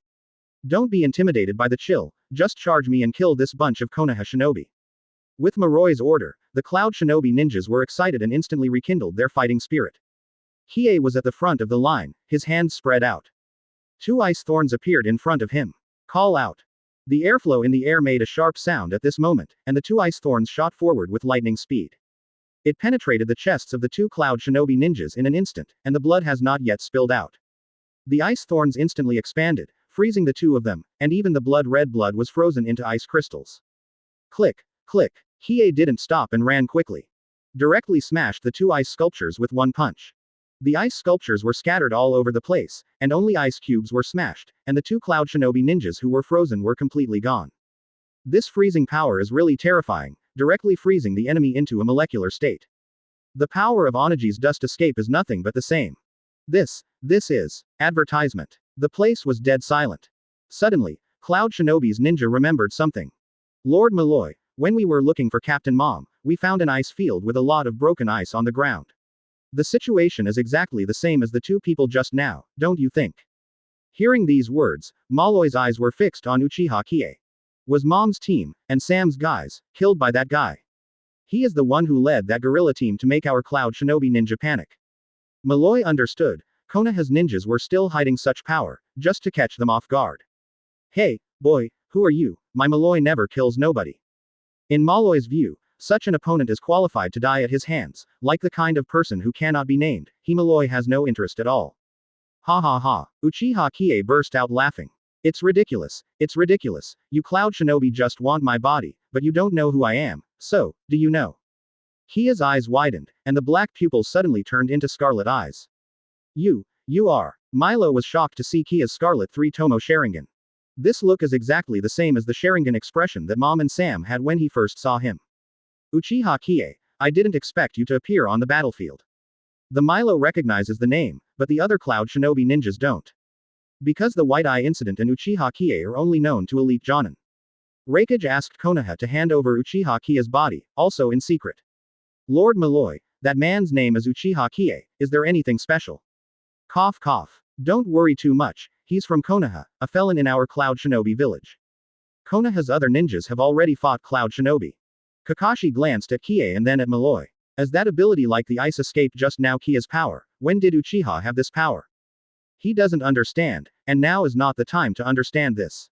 Don't be intimidated by the chill, just charge me and kill this bunch of Konoha shinobi. With Malloy's order, the cloud shinobi ninjas were excited and instantly rekindled their fighting spirit. Qiye was at the front of the line, his hands spread out. 2 ice thorns appeared in front of him. Call out. The airflow in the air made a sharp sound at this moment, and the 2 ice thorns shot forward with lightning speed. It penetrated the chests of the 2 cloud shinobi ninjas in an instant, and the blood has not yet spilled out. The ice thorns instantly expanded, freezing the 2 of them, and even the red blood was frozen into ice crystals. Click, click. Qiye didn't stop and ran quickly. Directly smashed the 2 ice sculptures with one punch. The ice sculptures were scattered all over the place, and only ice cubes were smashed, and the 2 cloud shinobi ninjas who were frozen were completely gone. This freezing power is really terrifying, directly freezing the enemy into a molecular state. The power of Onagi's dust escape is nothing but the same. This is advertisement. The place was dead silent. Suddenly, Cloud Shinobi's ninja remembered something. Lord Malloy, when we were looking for Captain Mom, we found an ice field with a lot of broken ice on the ground. The situation is exactly the same as the 2 people just now, don't you think? Hearing these words, Malloy's eyes were fixed on Uchiha Qiye. Was Mom's team, and Sam's guys, killed by that guy? He is the one who led that guerrilla team to make our cloud shinobi ninja panic. Malloy understood, Konoha's ninjas were still hiding such power, just to catch them off guard. Hey, boy, who are you? My Malloy never kills nobody. In Malloy's view, such an opponent is qualified to die at his hands, like the kind of person who cannot be named. Malloy has no interest at all. Ha ha ha. Uchiha Qiye burst out laughing. It's ridiculous, you cloud shinobi just want my body, but you don't know who I am, so, do you know? Qiye's eyes widened, and the black pupils suddenly turned into scarlet eyes. You are. Milo was shocked to see Qiye's Scarlet 3 Tomo Sharingan. This look is exactly the same as the Sharingan expression that Mom and Sam had when he first saw him. Uchiha Qiye, I didn't expect you to appear on the battlefield. The Milo recognizes the name, but the other cloud shinobi ninjas don't. Because the White Eye incident and Uchiha Qiye are only known to elite Jonin. Raikage asked Konoha to hand over Uchiha Qiye's body, also in secret. Lord Malloy, that man's name is Uchiha Qiye, is there anything special? Cough cough. Don't worry too much, he's from Konoha, a felon in our cloud shinobi village. Konoha's other ninjas have already fought cloud shinobi. Kakashi glanced at Qiye and then at Malloy. As that ability like the ice escaped just now Qiye's power, when did Uchiha have this power? He doesn't understand, and now is not the time to understand this.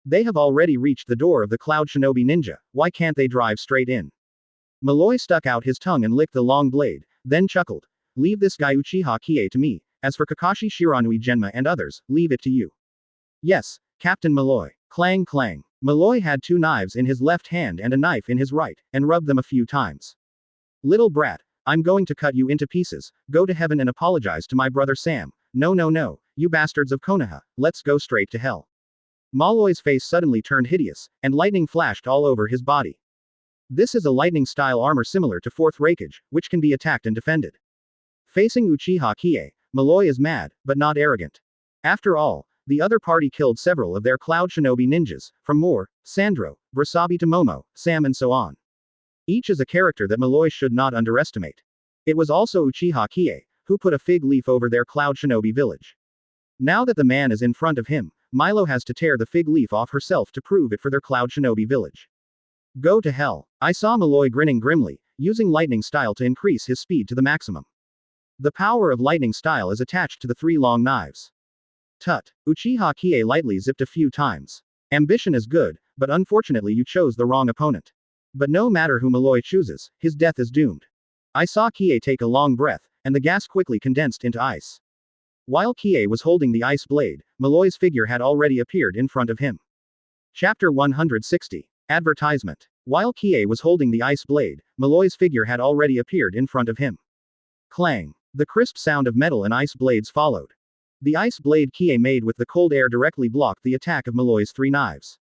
They have already reached the door of the cloud shinobi ninja, why can't they drive straight in? Malloy stuck out his tongue and licked the long blade, then chuckled. Leave this guy Uchiha Qiye to me, as for Kakashi Shiranui Genma and others, leave it to you. Yes, Captain Malloy. Clang clang. Malloy had 2 knives in his left hand and a knife in his right, and rubbed them a few times. Little brat, I'm going to cut you into pieces, go to heaven and apologize to my brother Sam. No, you bastards of Konoha, let's go straight to hell. Malloy's face suddenly turned hideous, and lightning flashed all over his body. This is a lightning-style armor similar to 4th Raikage, which can be attacked and defended. Facing Uchiha Qiye, Malloy is mad, but not arrogant. After all, the other party killed several of their Cloud Shinobi ninjas, from Mor, Sandro, Brasabi to Momo, Sam and so on. Each is a character that Malloy should not underestimate. It was also Uchiha Qiye, who put a fig leaf over their Cloud Shinobi village. Now that the man is in front of him, Milo has to tear the fig leaf off herself to prove it for their Cloud Shinobi village. Go to hell. I saw Malloy grinning grimly, using lightning style to increase his speed to the maximum. The power of lightning style is attached to the 3 long knives. Tut. Uchiha Qiye lightly zipped a few times. Ambition is good, but unfortunately you chose the wrong opponent. But no matter who Malloy chooses, his death is doomed. I saw Qiye take a long breath, and the gas quickly condensed into ice. While Qiye was holding the ice blade, Malloy's figure had already appeared in front of him. Chapter 160. Advertisement. While Qiye was holding the ice blade, Malloy's figure had already appeared in front of him. Clang. The crisp sound of metal and ice blades followed. The ice blade Qiye made with the cold air directly blocked the attack of Malloy's 3 knives.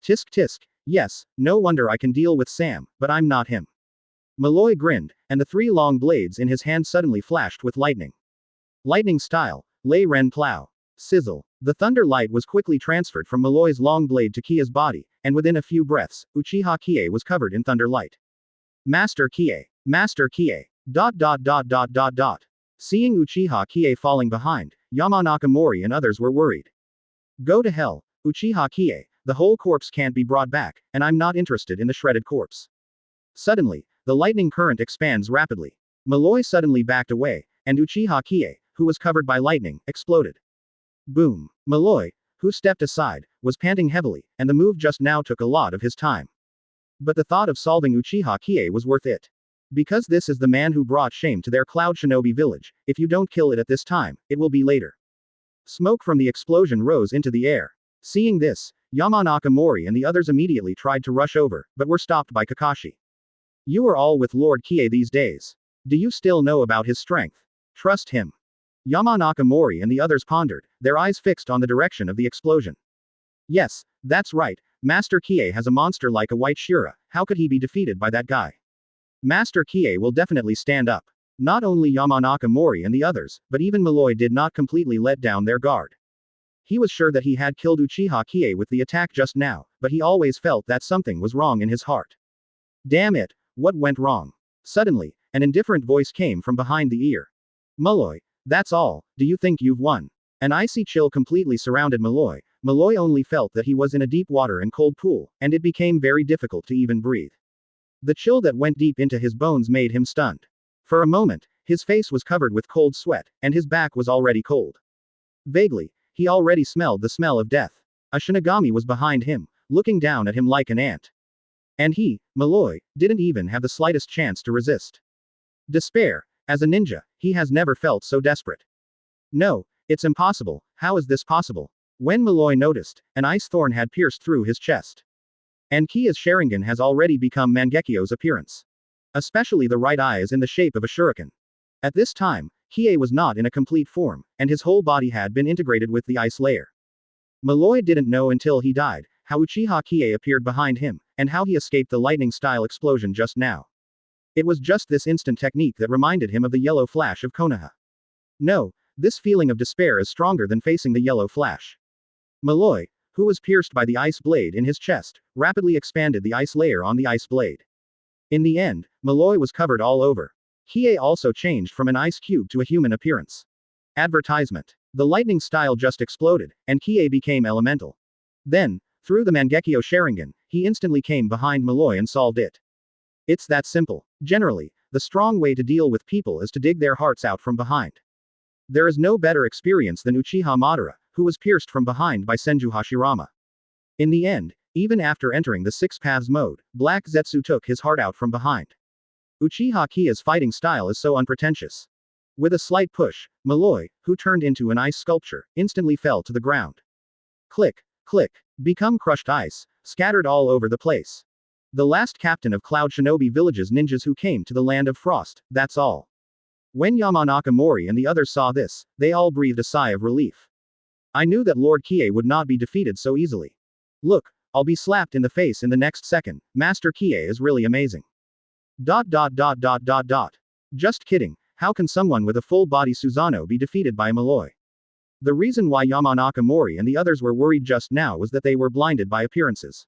Tisk tisk. Yes, no wonder I can deal with Sam, but I'm not him. Malloy grinned, and the 3 long blades in his hand suddenly flashed with lightning. Lightning style, Lei Ren Plow. Sizzle. The thunder light was quickly transferred from Malloy's long blade to Qiye's body, and within a few breaths, Uchiha Qiye was covered in thunder light. Master Qiye. Master Qiye. ... Seeing Uchiha Qiye falling behind, Yamanaka Mori and others were worried. Go to hell, Uchiha Qiye, the whole corpse can't be brought back, and I'm not interested in the shredded corpse. Suddenly, the lightning current expands rapidly. Malloy suddenly backed away, and Uchiha Qiye, who was covered by lightning, exploded. Boom. Malloy, who stepped aside, was panting heavily, and the move just now took a lot of his time. But the thought of solving Uchiha Qiye was worth it. Because this is the man who brought shame to their Cloud Shinobi village, if you don't kill it at this time, it will be later. Smoke from the explosion rose into the air. Seeing this, Yamanaka Mori and the others immediately tried to rush over, but were stopped by Kakashi. You are all with Lord Qiye these days. Do you still know about his strength? Trust him. Yamanaka Mori and the others pondered, their eyes fixed on the direction of the explosion. Yes, that's right, Master Qiye has a monster like a white Shira, how could he be defeated by that guy? Master Qiye will definitely stand up. Not only Yamanaka Mori and the others, but even Malloy did not completely let down their guard. He was sure that he had killed Uchiha Qiye with the attack just now, but he always felt that something was wrong in his heart. Damn it, what went wrong? Suddenly, an indifferent voice came from behind the ear. Malloy, that's all, do you think you've won? An icy chill completely surrounded Malloy. Malloy only felt that he was in a deep water and cold pool, and it became very difficult to even breathe. The chill that went deep into his bones made him stunned. For a moment, his face was covered with cold sweat, and his back was already cold. Vaguely, he already smelled the smell of death. A Shinigami was behind him, looking down at him like an ant. And he, Malloy, didn't even have the slightest chance to resist. Despair. As a ninja, he has never felt so desperate. No, it's impossible, how is this possible? When Malloy noticed, an ice thorn had pierced through his chest. And Qiye's Sharingan has already become Mangekyo's appearance. Especially the right eye is in the shape of a shuriken. At this time, Qiye was not in a complete form, and his whole body had been integrated with the ice layer. Malloy didn't know until he died, how Uchiha Qiye appeared behind him, and how he escaped the lightning-style explosion just now. It was just this instant technique that reminded him of the yellow flash of Konoha. No, this feeling of despair is stronger than facing the yellow flash. Malloy, who was pierced by the ice blade in his chest, rapidly expanded the ice layer on the ice blade. In the end, Malloy was covered all over. Qiye also changed from an ice cube to a human appearance. Advertisement. The lightning style just exploded, and Qiye became elemental. Then, through the Mangekyo Sharingan, he instantly came behind Malloy and solved it. It's that simple. Generally, the strong way to deal with people is to dig their hearts out from behind. There is no better experience than Uchiha Madara, who was pierced from behind by Senju Hashirama. In the end, even after entering the Six Paths mode, Black Zetsu took his heart out from behind. Uchiha Qiye's fighting style is so unpretentious. With a slight push, Malloy, who turned into an ice sculpture, instantly fell to the ground. Click, click, become crushed ice, scattered all over the place. The last captain of Cloud Shinobi Village's ninjas who came to the Land of Frost, that's all. When Yamanaka Mori and the others saw this, they all breathed a sigh of relief. I knew that Lord Qiye would not be defeated so easily. Look, I'll be slapped in the face in the next second. Master Qiye is really amazing. ... Just kidding, how can someone with a full-body Susano be defeated by a Malloy? The reason why Yamanaka Mori and the others were worried just now was that they were blinded by appearances.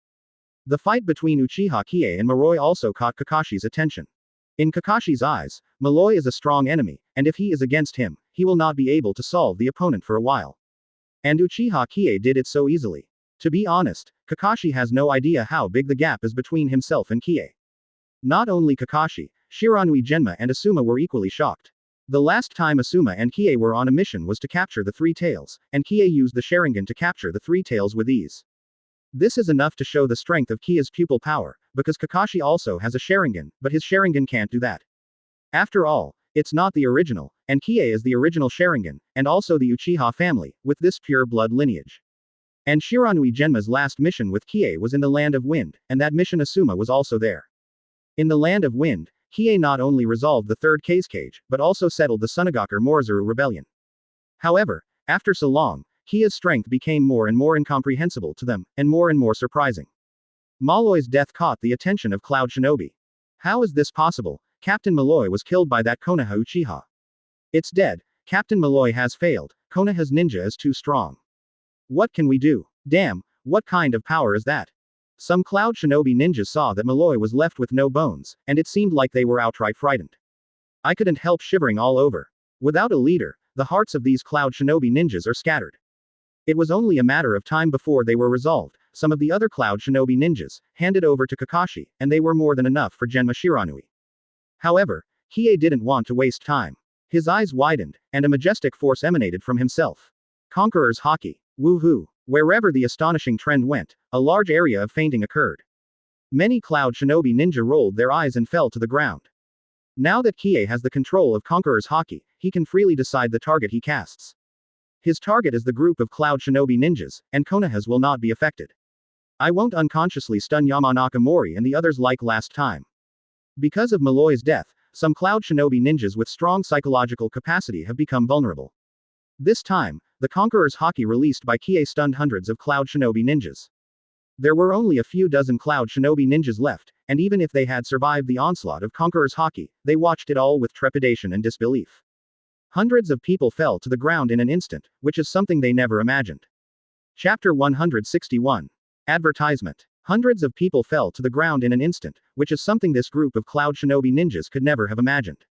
The fight between Uchiha Qiye and Malloy also caught Kakashi's attention. In Kakashi's eyes, Malloy is a strong enemy, and if he is against him, he will not be able to solve the opponent for a while. And Uchiha Qiye did it so easily. To be honest, Kakashi has no idea how big the gap is between himself and Qiye. Not only Kakashi, Shiranui Genma and Asuma were equally shocked. The last time Asuma and Qiye were on a mission was to capture the Three Tails, and Qiye used the Sharingan to capture the Three Tails with ease. This is enough to show the strength of Qiye's pupil power, because Kakashi also has a Sharingan, but his Sharingan can't do that. After all, it's not the original, and Qiye is the original Sharingan, and also the Uchiha family, with this pure blood lineage. And Shiranui Genma's last mission with Qiye was in the Land of Wind, and that mission Asuma was also there. In the Land of Wind, Qiye not only resolved the third cage, but also settled the Sunagaku Morizuru rebellion. However, after so long, Qiye's strength became more and more incomprehensible to them, and more surprising. Malloy's death caught the attention of Cloud Shinobi. How is this possible? Captain Malloy was killed by that Konoha Uchiha. It's dead. Captain Malloy has failed. Konoha's ninja is too strong. What can we do? Damn, what kind of power is that? Some Cloud Shinobi ninjas saw that Malloy was left with no bones, and it seemed like they were outright frightened. I couldn't help shivering all over. Without a leader, the hearts of these Cloud Shinobi ninjas are scattered. It was only a matter of time before they were resolved. Some of the other Cloud Shinobi ninjas handed over to Kakashi, and they were more than enough for Genma Shiranui. However, Qiye didn't want to waste time. His eyes widened, and a majestic force emanated from himself. Conqueror's Haki. Woohoo! Wherever the astonishing trend went, a large area of fainting occurred. Many Cloud Shinobi ninja rolled their eyes and fell to the ground. Now that Qiye has the control of Conqueror's Haki, he can freely decide the target he casts. His target is the group of Cloud Shinobi ninjas, and Konoha's will not be affected. I won't unconsciously stun Yamanaka Mori and the others like last time. Because of Malloy's death, some Cloud Shinobi ninjas with strong psychological capacity have become vulnerable. This time, the Conqueror's Haki released by Qiye stunned hundreds of Cloud Shinobi ninjas. There were only a few dozen Cloud Shinobi ninjas left, and even if they had survived the onslaught of Conqueror's Haki, they watched it all with trepidation and disbelief. Hundreds of people fell to the ground in an instant, which is something they never imagined. Chapter 161. Advertisement. Hundreds of people fell to the ground in an instant, which is something this group of Cloud Shinobi ninjas could never have imagined.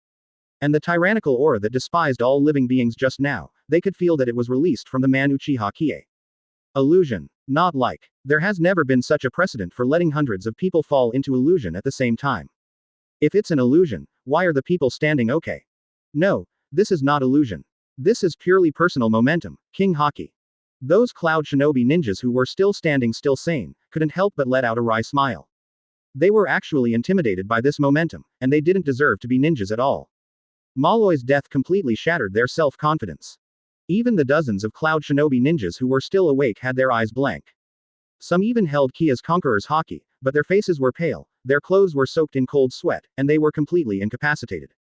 And the tyrannical aura that despised all living beings just now, they could feel that it was released from the man Uchiha Qiye. Illusion. Not like. There has never been such a precedent for letting hundreds of people fall into illusion at the same time. If it's an illusion, why are the people standing okay? No, this is not illusion. This is purely personal momentum, King Haki. Those Cloud Shinobi ninjas who were still standing still sane, couldn't help but let out a wry smile. They were actually intimidated by this momentum, and they didn't deserve to be ninjas at all. Malloy's death completely shattered their self-confidence. Even the dozens of Cloud Shinobi ninjas who were still awake had their eyes blank. Some even held Qiye's Conqueror's Haki, but their faces were pale, their clothes were soaked in cold sweat, and they were completely incapacitated.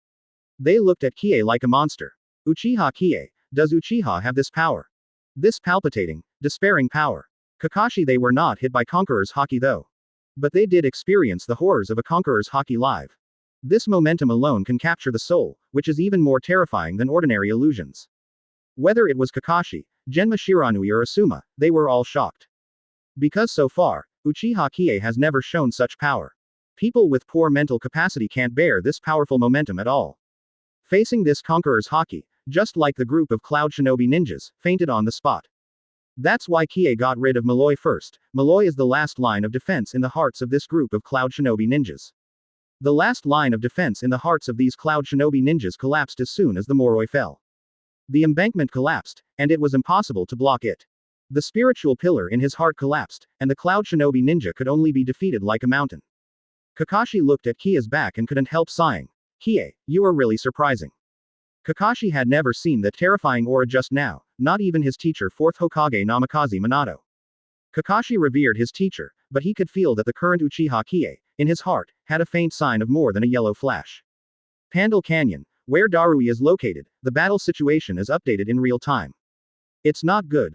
They looked at Qiye like a monster. Uchiha Qiye, does Uchiha have this power? This palpitating, despairing power. Kakashi, they were not hit by Conqueror's Haki though. But they did experience the horrors of a Conqueror's Haki live. This momentum alone can capture the soul, which is even more terrifying than ordinary illusions. Whether it was Kakashi, Genma Shiranui or Asuma, they were all shocked. Because so far, Uchiha Qiye has never shown such power. People with poor mental capacity can't bear this powerful momentum at all. Facing this Conqueror's Haki, just like the group of Cloud Shinobi ninjas, fainted on the spot. That's why Qiye got rid of Malloy first. Malloy is the last line of defense in the hearts of this group of Cloud Shinobi ninjas. The last line of defense in the hearts of these Cloud Shinobi ninjas collapsed as soon as the Moroi fell. The embankment collapsed, and it was impossible to block it. The spiritual pillar in his heart collapsed, and the Cloud Shinobi ninja could only be defeated like a mountain. Kakashi looked at Qiye's back and couldn't help sighing. Qiye, you are really surprising. Kakashi had never seen that terrifying aura just now, not even his teacher 4th Hokage Namikaze Minato. Kakashi revered his teacher, but he could feel that the current Uchiha Qiye, in his heart, had a faint sign of more than a yellow flash. Pandal Canyon, where Darui is located, the battle situation is updated in real time. It's not good.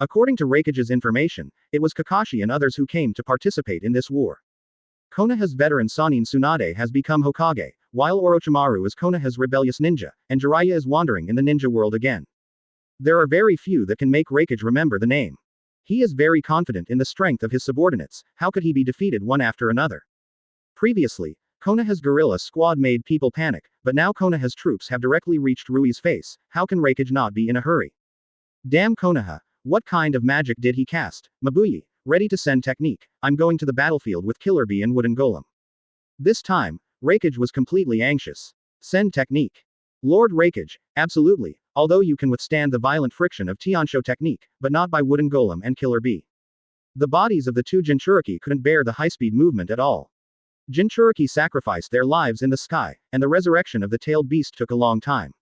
According to Raikage's information, it was Kakashi and others who came to participate in this war. Konoha's veteran Sannin Tsunade has become Hokage, while Orochimaru is Konoha's rebellious ninja, and Jiraiya is wandering in the ninja world again. There are very few that can make Raikage remember the name. He is very confident in the strength of his subordinates. How could he be defeated one after another? Previously, Konoha's guerrilla squad made people panic, but now Konoha's troops have directly reached Rui's face. How can Raikage not be in a hurry? Damn Konoha, what kind of magic did he cast? Mabuyi, ready to send technique. I'm going to the battlefield with Killer Bee and Wooden Golem. This time, Raikage was completely anxious. Send technique. Lord Raikage, absolutely, although you can withstand the violent friction of Tiansho technique, but not by Wooden Golem and Killer Bee. The bodies of the two Jinchuriki couldn't bear the high-speed movement at all. Jinchuriki sacrificed their lives in the sky, and the resurrection of the tailed beast took a long time.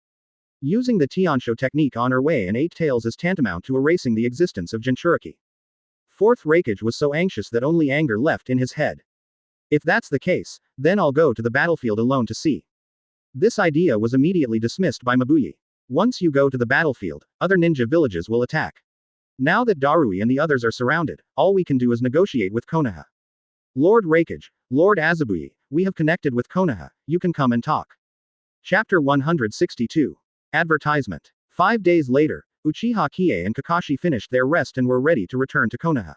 Using the Tiansho technique on her way and 8 tails is tantamount to erasing the existence of Jinchuriki. Fourth Raikage was so anxious that only anger left in his head. If that's the case, then I'll go to the battlefield alone to see. This idea was immediately dismissed by Mabuyi. Once you go to the battlefield, other ninja villages will attack. Now that Darui and the others are surrounded, all we can do is negotiate with Konoha. Lord Raikage, Lord Azabuyi, we have connected with Konoha, you can come and talk. Chapter 162. Advertisement. 5 days later, Uchiha Qiye and Kakashi finished their rest and were ready to return to Konoha.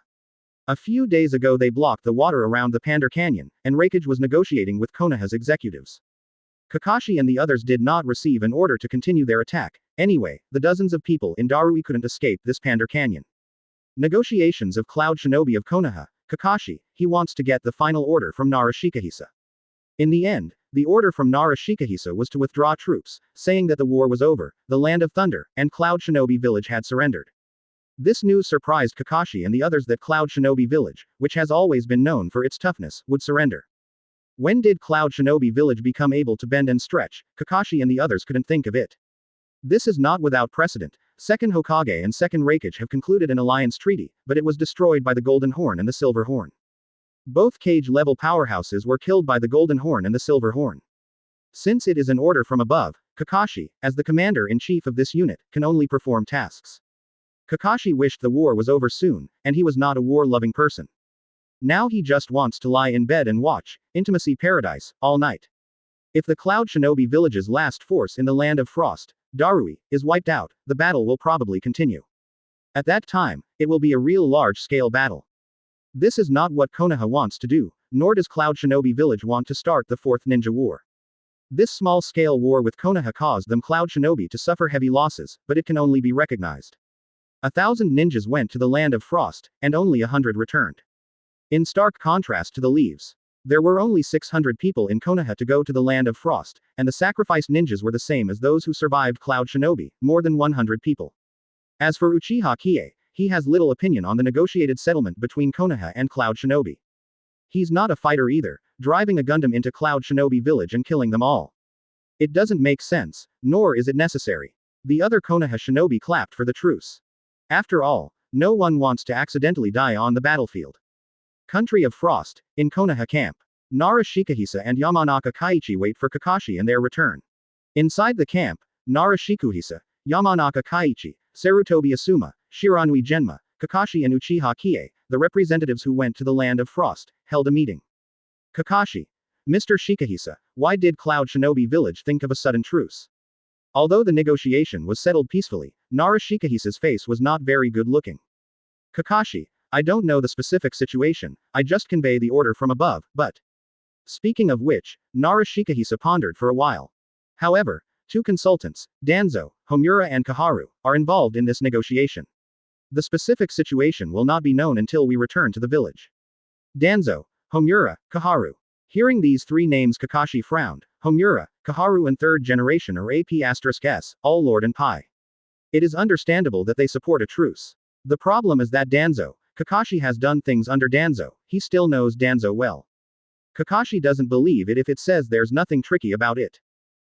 A few days ago they blocked the water around the Pandar Canyon, and Raikage was negotiating with Konoha's executives. Kakashi and the others did not receive an order to continue their attack. Anyway, the dozens of people in Darui couldn't escape this Pandar Canyon. Negotiations of Cloud Shinobi of Konoha, Kakashi, he wants to get the final order from Nara Shikahisa. In the end, the order from Nara Shikahisa was to withdraw troops, saying that the war was over, the Land of Thunder, and Cloud Shinobi Village had surrendered. This news surprised Kakashi and the others that Cloud Shinobi Village, which has always been known for its toughness, would surrender. When did Cloud Shinobi Village become able to bend and stretch? Kakashi and the others couldn't think of it. This is not without precedent. Second Hokage and Second Raikage have concluded an alliance treaty, but it was destroyed by the Golden Horn and the Silver Horn. Both Cage-level powerhouses were killed by the Golden Horn and the Silver Horn. Since it is an order from above, Kakashi, as the commander-in-chief of this unit, can only perform tasks. Kakashi wished the war was over soon, and he was not a war-loving person. Now he just wants to lie in bed and watch Intimacy Paradise all night. If the Cloud Shinobi village's last force in the Land of Frost, Darui, is wiped out, the battle will probably continue. At that time, it will be a real large-scale battle. This is not what Konoha wants to do, nor does Cloud Shinobi village want to start the Fourth Ninja War. This small-scale war with Konoha caused them Cloud Shinobi to suffer heavy losses, but it can only be recognized. 1,000 ninjas went to the Land of Frost, and only 100 returned. In stark contrast to the Leaves, there were only 600 people in Konoha to go to the Land of Frost, and the sacrificed ninjas were the same as those who survived Cloud Shinobi, more than 100 people. As for Uchiha Qiye, he has little opinion on the negotiated settlement between Konoha and Cloud Shinobi. He's not a fighter either, driving a Gundam into Cloud Shinobi village and killing them all. It doesn't make sense, nor is it necessary. The other Konoha Shinobi clapped for the truce. After all, no one wants to accidentally die on the battlefield. Country of Frost, in Konoha camp. Nara Shikahisa and Yamanaka Kaiichi wait for Kakashi and their return. Inside the camp, Nara Shikuhisa, Yamanaka Kaiichi, Sarutobi Asuma, Shiranui Genma, Kakashi and Uchiha Qiye, the representatives who went to the Land of Frost, held a meeting. Kakashi. Mr. Shikahisa, why did Cloud Shinobi village think of a sudden truce? Although the negotiation was settled peacefully, Nara Shikahisa's face was not very good looking. Kakashi. I don't know the specific situation, I just convey the order from above, but. Speaking of which, Nara Shikahisa pondered for a while. However, two consultants, Danzo, Homura and Kaharu, are involved in this negotiation. The specific situation will not be known until we return to the village. Danzo, Homura, Kaharu. Hearing these three names, Kakashi frowned. Homura, Kaharu and third generation or AP*S, all Lord and Pi. It is understandable that they support a truce. The problem is that Danzo, Kakashi has done things under Danzo, he still knows Danzo well. Kakashi doesn't believe it if it says there's nothing tricky about it.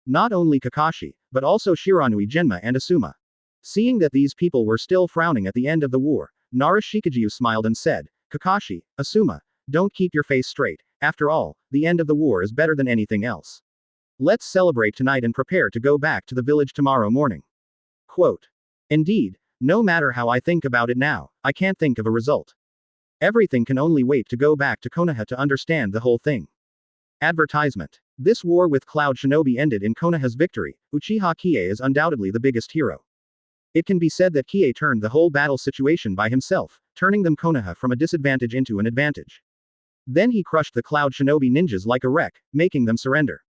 Not only Kakashi, but also Shiranui Genma and Asuma. Seeing that these people were still frowning at the end of the war, Nara Shikaju smiled and said, Kakashi, Asuma, don't keep your face straight, after all, the end of the war is better than anything else. Let's celebrate tonight and prepare to go back to the village tomorrow morning. Quote. Indeed, no matter how I think about it now, I can't think of a result. Everything can only wait to go back to Konoha to understand the whole thing. Advertisement. This war with Cloud Shinobi ended in Konoha's victory. Uchiha Qiye is undoubtedly the biggest hero. It can be said that Qiye turned the whole battle situation by himself, turning them Konoha from a disadvantage into an advantage. Then he crushed the Cloud Shinobi ninjas like a wreck, making them surrender.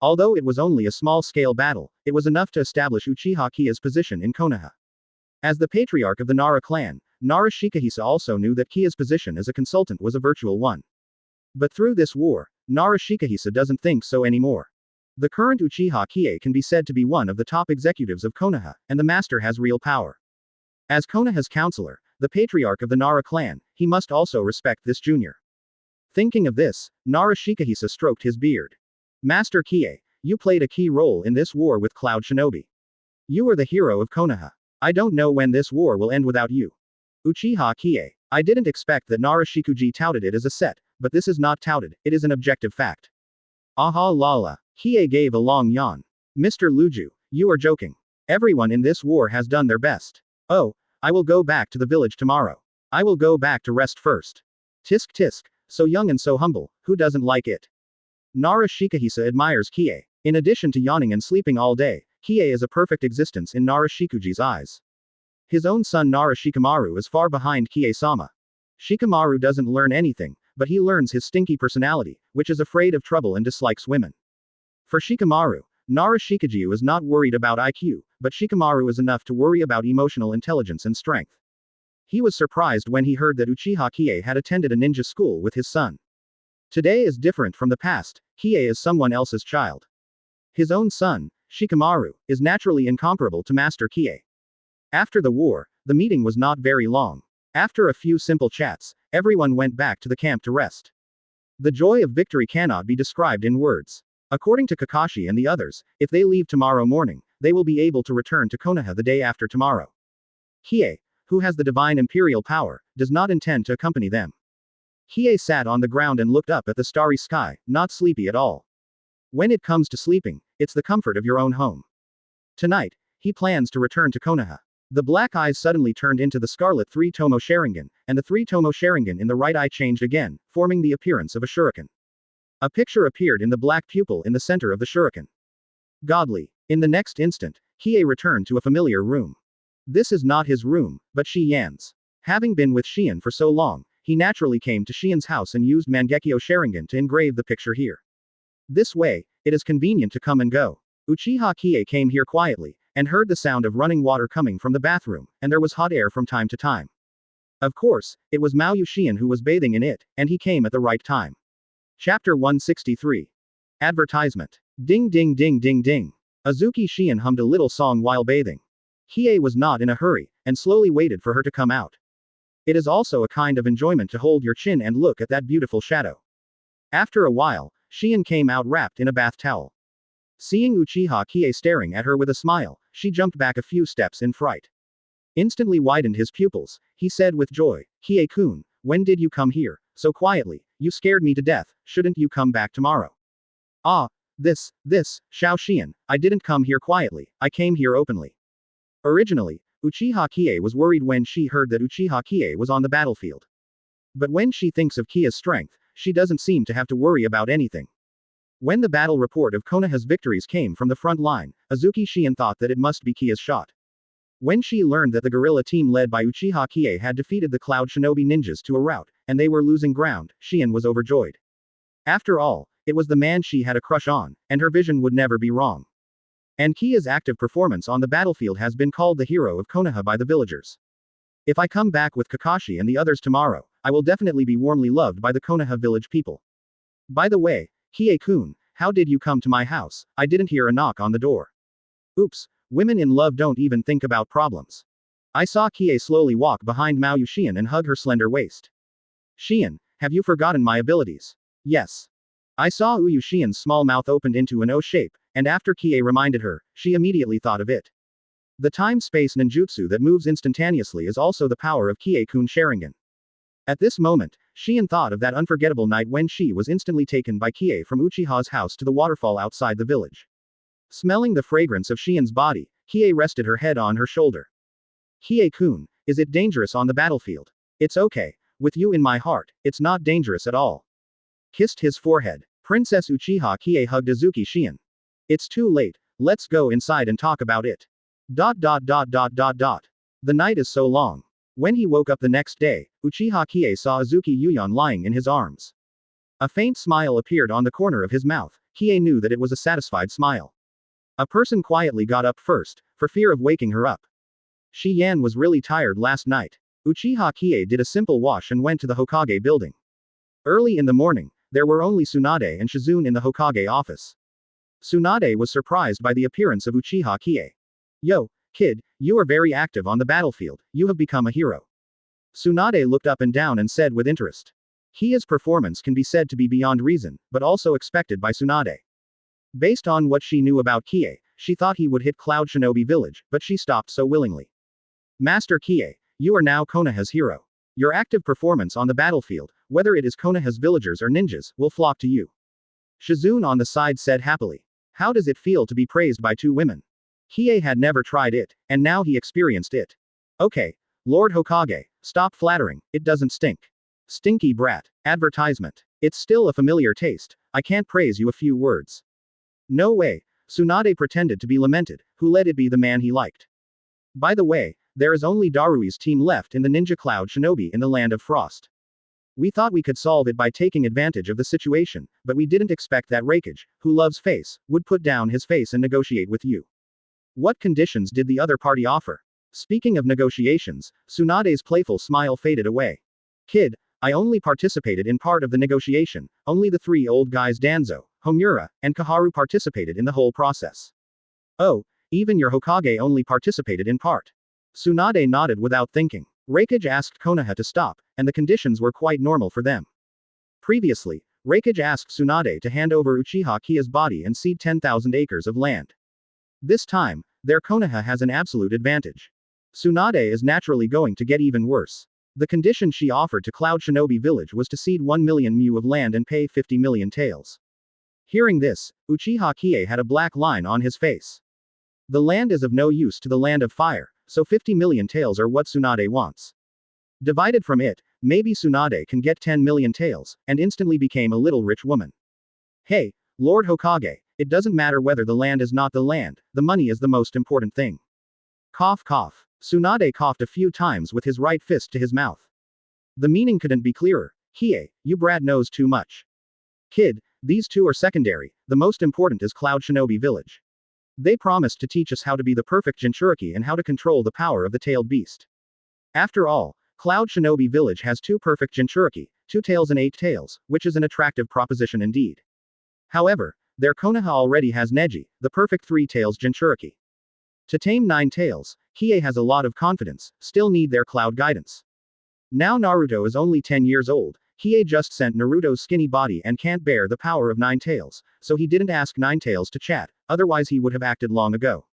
Although it was only a small-scale battle, it was enough to establish Uchiha Qiye's position in Konoha. As the patriarch of the Nara clan, Nara Shikahisa also knew that Qiye's position as a consultant was a virtual one. But through this war, Nara Shikahisa doesn't think so anymore. The current Uchiha Qiye can be said to be one of the top executives of Konoha, and the master has real power. As Konoha's counselor, the patriarch of the Nara clan, he must also respect this junior. Thinking of this, Nara Shikahisa stroked his beard. Master Qiye, you played a key role in this war with Cloud Shinobi. You are the hero of Konoha. I don't know when this war will end without you. Uchiha Qiye. I didn't expect that Nara Shikuji touted it as a set, but this is not touted, it is an objective fact. Ahhhhh. Qiye gave a long yawn. Mr. Luju, you are joking. Everyone in this war has done their best. Oh, I will go back to the village tomorrow. I will go back to rest first. Tisk tisk, so young and so humble, who doesn't like it? Nara Shikahisa admires Qiye. In addition to yawning and sleeping all day, Qiye is a perfect existence in Nara Shikuji's eyes. His own son Nara Shikamaru is far behind Qiye-sama. Shikamaru doesn't learn anything, but he learns his stinky personality, which is afraid of trouble and dislikes women. For Shikamaru, Nara Shikaju is not worried about IQ, but Shikamaru is enough to worry about emotional intelligence and strength. He was surprised when he heard that Uchiha Qiye had attended a ninja school with his son. Today is different from the past, Qiye is someone else's child. His own son, Shikamaru, is naturally incomparable to Master Qiye. After the war, the meeting was not very long. After a few simple chats, everyone went back to the camp to rest. The joy of victory cannot be described in words. According to Kakashi and the others, if they leave tomorrow morning, they will be able to return to Konoha the day after tomorrow. Qiye, who has the divine imperial power, does not intend to accompany them. Qiye sat on the ground and looked up at the starry sky, not sleepy at all. When it comes to sleeping, it's the comfort of your own home. Tonight, he plans to return to Konoha. The black eyes suddenly turned into the scarlet three-tomo Sharingan, and the three-tomo Sharingan in the right eye changed again, forming the appearance of a shuriken. A picture appeared in the black pupil in the center of the shuriken. Godly. In the next instant, Qiye returned to a familiar room. This is not his room, but Shi Yan's. Having been with Shion for so long, he naturally came to Shion's house and used Mangekyo Sharingan to engrave the picture here. This way, it is convenient to come and go. Uchiha Qiye came here quietly, and heard the sound of running water coming from the bathroom, and there was hot air from time to time. Of course, it was Mao Yushian who was bathing in it, and he came at the right time. Chapter 163. Advertisement. Ding ding ding ding ding. Azuki Shion hummed a little song while bathing. Qiye was not in a hurry, and slowly waited for her to come out. It is also a kind of enjoyment to hold your chin and look at that beautiful shadow. After a while, Shion came out wrapped in a bath towel. Seeing Uchiha Qiye staring at her with a smile, she jumped back a few steps in fright. Instantly widened his pupils, he said with joy, "Qiye-kun, when did you come here, so quietly? You scared me to death, shouldn't you come back tomorrow?" "Ah, this, Shao Shion, I didn't come here quietly, I came here openly." Originally, Uchiha Qiye was worried when she heard that Uchiha Qiye was on the battlefield. But when she thinks of Qiye's strength, she doesn't seem to have to worry about anything. When the battle report of Konoha's victories came from the front line, Azuki Shion thought that it must be Qiye's shot. When she learned that the guerrilla team led by Uchiha Qiye had defeated the Cloud Shinobi ninjas to a rout, and they were losing ground, Shion was overjoyed. After all, it was the man she had a crush on, and her vision would never be wrong. And Qiye's active performance on the battlefield has been called the hero of Konoha by the villagers. If I come back with Kakashi and the others tomorrow, I will definitely be warmly loved by the Konoha village people. By the way, Qiye-kun, how did you come to my house? I didn't hear a knock on the door. Oops, women in love don't even think about problems. I saw Qiye slowly walk behind Mao Yushian and hug her slender waist. Shion, have you forgotten my abilities? Yes. I saw Yushian's small mouth opened into an O shape, and after Qiye reminded her, she immediately thought of it. The time-space ninjutsu that moves instantaneously is also the power of Qiye-kun Sharingan. At this moment, Shion thought of that unforgettable night when she was instantly taken by Qiye from Uchiha's house to the waterfall outside the village. Smelling the fragrance of Shion's body, Qiye rested her head on her shoulder. Qiye-kun, is it dangerous on the battlefield? It's okay, with you in my heart, it's not dangerous at all. Kissed his forehead, Princess Uchiha Qiye hugged Azuki Shion. It's too late, let's go inside and talk about it. The night is so long. When he woke up the next day, Uchiha Qiye saw Azuki Yuyan lying in his arms. A faint smile appeared on the corner of his mouth. Qiye knew that it was a satisfied smile. A person quietly got up first, for fear of waking her up. Shi Yan was really tired last night. Uchiha Qiye did a simple wash and went to the Hokage building. Early in the morning, there were only Tsunade and Shizune in the Hokage office. Tsunade was surprised by the appearance of Uchiha Qiye. "Yo, kid, you are very active on the battlefield, you have become a hero." Tsunade looked up and down and said with interest. Qiye's performance can be said to be beyond reason, but also expected by Tsunade. Based on what she knew about Qiye, she thought he would hit Cloud Shinobi village, but she stopped so willingly. "Master Qiye, you are now Konoha's hero. Your active performance on the battlefield, whether it is Konoha's villagers or ninjas, will flock to you." Shizune on the side said happily. How does it feel to be praised by two women? Qiye had never tried it, and now he experienced it. Okay, Lord Hokage, stop flattering, it doesn't stink. Stinky brat. Advertisement. It's still a familiar taste, I can't praise you a few words. No way, Tsunade pretended to be lamented, who let it be the man he liked. By the way, there is only Darui's team left in the Ninja Cloud Shinobi in the Land of Frost. We thought we could solve it by taking advantage of the situation, but we didn't expect that Raikage, who loves face, would put down his face and negotiate with you. What conditions did the other party offer? Speaking of negotiations, Tsunade's playful smile faded away. Kid, I only participated in part of the negotiation, only the three old guys Danzo, Homura, and Kaharu participated in the whole process. Oh, even your Hokage only participated in part. Tsunade nodded without thinking. Raikage asked Konoha to stop, and the conditions were quite normal for them. Previously, Raikage asked Tsunade to hand over Uchiha Qiye's body and cede 10,000 acres of land. This time, their Konoha has an absolute advantage. Tsunade is naturally going to get even worse. The condition she offered to Cloud Shinobi Village was to cede 1 million mu of land and pay 50 million taels. Hearing this, Uchiha Qiye had a black line on his face. The land is of no use to the land of fire, so 50 million taels are what Tsunade wants. Divided from it, maybe Tsunade can get 10 million taels, and instantly became a little rich woman. Hey, Lord Hokage, it doesn't matter whether the land is not the land, the money is the most important thing. Cough cough. Tsunade coughed a few times with his right fist to his mouth. The meaning couldn't be clearer. Qiye, you brat knows too much. Kid, these two are secondary, the most important is Cloud Shinobi Village. They promised to teach us how to be the perfect Jinchuriki and how to control the power of the tailed beast. After all, Cloud Shinobi Village has 2 perfect Jinchuriki, 2 tails and 8 tails, which is an attractive proposition indeed. However, their Konoha already has Neji, the perfect 3 tails Jinchuriki. To tame 9 tails, Qiye has a lot of confidence, still need their cloud guidance. Now Naruto is only 10 years old, Qiye just sent Naruto's skinny body and can't bear the power of 9 tails, so he didn't ask 9 tails to chat, otherwise he would have acted long ago.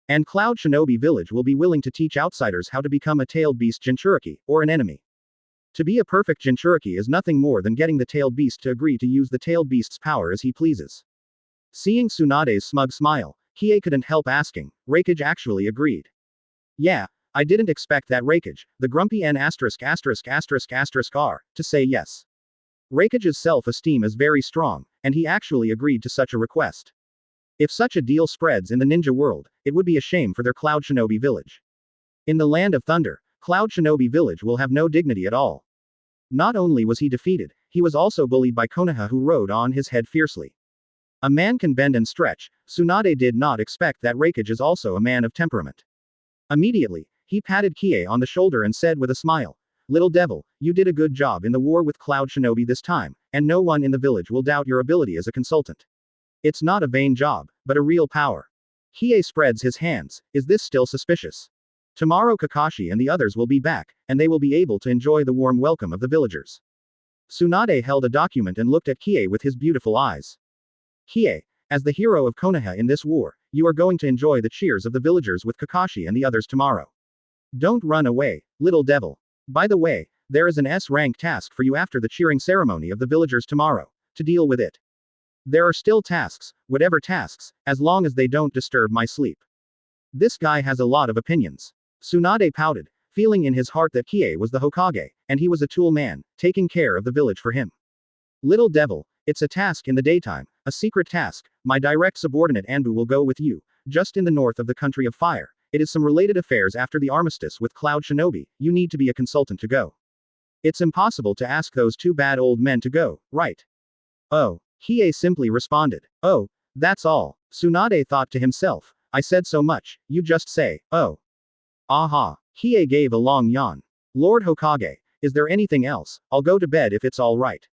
And Cloud Shinobi Village will be willing to teach outsiders how to become a tailed beast Jinchuriki, or an enemy. To be a perfect Jinchuriki is nothing more than getting the tailed beast to agree to use the tailed beast's power as he pleases. Seeing Tsunade's smug smile, Qiye couldn't help asking, Reikage actually agreed. Yeah, I didn't expect that Reikage, the grumpy N************, to say yes. Reikage's self-esteem is very strong, and he actually agreed to such a request. If such a deal spreads in the ninja world, it would be a shame for their Cloud Shinobi Village. In the Land of Thunder, Cloud Shinobi Village will have no dignity at all. Not only was he defeated, he was also bullied by Konoha who rode on his head fiercely. A man can bend and stretch, Tsunade did not expect that Reikage is also a man of temperament. Immediately, he patted Qiye on the shoulder and said with a smile, Little devil, you did a good job in the war with Cloud Shinobi this time, and no one in the village will doubt your ability as a consultant. It's not a vain job, but a real power. Qiye spreads his hands, is this still suspicious? Tomorrow Kakashi and the others will be back, and they will be able to enjoy the warm welcome of the villagers. Tsunade held a document and looked at Qiye with his beautiful eyes. Qiye, as the hero of Konoha in this war, you are going to enjoy the cheers of the villagers with Kakashi and the others tomorrow. Don't run away, little devil. By the way, there is an S-rank task for you after the cheering ceremony of the villagers tomorrow, to deal with it. There are still tasks, whatever tasks, as long as they don't disturb my sleep. This guy has a lot of opinions. Tsunade pouted, feeling in his heart that Qiye was the Hokage, and he was a tool man, taking care of the village for him. Little devil, it's a task in the daytime, a secret task, my direct subordinate Anbu will go with you, just in the north of the country of fire. It is some related affairs after the armistice with Cloud Shinobi, you need to be a consultant to go. It's impossible to ask those 2 bad old men to go, right? Oh. Qiye simply responded. Oh, that's all. Tsunade thought to himself, I said so much, you just say, oh. Aha. Qiye gave a long yawn. Lord Hokage, is there anything else? I'll go to bed if it's all right.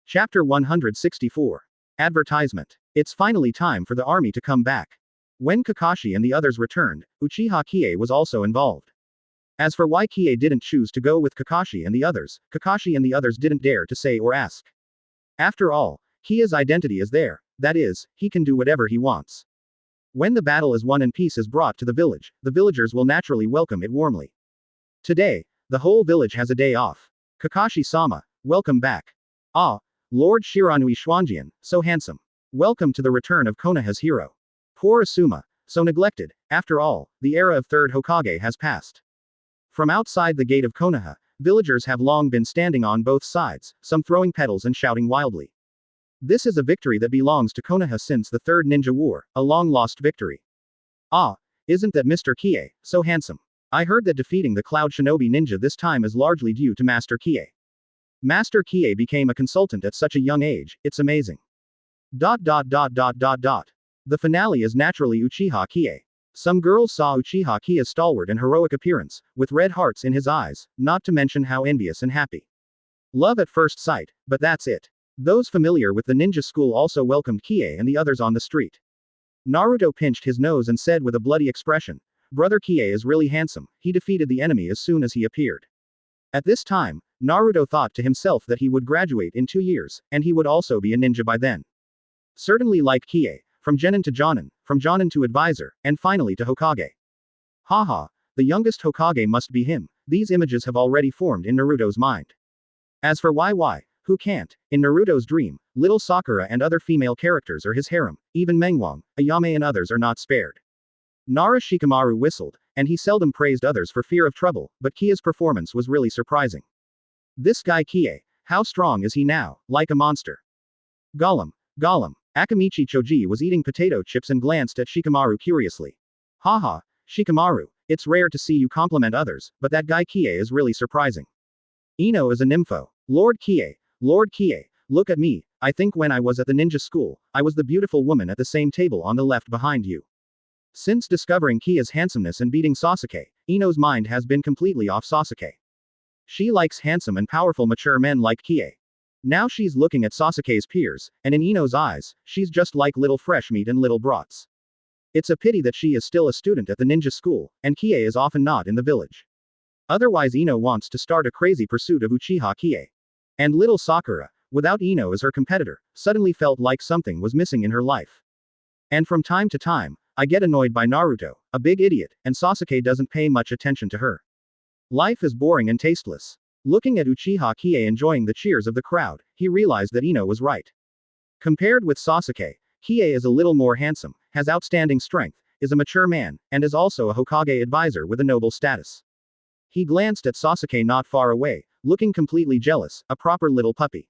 Chapter 164. Advertisement. It's finally time for the army to come back. When Kakashi and the others returned, Uchiha Qiye was also involved. As for why Qiye didn't choose to go with Kakashi and the others didn't dare to say or ask. After all, Qiye's identity is there, that is, he can do whatever he wants. When the battle is won and peace is brought to the village, the villagers will naturally welcome it warmly. Today, the whole village has a day off. Kakashi-sama, welcome back. Ah, Lord Shiranui Xuanjian, so handsome. Welcome to the return of Konoha's hero. Poor Asuma, so neglected, after all, the era of third Hokage has passed. From outside the gate of Konoha, villagers have long been standing on both sides, some throwing petals and shouting wildly. This is a victory that belongs to Konoha since the Third Ninja War, a long-lost victory. Ah, isn't that Mr. Qiye, so handsome? I heard that defeating the Cloud Shinobi ninja this time is largely due to Master Qiye. Master Qiye became a consultant at such a young age, it's amazing. The finale is naturally Uchiha Qiye. Some girls saw Uchiha Qiye's stalwart and heroic appearance, with red hearts in his eyes, not to mention how envious and happy. Love at first sight, but that's it. Those familiar with the ninja school also welcomed Qiye and the others on the street. Naruto pinched his nose and said with a bloody expression, Brother Qiye is really handsome, he defeated the enemy as soon as he appeared. At this time, Naruto thought to himself that he would graduate in 2 years, and he would also be a ninja by then. Certainly like Qiye, from genin to jonin, from jonin to advisor, and finally to Hokage. Haha, the youngest Hokage must be him. These images have already formed in Naruto's mind. As for why, who can't? In Naruto's dream, little Sakura and other female characters are his harem, even Mengwang, Ayame and others are not spared. Nara Shikamaru whistled, and he seldom praised others for fear of trouble, but Kiye's performance was really surprising. This guy Qiye, how strong is he now, like a monster? Gollum. Akamichi Choji was eating potato chips and glanced at Shikamaru curiously. Haha, Shikamaru, it's rare to see you compliment others, but that guy Qiye is really surprising. Ino is a nympho. Lord Qiye, look at me, I think when I was at the ninja school, I was the beautiful woman at the same table on the left behind you. Since discovering Kiye's handsomeness and beating Sasuke, Ino's mind has been completely off Sasuke. She likes handsome and powerful mature men like Qiye. Now she's looking at Sasuke's peers, and in Ino's eyes, she's just like little fresh meat and little brats. It's a pity that she is still a student at the ninja school, and Qiye is often not in the village. Otherwise Ino wants to start a crazy pursuit of Uchiha Qiye. And little Sakura, without Ino as her competitor, suddenly felt like something was missing in her life. And from time to time, I get annoyed by Naruto, a big idiot, and Sasuke doesn't pay much attention to her. Life is boring and tasteless. Looking at Uchiha Qiye enjoying the cheers of the crowd, he realized that Ino was right. Compared with Sasuke, Qiye is a little more handsome, has outstanding strength, is a mature man, and is also a Hokage advisor with a noble status. He glanced at Sasuke not far away, looking completely jealous, a proper little puppy.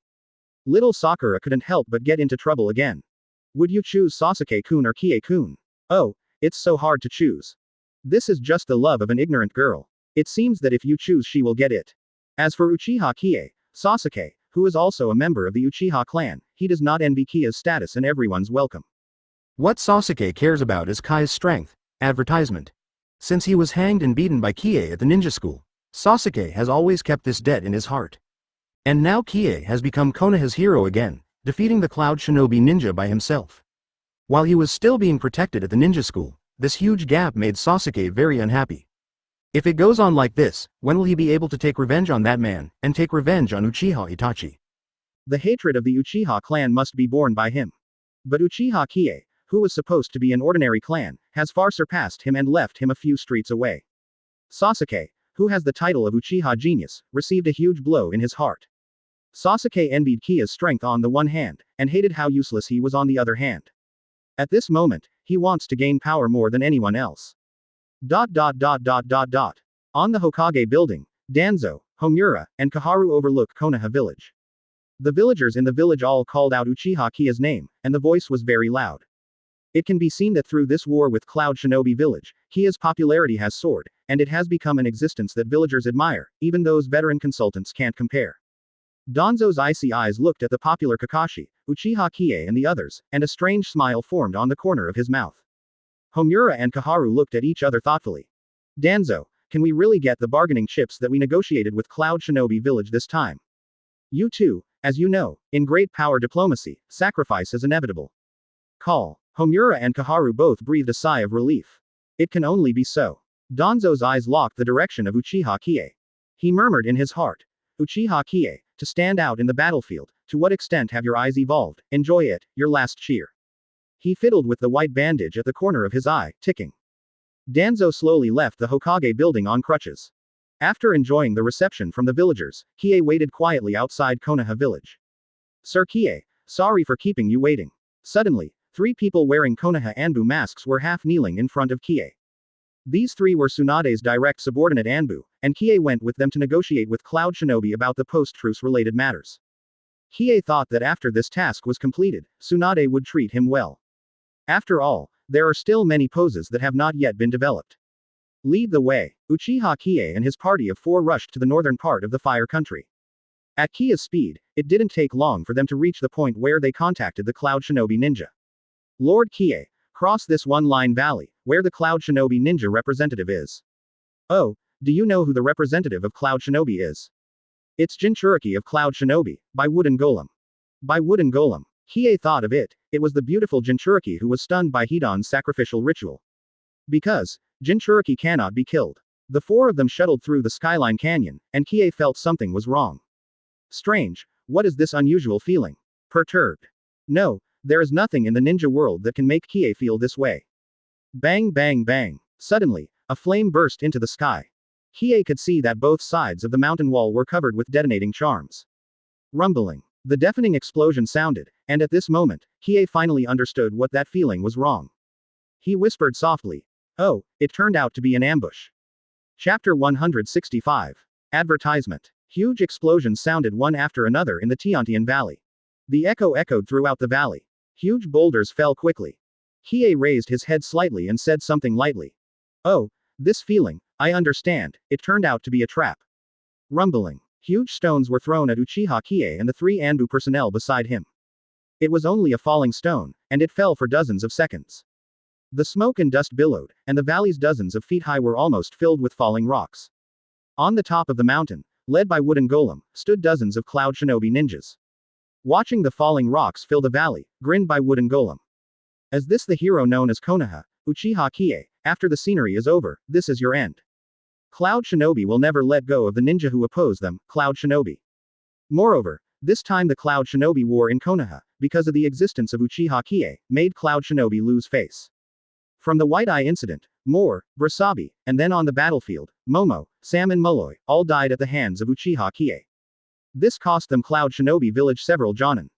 Little Sakura couldn't help but get into trouble again. Would you choose Sasuke-kun or Qiye-kun? Oh, it's so hard to choose. This is just the love of an ignorant girl. It seems that if you choose she will get it. As for Uchiha Qiye, Sasuke, who is also a member of the Uchiha clan, he does not envy Kiye's status and everyone's welcome. What Sasuke cares about is Kai's strength. Advertisement. Since he was hanged and beaten by Qiye at the ninja school, Sasuke has always kept this debt in his heart. And now Qiye has become Konoha's hero again, defeating the Cloud Shinobi ninja by himself. While he was still being protected at the ninja school, this huge gap made Sasuke very unhappy. If it goes on like this, when will he be able to take revenge on that man, and take revenge on Uchiha Itachi? The hatred of the Uchiha clan must be borne by him. But Uchiha Qiye, who was supposed to be an ordinary clan, has far surpassed him and left him a few streets away. Sasuke, who has the title of Uchiha Genius, received a huge blow in his heart. Sasuke envied Kiye's strength on the one hand, and hated how useless he was on the other hand. At this moment, he wants to gain power more than anyone else. On the Hokage building, Danzo, Homura, and Kaharu overlook Konoha village. The villagers in the village all called out Uchiha Qiye's name, and the voice was very loud. It can be seen that through this war with Cloud Shinobi village, Qiye's popularity has soared, and it has become an existence that villagers admire, even those veteran consultants can't compare. Danzo's icy eyes looked at the popular Kakashi, Uchiha Qiye and the others, and a strange smile formed on the corner of his mouth. Homura and Kaharu looked at each other thoughtfully. Danzo, can we really get the bargaining chips that we negotiated with Cloud Shinobi village this time? You too, as you know, in great power diplomacy, sacrifice is inevitable. Call. Homura and Kaharu both breathed a sigh of relief. It can only be so. Danzo's eyes locked the direction of Uchiha Qiye. He murmured in his heart. Uchiha Qiye, to stand out in the battlefield, to what extent have your eyes evolved? Enjoy it, your last cheer. He fiddled with the white bandage at the corner of his eye, ticking. Danzo slowly left the Hokage building on crutches. After enjoying the reception from the villagers, Qiye waited quietly outside Konoha village. Sir Qiye, sorry for keeping you waiting. Suddenly, 3 people wearing Konoha Anbu masks were half kneeling in front of Qiye. These 3 were Tsunade's direct subordinate Anbu, and Qiye went with them to negotiate with Cloud Shinobi about the post-truce related matters. Qiye thought that after this task was completed, Tsunade would treat him well. After all, there are still many poses that have not yet been developed. Lead the way. Uchiha Qiye and his party of 4 rushed to the northern part of the Fire Country. At Qiye's speed, it didn't take long for them to reach the point where they contacted the Cloud Shinobi ninja. Lord Qiye, cross this one-line valley, where the Cloud Shinobi ninja representative is. Oh, do you know who the representative of Cloud Shinobi is? It's Jinchuriki of Cloud Shinobi, by Wooden Golem. By Wooden Golem. Qiye thought of it, it was the beautiful Jinchuriki who was stunned by Hidan's sacrificial ritual. Because, Jinchuriki cannot be killed. The 4 of them shuttled through the Skyline Canyon, and Qiye felt something was wrong. Strange, what is this unusual feeling? Perturbed. No, There is nothing in the ninja world that can make Qiye feel this way. Bang bang bang. Suddenly, a flame burst into the sky. Qiye could see that both sides of the mountain wall were covered with detonating charms. Rumbling. The deafening explosion sounded, and at this moment, Qiye finally understood what that feeling was wrong. He whispered softly, "Oh, it turned out to be an ambush." Chapter 165. Advertisement. Huge explosions sounded one after another in the Tiantian Valley. The echo echoed throughout the valley. Huge boulders fell quickly. Qiye raised his head slightly and said something lightly. "Oh, this feeling, I understand, it turned out to be a trap." Rumbling. Huge stones were thrown at Uchiha Qiye and the 3 Anbu personnel beside him. It was only a falling stone, and it fell for dozens of seconds. The smoke and dust billowed, and the valleys dozens of feet high were almost filled with falling rocks. On the top of the mountain, led by Wooden Golem, stood dozens of Cloud Shinobi ninjas. Watching the falling rocks fill the valley, grinned by Wooden Golem. "Is this the hero known as Konoha, Uchiha Qiye? After the scenery is over, this is your end. Cloud Shinobi will never let go of the ninja who oppose them, Cloud Shinobi. Moreover, this time the Cloud Shinobi war in Konoha, because of the existence of Uchiha Qiye, made Cloud Shinobi lose face. From the White Eye incident, Mor, Brasabi, and then on the battlefield, Momo, Sam and Malloy, all died at the hands of Uchiha Qiye. This cost them Cloud Shinobi village several jonin.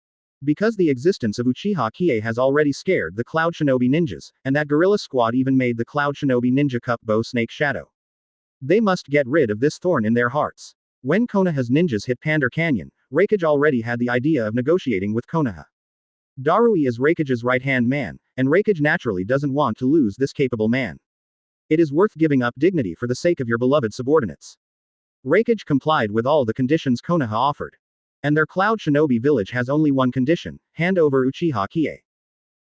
Because the existence of Uchiha Qiye has already scared the Cloud Shinobi ninjas, and that guerrilla squad even made the Cloud Shinobi ninja cup bow Snake Shadow. They must get rid of this thorn in their hearts. When Konoha's ninjas hit Pandar Canyon, Raikage already had the idea of negotiating with Konoha. Darui is Raikage's right-hand man, and Raikage naturally doesn't want to lose this capable man. It is worth giving up dignity for the sake of your beloved subordinates. Raikage complied with all the conditions Konoha offered. And their Cloud Shinobi village has only one condition: hand over Uchiha Qiye.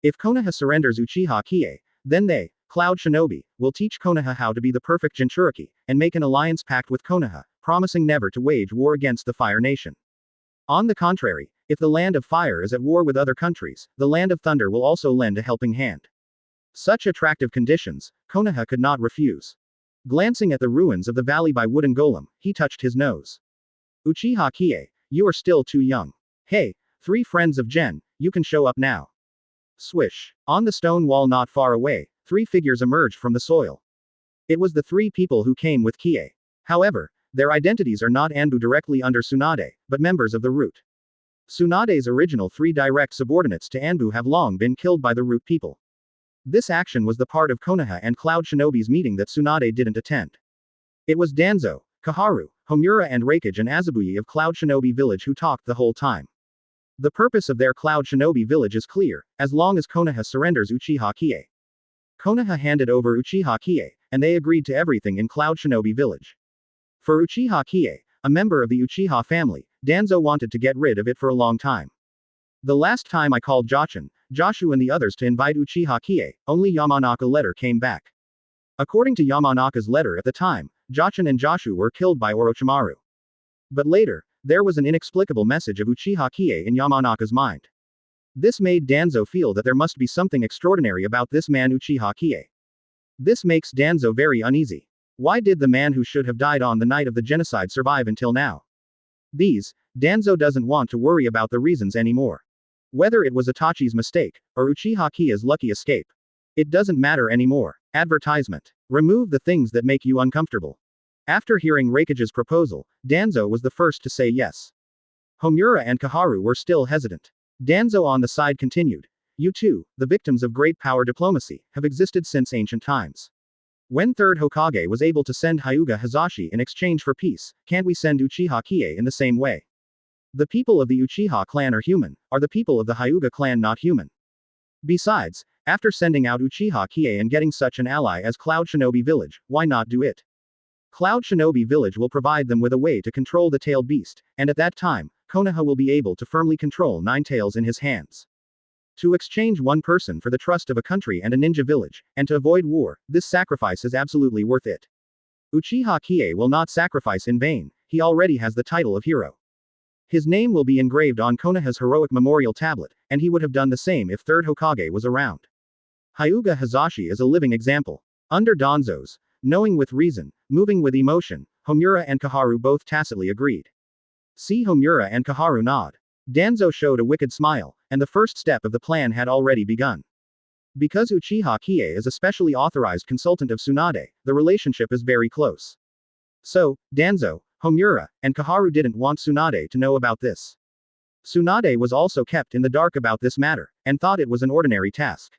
If Konoha surrenders Uchiha Qiye, then they, Cloud Shinobi, will teach Konoha how to be the perfect Jinchuriki, and make an alliance pact with Konoha, promising never to wage war against the Fire Nation. On the contrary, if the Land of Fire is at war with other countries, the Land of Thunder will also lend a helping hand. Such attractive conditions, Konoha could not refuse. Glancing at the ruins of the valley by Wooden Golem, he touched his nose. "Uchiha Qiye, you are still too young. Hey, 3 friends of Gen, you can show up now." Swish. On the stone wall not far away, 3 figures emerged from the soil. It was the 3 people who came with Qiye. However, their identities are not Anbu directly under Tsunade, but members of the Root. Tsunade's original 3 direct subordinates to Anbu have long been killed by the Root people. This action was the part of Konoha and Cloud Shinobi's meeting that Tsunade didn't attend. It was Danzo, Kaharu, Homura and Raikage and Azabuye of Cloud Shinobi village who talked the whole time. The purpose of their Cloud Shinobi village is clear: as long as Konoha surrenders Uchiha Qiye. Konoha handed over Uchiha Qiye, and they agreed to everything in Cloud Shinobi village. For Uchiha Qiye, a member of the Uchiha family, Danzo wanted to get rid of it for a long time. "The last time I called Jachin, Joshu and the others to invite Uchiha Qiye, only Yamanaka letter came back. According to Yamanaka's letter at the time, Jachin and Joshu were killed by Orochimaru. But later, there was an inexplicable message of Uchiha Qiye in Yamanaka's mind. This made Danzo feel that there must be something extraordinary about this man Uchiha Qiye. This makes Danzo very uneasy. Why did the man who should have died on the night of the genocide survive until now? Danzo doesn't want to worry about the reasons anymore. Whether it was Itachi's mistake, or Uchiha Qiye's lucky escape. It doesn't matter anymore. Advertisement. Remove the things that make you uncomfortable. After hearing Raikage's proposal, Danzo was the first to say yes. Homura and Kaharu were still hesitant. Danzo on the side continued. You too, the victims of great power diplomacy, have existed since ancient times. When 3rd Hokage was able to send Hyuga Hazashi in exchange for peace, can't we send Uchiha Qiye in the same way? The people of the Uchiha clan are human, are the people of the Hyuga clan not human? Besides, after sending out Uchiha Qiye and getting such an ally as Cloud Shinobi village, why not do it? Cloud Shinobi village will provide them with a way to control the tailed beast, and at that time, Konoha will be able to firmly control 9 tails in his hands. To exchange one person for the trust of a country and a ninja village, and to avoid war, this sacrifice is absolutely worth it. Uchiha Qiye will not sacrifice in vain, he already has the title of hero. His name will be engraved on Konoha's heroic memorial tablet, and he would have done the same if 3rd Hokage was around. Hyuga Hazashi is a living example. Under Danzo's, knowing with reason, moving with emotion, Homura and Kaharu both tacitly agreed. See Homura and Kaharu nod. Danzo showed a wicked smile, and the first step of the plan had already begun. Because Uchiha Qiye is a specially authorized consultant of Tsunade, the relationship is very close. So, Danzo, Homura, and Kaharu didn't want Tsunade to know about this. Tsunade was also kept in the dark about this matter, and thought it was an ordinary task.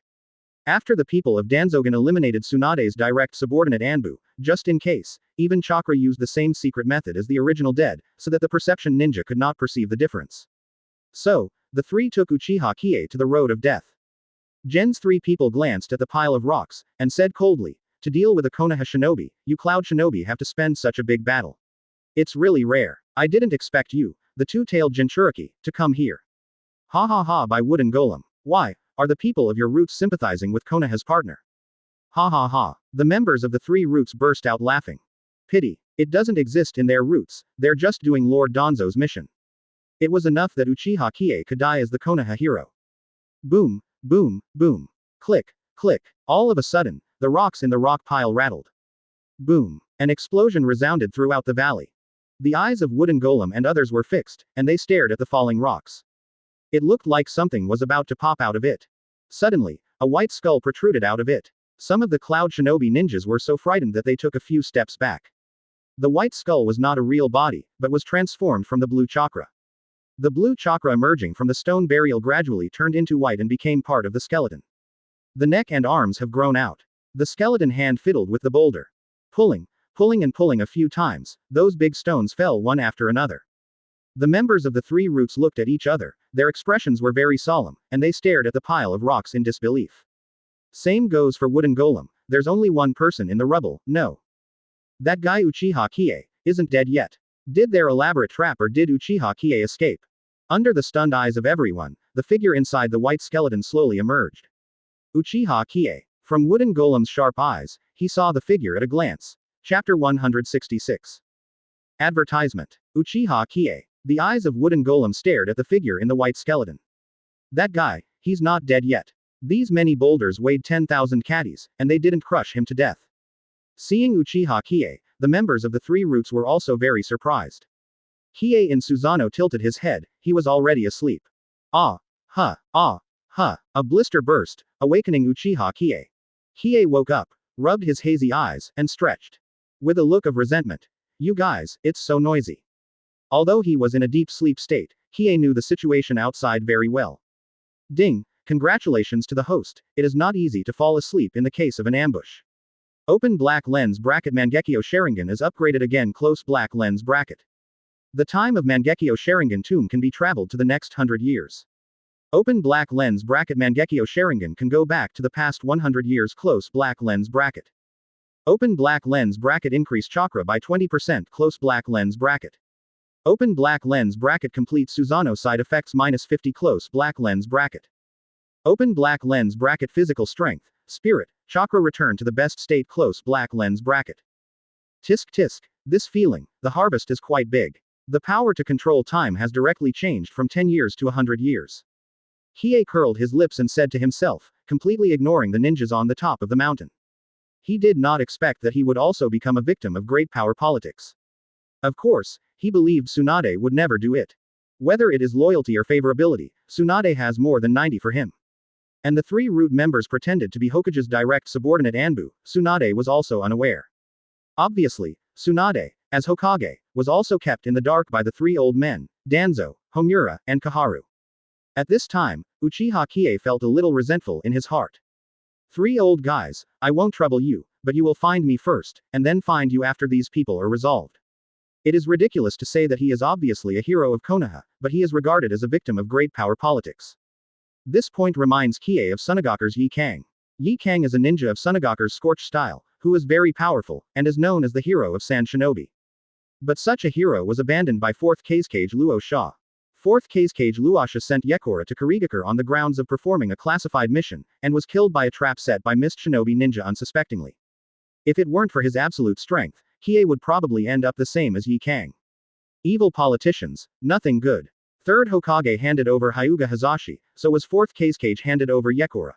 After the people of Danzogen eliminated Tsunade's direct subordinate Anbu, just in case, even Chakra used the same secret method as the original dead, so that the perception ninja could not perceive the difference. So, the three took Uchiha Qiye to the road of death. Gen's three people glanced at the pile of rocks, and said coldly, to deal with a Konoha shinobi, you Cloud shinobi have to spend such a big battle. It's really rare. I didn't expect you, the two-tailed Jinchuriki, to come here. Ha ha ha by Wooden Golem. Why, are the people of your roots sympathizing with Konoha's partner? Ha ha ha. The members of the three roots burst out laughing. Pity. It doesn't exist in their roots, they're just doing Lord Danzo's mission. It was enough that Uchiha Qiye could die as the Konoha hero. Boom, boom, boom. Click, click. All of a sudden, the rocks in the rock pile rattled. Boom. An explosion resounded throughout the valley. The eyes of Wooden Golem and others were fixed, and they stared at the falling rocks. It looked like something was about to pop out of it. Suddenly, a white skull protruded out of it. Some of the Cloud Shinobi ninjas were so frightened that they took a few steps back. The white skull was not a real body, but was transformed from the blue chakra. The blue chakra emerging from the stone burial gradually turned into white and became part of the skeleton. The neck and arms have grown out. The skeleton hand fiddled with the boulder. Pulling and pulling a few times, those big stones fell one after another. The members of the three roots looked at each other, their expressions were very solemn, and they stared at the pile of rocks in disbelief. Same goes for Wooden Golem, there's only one person in the rubble, no. That guy Uchiha Qiye isn't dead yet. Did their elaborate trap or did Uchiha Qiye escape? Under the stunned eyes of everyone, the figure inside the white skeleton slowly emerged. Uchiha Qiye. From Wooden Golem's sharp eyes, he saw the figure at a glance. Chapter 166. Advertisement. Uchiha Qiye. The eyes of Wooden Golem stared at the figure in the white skeleton. That guy, he's not dead yet. These many boulders weighed 10,000 caddies, and they didn't crush him to death. Seeing Uchiha Qiye, the members of the three roots were also very surprised. Qiye in Susano tilted his head, he was already asleep. Ah, huh, ah, huh, a blister burst, awakening Uchiha Qiye. Qiye woke up, rubbed his hazy eyes, and stretched. With a look of resentment. You guys, it's so noisy. Although he was in a deep sleep state, Qiye knew the situation outside very well. Ding, congratulations to the host, it is not easy to fall asleep in the case of an ambush. Open black lens bracket Mangekyo Sharingan is upgraded again close black lens bracket. The time of Mangekyo Sharingan tomb can be traveled to the next 100 years. Open black lens bracket Mangekyo Sharingan can go back to the past 100 years close black lens bracket. Open black lens bracket increase chakra by 20% close black lens bracket. Open black lens bracket complete Susano side effects -50 close black lens bracket. Open black lens bracket physical strength, spirit, chakra return to the best state close black lens bracket. Tisk tisk, this feeling, the harvest is quite big. The power to control time has directly changed from 10 years to 100 years. Qiye curled his lips and said to himself, completely ignoring the ninjas on the top of the mountain. He did not expect that he would also become a victim of great power politics. Of course, he believed Tsunade would never do it. Whether it is loyalty or favorability, Tsunade has more than 90 for him. And the three root members pretended to be Hokage's direct subordinate Anbu, Tsunade was also unaware. Obviously, Tsunade, as Hokage, was also kept in the dark by the three old men, Danzo, Homura, and Kaharu. At this time, Uchiha Qiye felt a little resentful in his heart. Three old guys, I won't trouble you, but you will find me first, and then find you after these people are resolved. It is ridiculous to say that he is obviously a hero of Konoha, but he is regarded as a victim of great power politics. This point reminds Qiye of Tsunagoku's Yi Kang. Yi Kang is a ninja of Tsunagoku's Scorch style, who is very powerful, and is known as the hero of Sand Shinobi. But such a hero was abandoned by 4th Kazekage Luo Sha. 4th Kazekage Luosha sent Yekora to Karigakure on the grounds of performing a classified mission, and was killed by a trap set by Mist Shinobi ninja unsuspectingly. If it weren't for his absolute strength, Qiye would probably end up the same as Yi Kang. Evil politicians, nothing good. 3rd Hokage handed over Hyuga Hazashi, so was 4th Kazekage handed over Yekora.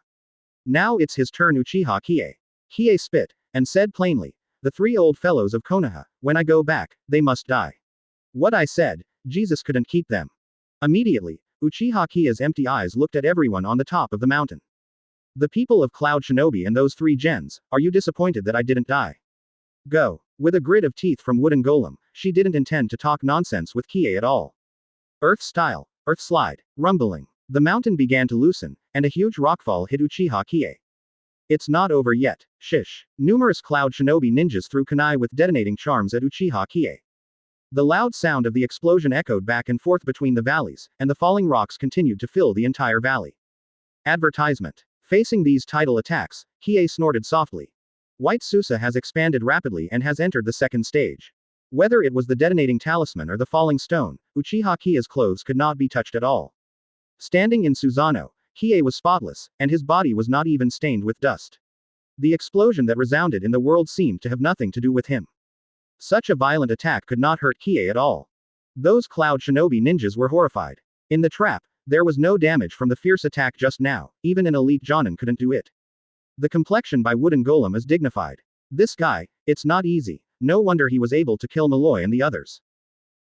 Now it's his turn Uchiha Qiye. Qiye spit, and said plainly, the three old fellows of Konoha, when I go back, they must die. What I said, Jesus couldn't keep them. Immediately, Uchiha Qiye's empty eyes looked at everyone on the top of the mountain. The people of Cloud Shinobi and those 3 gens, are you disappointed that I didn't die? Go. With a grit of teeth from Wooden Golem, she didn't intend to talk nonsense with Qiye at all. Earth style, earth slide, rumbling. The mountain began to loosen, and a huge rockfall hit Uchiha Qiye. It's not over yet, shish. Numerous Cloud Shinobi ninjas threw kunai with detonating charms at Uchiha Qiye. The loud sound of the explosion echoed back and forth between the valleys, and the falling rocks continued to fill the entire valley. Advertisement. Facing these tidal attacks, Qiye snorted softly. White Susa has expanded rapidly and has entered the second stage. Whether it was the detonating talisman or the falling stone, Uchiha Qiye's clothes could not be touched at all. Standing in Susano, Qiye was spotless, and his body was not even stained with dust. The explosion that resounded in the world seemed to have nothing to do with him. Such a violent attack could not hurt Qiye at all. Those Cloud Shinobi ninjas were horrified. In the trap, there was no damage from the fierce attack just now, even an elite Jonin couldn't do it. The complexion by Wooden Golem is dignified. This guy, it's not easy, no wonder he was able to kill Malloy and the others.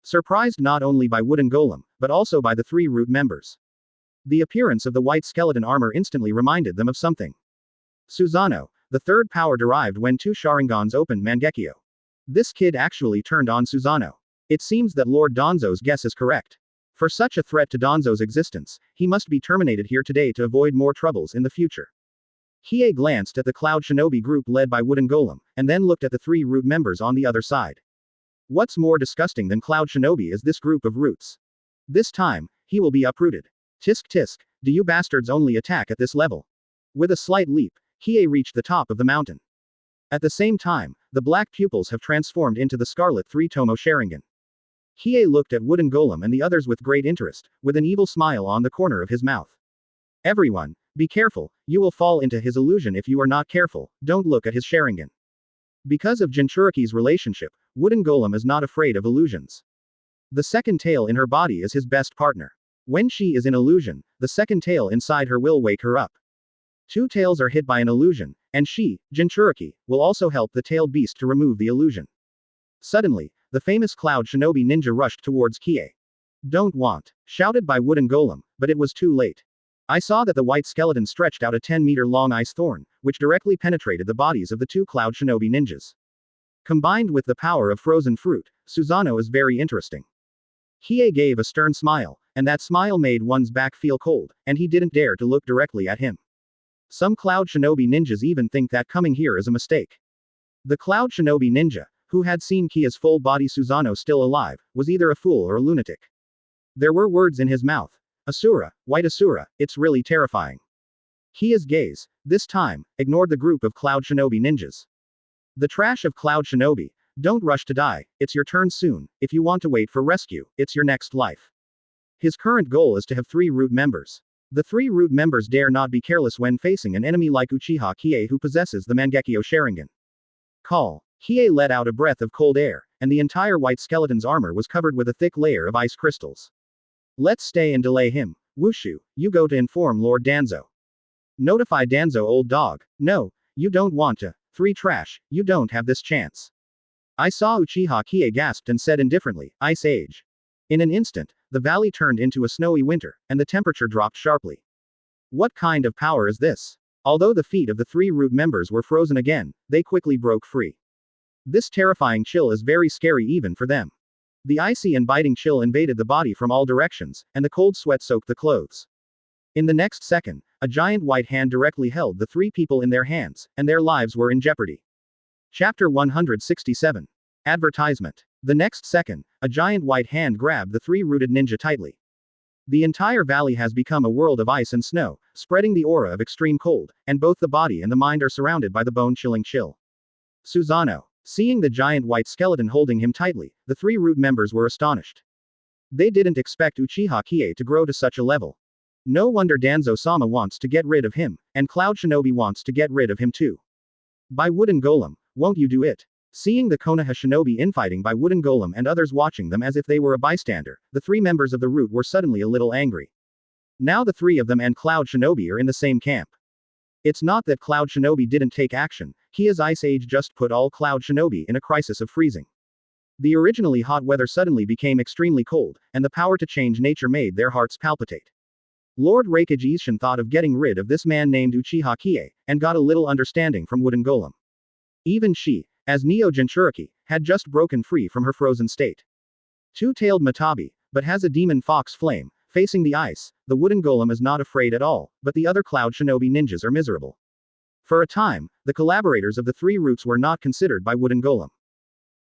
Surprised not only by Wooden Golem, but also by the 3 root members. The appearance of the white skeleton armor instantly reminded them of something. Susano, the third power derived when 2 Sharingans opened Mangekyo. This kid actually turned on Susano. It seems that Lord Danzo's guess is correct. For such a threat to Danzo's existence, he must be terminated here today to avoid more troubles in the future. Qiye glanced at the Cloud Shinobi group led by Wooden Golem, and then looked at the 3 root members on the other side. What's more disgusting than Cloud Shinobi is this group of roots. This time, he will be uprooted. Tisk tisk, do you bastards only attack at this level? With a slight leap, Qiye reached the top of the mountain. At the same time, the black pupils have transformed into the scarlet 3-tomo Sharingan. Qiye looked at Wooden Golem and the others with great interest, with an evil smile on the corner of his mouth. Everyone, be careful, you will fall into his illusion if you are not careful, don't look at his Sharingan. Because of Jinchuriki's relationship, Wooden Golem is not afraid of illusions. The second tail in her body is his best partner. When she is in illusion, the second tail inside her will wake her up. 2 tails are hit by an illusion, and she, Jinchuriki, will also help the tailed beast to remove the illusion. Suddenly, the famous Cloud Shinobi ninja rushed towards Qiye. Don't want, shouted by Wooden Golem, but it was too late. I saw that the white skeleton stretched out a 10-meter-long ice thorn, which directly penetrated the bodies of the 2 Cloud Shinobi ninjas. Combined with the power of frozen fruit, Susano is very interesting. Qiye gave a stern smile, and that smile made one's back feel cold, and he didn't dare to look directly at him. Some Cloud Shinobi ninjas even think that coming here is a mistake. The Cloud Shinobi ninja, who had seen Qiye's full body Susano still alive, was either a fool or a lunatic. There were words in his mouth. Asura, white Asura, it's really terrifying. Qiye's gaze, this time, ignored the group of Cloud Shinobi ninjas. The trash of Cloud Shinobi, don't rush to die, it's your turn soon, if you want to wait for rescue, it's your next life. His current goal is to have 3 root members. The 3 root members dare not be careless when facing an enemy like Uchiha Qiye who possesses the Mangekyo Sharingan. Call. Qiye let out a breath of cold air, and the entire white skeleton's armor was covered with a thick layer of ice crystals. Let's stay and delay him. Wushu, you go to inform Lord Danzo. Notify Danzo, old dog. No, you don't want to. 3 trash, you don't have this chance. I saw Uchiha Qiye gasped and said indifferently, Ice Age. In an instant, the valley turned into a snowy winter, and the temperature dropped sharply. What kind of power is this? Although the feet of the 3 root members were frozen again, they quickly broke free. This terrifying chill is very scary even for them. The icy and biting chill invaded the body from all directions, and the cold sweat soaked the clothes. In the next second, a giant white hand directly held the 3 people in their hands, and their lives were in jeopardy. Chapter 167. Advertisement. The next second, a giant white hand grabbed the 3-rooted ninja tightly. The entire valley has become a world of ice and snow, spreading the aura of extreme cold, and both the body and the mind are surrounded by the bone-chilling chill. Susano. Seeing the giant white skeleton holding him tightly, the 3 root members were astonished. They didn't expect Uchiha Qiye to grow to such a level. No wonder Danzo-sama wants to get rid of him, and Cloud Shinobi wants to get rid of him too. By Wooden Golem, won't you do it? Seeing the Konoha Shinobi infighting by Wooden Golem and others watching them as if they were a bystander, the 3 members of the root were suddenly a little angry. Now the 3 of them and Cloud Shinobi are in the same camp. It's not that Cloud Shinobi didn't take action, Qiye's Ice Age just put all Cloud Shinobi in a crisis of freezing. The originally hot weather suddenly became extremely cold, and the power to change nature made their hearts palpitate. Lord Reikage thought of getting rid of this man named Uchiha Qiye, and got a little understanding from Wooden Golem. Even she, as Neo Jinchuriki, had just broken free from her frozen state. Two-tailed Matabi, but has a demon fox flame. Facing the ice, the Wooden Golem is not afraid at all, but the other Cloud Shinobi ninjas are miserable. For a time, the collaborators of the three roots were not considered by Wooden Golem.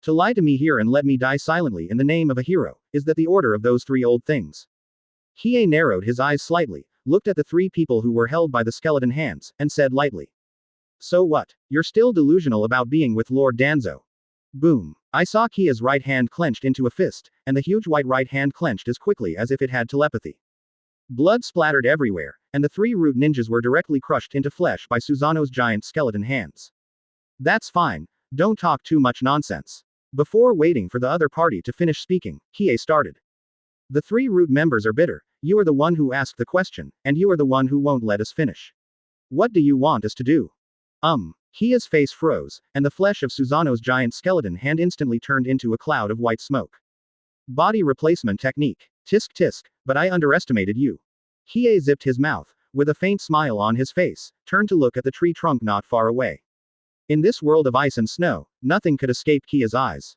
To lie to me here and let me die silently in the name of a hero, is that the order of those three old things? Qiye narrowed his eyes slightly, looked at the three people who were held by the skeleton hands, and said lightly. So what? You're still delusional about being with Lord Danzo. Boom. I saw Kia's right hand clenched into a fist, and the huge white right hand clenched as quickly as if it had telepathy. Blood splattered everywhere, and the three root ninjas were directly crushed into flesh by Susano's giant skeleton hands. That's fine, don't talk too much nonsense. Before waiting for the other party to finish speaking, Qiye started. The three root members are bitter, you are the one who asked the question, and you are the one who won't let us finish. What do you want us to do? Kia's face froze, and the flesh of Susano's giant skeleton hand instantly turned into a cloud of white smoke. Body replacement technique. Tisk tisk, but I underestimated you. Qiye zipped his mouth, with a faint smile on his face, turned to look at the tree trunk not far away. In this world of ice and snow, nothing could escape Kia's eyes.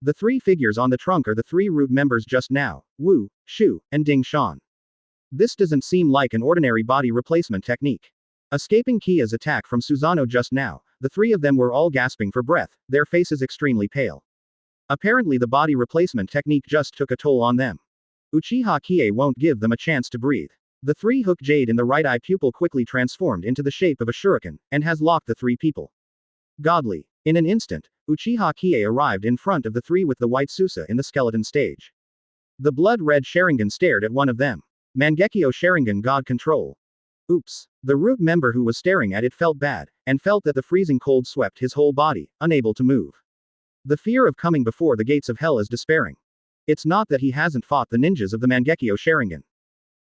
The three figures on the trunk are the three root members just now, Wu, Shu, and Ding Shan. This doesn't seem like an ordinary body replacement technique. Escaping Kia's attack from Susano just now, the three of them were all gasping for breath, their faces extremely pale. Apparently the body replacement technique just took a toll on them. Uchiha Qiye won't give them a chance to breathe. The three-hook jade in the right eye pupil quickly transformed into the shape of a shuriken, and has locked the three people. Godly. In an instant, Uchiha Qiye arrived in front of the three with the white Susa in the skeleton stage. The blood-red Sharingan stared at one of them. Mangekyo Sharingan God Control. Oops. The root member who was staring at it felt bad, and felt that the freezing cold swept his whole body, unable to move. The fear of coming before the gates of hell is despairing. It's not that he hasn't fought the ninjas of the Mangekyo Sharingan.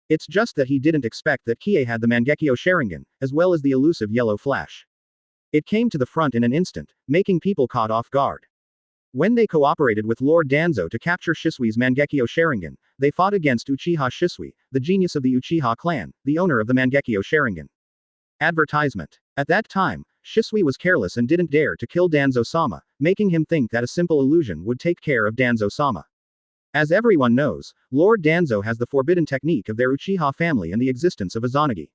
It's just that he didn't expect that Qiye had the Mangekyo Sharingan, as well as the elusive yellow flash. It came to the front in an instant, making people caught off guard. When they cooperated with Lord Danzo to capture Shisui's Mangekyo Sharingan, they fought against Uchiha Shisui, the genius of the Uchiha clan, the owner of the Mangekyo Sharingan. Advertisement. At that time, Shisui was careless and didn't dare to kill Danzo-sama, making him think that a simple illusion would take care of Danzo-sama. As everyone knows, Lord Danzo has the forbidden technique of their Uchiha family and the existence of Izanagi.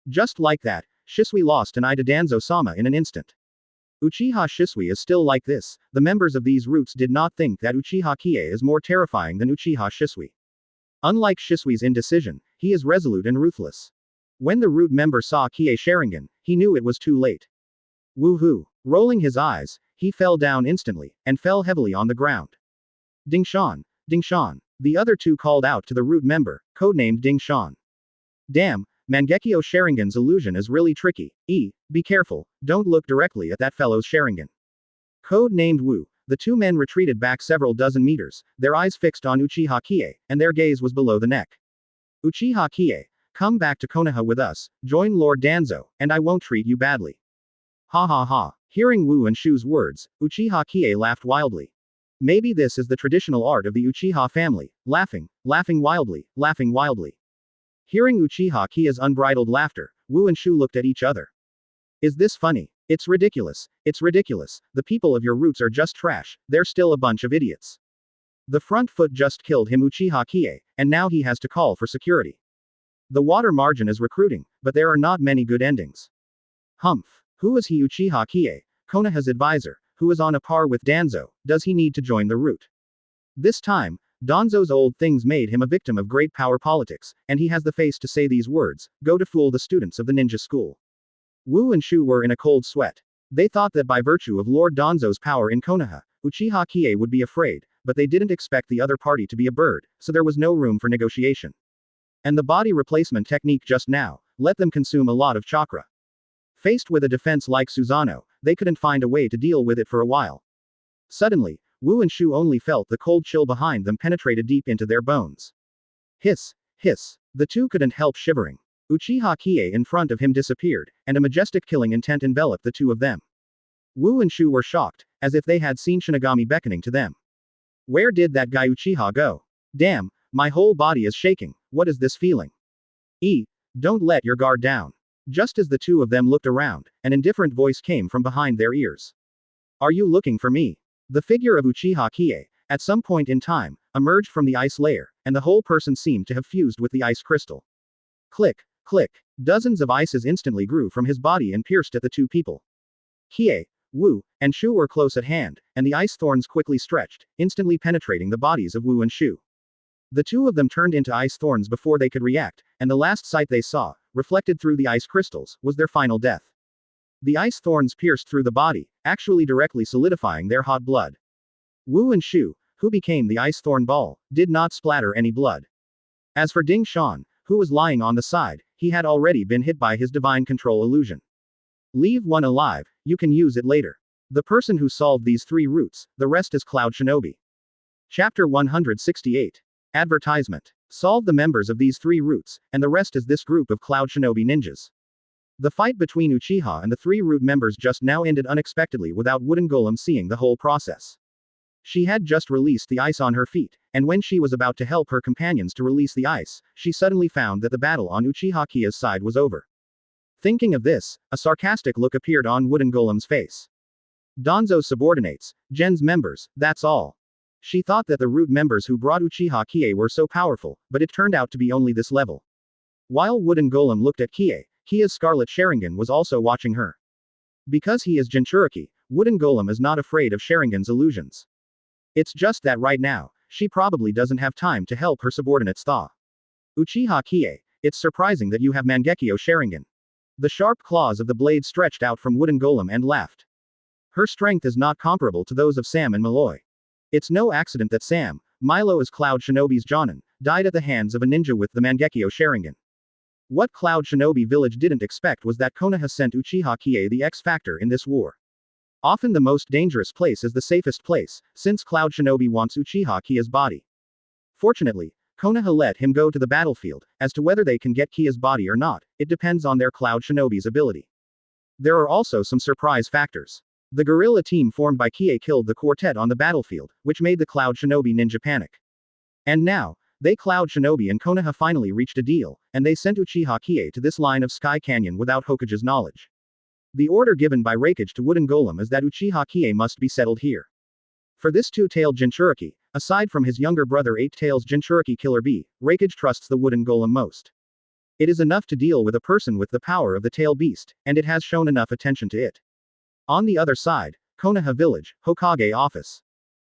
Just like that, Shisui lost an eye to Danzo-sama in an instant. Uchiha Shisui is still like this, the members of these roots did not think that Uchiha Qiye is more terrifying than Uchiha Shisui. Unlike Shisui's indecision, he is resolute and ruthless. When the root member saw Qiye Sharingan, he knew it was too late. Woohoo! Rolling his eyes, he fell down instantly, and fell heavily on the ground. Ding Shan! Ding Shan! The other two called out to the root member, codenamed Ding Shan. Damn, Mangekyo Sharingan's illusion is really tricky. Be careful, don't look directly at that fellow's Sharingan. Code-named Wu, the two men retreated back several dozen meters, their eyes fixed on Uchiha Qiye, and their gaze was below the neck. Uchiha Qiye, come back to Konoha with us, join Lord Danzo, and I won't treat you badly. Ha ha ha. Hearing Wu and Shu's words, Uchiha Qiye laughed wildly. Maybe this is the traditional art of the Uchiha family, laughing wildly, laughing wildly. Hearing Uchiha Qiye's unbridled laughter, Wu and Shu looked at each other. Is this funny? It's ridiculous, the people of your roots are just trash, they're still a bunch of idiots. The front foot just killed him Uchiha Qiye, and now he has to call for security. The water margin is recruiting, but there are not many good endings. Humph. Who is he Uchiha Qiye, Konoha's advisor, who is on a par with Danzo, does he need to join the root? This time, Danzo's old things made him a victim of great power politics, and he has the face to say these words, go to fool the students of the ninja school. Wu and Shu were in a cold sweat. They thought that by virtue of Lord Danzo's power in Konoha, Uchiha Qiye would be afraid, but they didn't expect the other party to be a bird, so there was no room for negotiation. And the body replacement technique just now, let them consume a lot of chakra. Faced with a defense like Susano, they couldn't find a way to deal with it for a while. Suddenly, Wu and Shu only felt the cold chill behind them penetrated deep into their bones. Hiss, hiss. The two couldn't help shivering. Uchiha Qiye in front of him disappeared, and a majestic killing intent enveloped the two of them. Wu and Shu were shocked, as if they had seen Shinigami beckoning to them. Where did that guy Uchiha go? Damn, my whole body is shaking, what is this feeling? Don't let your guard down. Just as the two of them looked around, an indifferent voice came from behind their ears. Are you looking for me? The figure of Uchiha Qiye, at some point in time, emerged from the ice layer, and the whole person seemed to have fused with the ice crystal. Click, click. Dozens of ices instantly grew from his body and pierced at the two people. Qiye, Wu, and Shu were close at hand, and the ice thorns quickly stretched, instantly penetrating the bodies of Wu and Shu. The two of them turned into ice thorns before they could react, and the last sight they saw, reflected through the ice crystals, was their final death. The ice thorns pierced through the body, actually directly solidifying their hot blood. Wu and Shu, who became the ice thorn ball, did not splatter any blood. As for Ding Shan, who was lying on the side, he had already been hit by his divine control illusion. Leave one alive, you can use it later. The person who solved these three routes, the rest is Cloud Shinobi. Chapter 168. Advertisement. Solve the members of these three routes, and the rest is this group of Cloud Shinobi ninjas. The fight between Uchiha and the three route members just now ended unexpectedly without Wooden Golem seeing the whole process. She had just released the ice on her feet, and when she was about to help her companions to release the ice, she suddenly found that the battle on Uchiha Qiye's side was over. Thinking of this, a sarcastic look appeared on Wooden Golem's face. Danzo's subordinates, Gen's members, that's all. She thought that the root members who brought Uchiha Qiye were so powerful, but it turned out to be only this level. While Wooden Golem looked at Qiye, Qiye's Scarlet Sharingan was also watching her. Because he is Jinchuriki, Wooden Golem is not afraid of Sharingan's illusions. It's just that right now, she probably doesn't have time to help her subordinates thaw. Uchiha Qiye, it's surprising that you have Mangekyo Sharingan. The sharp claws of the blade stretched out from Wooden Golem and laughed. Her strength is not comparable to those of Sam and Malloy. It's no accident that Sam, Milo as Cloud Shinobi's Jonin, died at the hands of a ninja with the Mangekyo Sharingan. What Cloud Shinobi village didn't expect was that Konoha sent Uchiha Qiye the X-factor in this war. Often the most dangerous place is the safest place, since Cloud Shinobi wants Uchiha Qiye's body. Fortunately, Konoha let him go to the battlefield. As to whether they can get Qiye's body or not, it depends on their Cloud Shinobi's ability. There are also some surprise factors. The guerrilla team formed by Qiye killed the quartet on the battlefield, which made the Cloud Shinobi ninja panic. And now, they Cloud Shinobi and Konoha finally reached a deal, and they sent Uchiha Qiye to this line of Sky Canyon without Hokage's knowledge. The order given by Raikage to Wooden Golem is that Uchiha Qiye must be settled here. For this two-tailed Jinchuriki, aside from his younger brother Eight-Tails Jinchuriki Killer Bee, Raikage trusts the Wooden Golem most. It is enough to deal with a person with the power of the tail beast, and it has shown enough attention to it. On the other side, Konoha Village, Hokage office.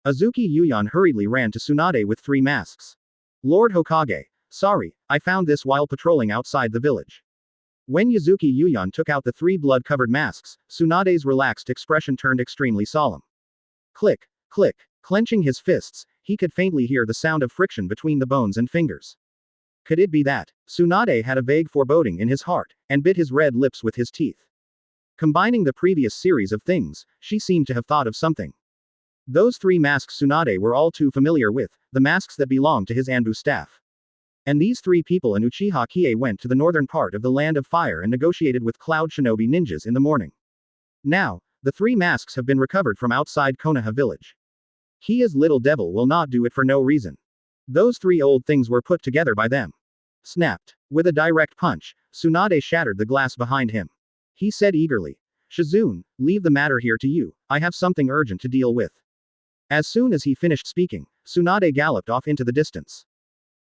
Azuki Yuyan hurriedly ran to Tsunade with 3 masks. Lord Hokage, sorry, I found this while patrolling outside the village. When Yazuki Yuyan took out the 3 blood-covered masks, Tsunade's relaxed expression turned extremely solemn. Click, click, clenching his fists, he could faintly hear the sound of friction between the bones and fingers. Could it be that? Tsunade had a vague foreboding in his heart, and bit his red lips with his teeth. Combining the previous series of things, she seemed to have thought of something. Those 3 masks Tsunade were all too familiar with, the masks that belonged to his Anbu staff. And these 3 people and Uchiha Qiye went to the northern part of the Land of Fire and negotiated with Cloud Shinobi ninjas in the morning. Now, the 3 masks have been recovered from outside Konoha village. Qiye's little devil will not do it for no reason. Those 3 old things were put together by them. Snapped. With a direct punch, Tsunade shattered the glass behind him. He said eagerly, Shizune, leave the matter here to you, I have something urgent to deal with. As soon as he finished speaking, Tsunade galloped off into the distance,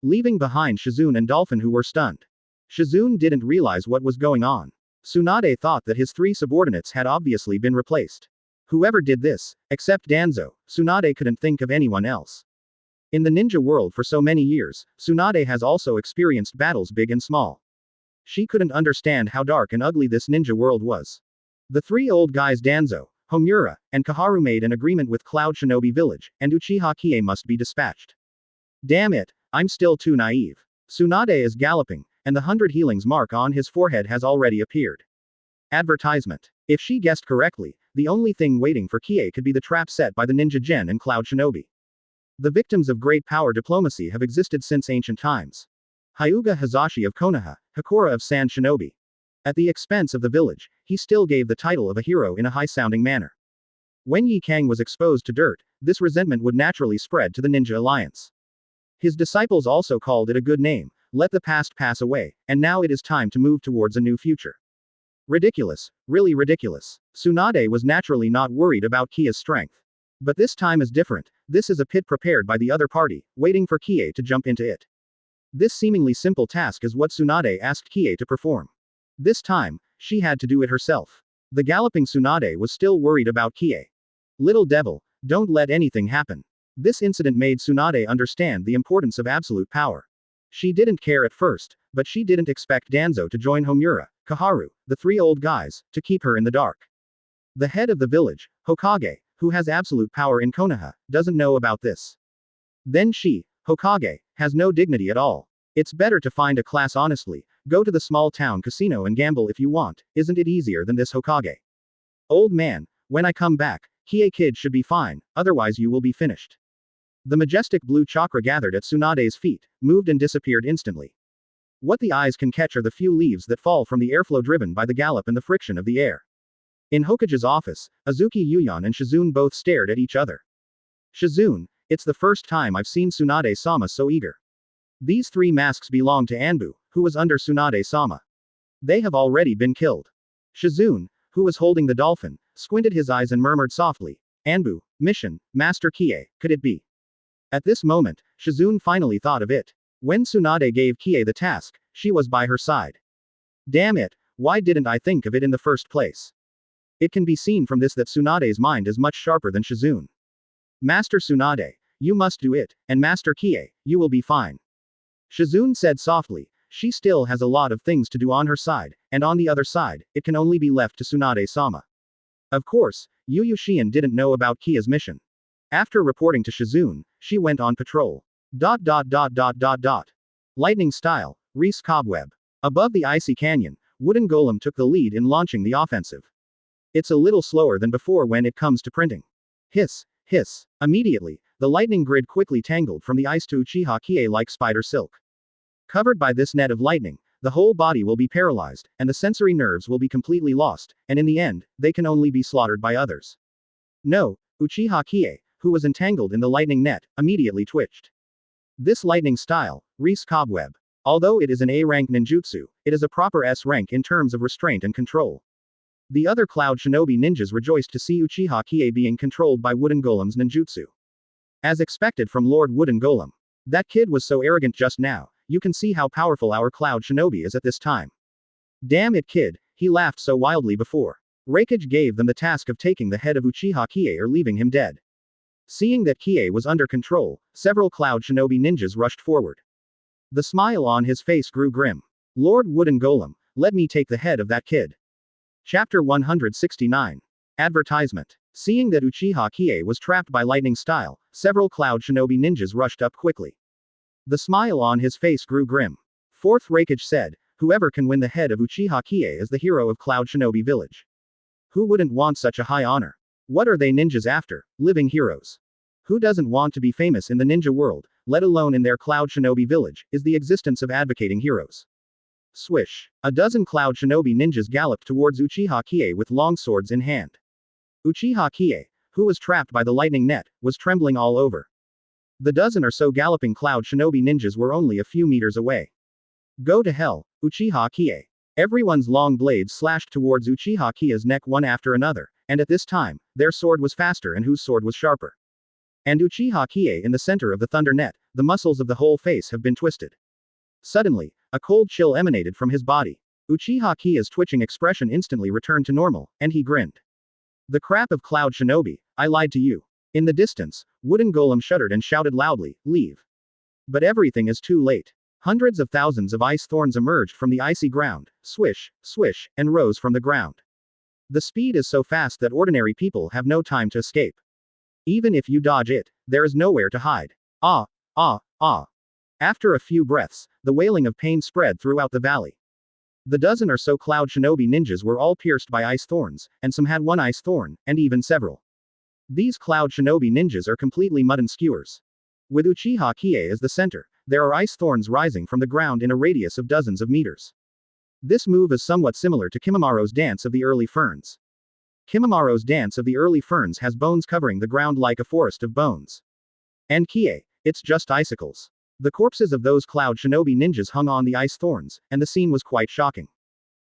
leaving behind Shizune and Dolphin who were stunned. Shizune didn't realize what was going on. Tsunade thought that his 3 subordinates had obviously been replaced. Whoever did this, except Danzo, Tsunade couldn't think of anyone else. In the ninja world for so many years, Tsunade has also experienced battles big and small. She couldn't understand how dark and ugly this ninja world was. The 3 old guys Danzo, Homura, and Kaharu made an agreement with Cloud Shinobi Village, and Uchiha Qiye must be dispatched. Damn it, I'm still too naive. Tsunade is galloping, and the 100 healings mark on his forehead has already appeared. Advertisement. If she guessed correctly, the only thing waiting for Qiye could be the trap set by the ninja Gen and Cloud Shinobi. The victims of great power diplomacy have existed since ancient times. Hyuga Hazashi of Konoha, Hakura of Sand Shinobi. At the expense of the village, he still gave the title of a hero in a high-sounding manner. When Yi Kang was exposed to dirt, this resentment would naturally spread to the Ninja Alliance. His disciples also called it a good name, let the past pass away, and now it is time to move towards a new future. Ridiculous, really ridiculous. Tsunade was naturally not worried about Qiye's strength. But this time is different, this is a pit prepared by the other party, waiting for Qiye to jump into it. This seemingly simple task is what Tsunade asked Qiye to perform. This time, she had to do it herself. The galloping Tsunade was still worried about Qiye. Little devil, don't let anything happen. This incident made Tsunade understand the importance of absolute power. She didn't care at first, but she didn't expect Danzo to join Homura, Kaharu, the three old guys, to keep her in the dark. The head of the village, Hokage, who has absolute power in Konoha, doesn't know about this. Then she, Hokage, has no dignity at all. It's better to find a class honestly, go to the small town casino and gamble if you want, isn't it easier than this Hokage? Old man, when I come back, Qiye kid should be fine, otherwise you will be finished. The majestic blue chakra gathered at Tsunade's feet, moved and disappeared instantly. What the eyes can catch are the few leaves that fall from the airflow driven by the gallop and the friction of the air. In Hokage's office, Azuki Yuyan and Shizune both stared at each other. Shizune, it's the first time I've seen Tsunade-sama so eager. These three masks belong to Anbu, who was under Tsunade-sama. They have already been killed. Shizune, who was holding the dolphin, squinted his eyes and murmured softly, Anbu, mission, Master Qiye, could it be? At this moment, Shizune finally thought of it. When Tsunade gave Qiye the task, she was by her side. Damn it, why didn't I think of it in the first place? It can be seen from this that Tsunade's mind is much sharper than Shizune. Master Tsunade, you must do it, and Master Qiye, you will be fine. Shizune said softly, she still has a lot of things to do on her side, and on the other side, it can only be left to Tsunade-sama. Of course, Yu Yushian didn't know about Qiye's mission. After reporting to Shizune, she went on patrol. Lightning style, Reese Cobweb. Above the icy canyon, Wooden Golem took the lead in launching the offensive. It's a little slower than before when it comes to printing. Hiss, hiss. Immediately, the lightning grid quickly tangled from the ice to Uchiha Qiye like spider silk. Covered by this net of lightning, the whole body will be paralyzed, and the sensory nerves will be completely lost, and in the end, they can only be slaughtered by others. No, Uchiha Qiye, who was entangled in the lightning net, immediately twitched. This lightning style, Reese Cobweb. Although it is an A-rank ninjutsu, it is a proper S-rank in terms of restraint and control. The other Cloud Shinobi ninjas rejoiced to see Uchiha Qiye being controlled by Wooden Golem's ninjutsu. As expected from Lord Wooden Golem. That kid was so arrogant just now, you can see how powerful our Cloud Shinobi is at this time. Damn it kid, he laughed so wildly before. Raikage gave them the task of taking the head of Uchiha Qiye or leaving him dead. Seeing that Qiye was under control, several Cloud Shinobi ninjas rushed forward. The smile on his face grew grim. Lord Wooden Golem, let me take the head of that kid. Chapter 169. Advertisement. Seeing that Uchiha Qiye was trapped by lightning style, several Cloud Shinobi ninjas rushed up quickly. The smile on his face grew grim. Fourth Raikage said, whoever can win the head of Uchiha Qiye is the hero of Cloud Shinobi village. Who wouldn't want such a high honor? What are they ninjas after? Living heroes. Who doesn't want to be famous in the ninja world, let alone in their Cloud Shinobi village, is the existence of advocating heroes. Swish. A dozen Cloud Shinobi ninjas galloped towards Uchiha Qiye with long swords in hand. Uchiha Qiye, who was trapped by the lightning net, was trembling all over. The dozen or so galloping Cloud Shinobi ninjas were only a few meters away. Go to hell, Uchiha Qiye. Everyone's long blades slashed towards Uchiha Qiye's neck one after another, and at this time, their sword was faster and whose sword was sharper. And Uchiha Qiye in the center of the thunder net, the muscles of the whole face have been twisted. Suddenly, a cold chill emanated from his body. Uchiha Qiye's twitching expression instantly returned to normal, and he grinned. The crap of Cloud Shinobi, I lied to you. In the distance, Wooden Golem shuddered and shouted loudly, leave. But everything is too late. Hundreds of thousands of ice thorns emerged from the icy ground, swish, swish, and rose from the ground. The speed is so fast that ordinary people have no time to escape. Even if you dodge it, there is nowhere to hide. Ah, ah, ah. After a few breaths, the wailing of pain spread throughout the valley. The dozen or so Cloud Shinobi ninjas were all pierced by ice thorns, and some had one ice thorn, and even several. These Cloud Shinobi ninjas are completely mutton skewers. With Uchiha Qiye as the center, there are ice thorns rising from the ground in a radius of dozens of meters. This move is somewhat similar to Kimamaro's dance of the early ferns. Kimamaro's dance of the early ferns has bones covering the ground like a forest of bones. And Qiye, it's just icicles. The corpses of those cloud shinobi ninjas hung on the ice thorns, and the scene was quite shocking.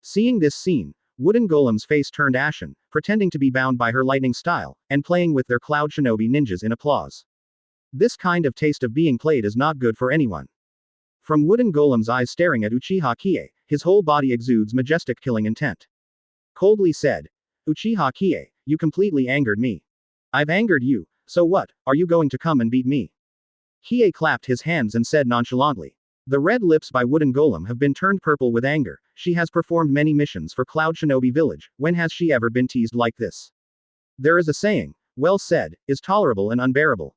Seeing this scene, Wooden Golem's face turned ashen, pretending to be bound by her lightning style, and playing with their cloud shinobi ninjas in applause. This kind of taste of being played is not good for anyone. From Wooden Golem's eyes staring at Uchiha Qiye, his whole body exudes majestic killing intent. Coldly said, Uchiha Qiye, you completely angered me. I've angered you, so what, are you going to come and beat me? Qiye clapped his hands and said nonchalantly. The red lips by Wooden Golem have been turned purple with anger. She has performed many missions for Cloud Shinobi Village. When has she ever been teased like this? There is a saying, well said, is tolerable and unbearable.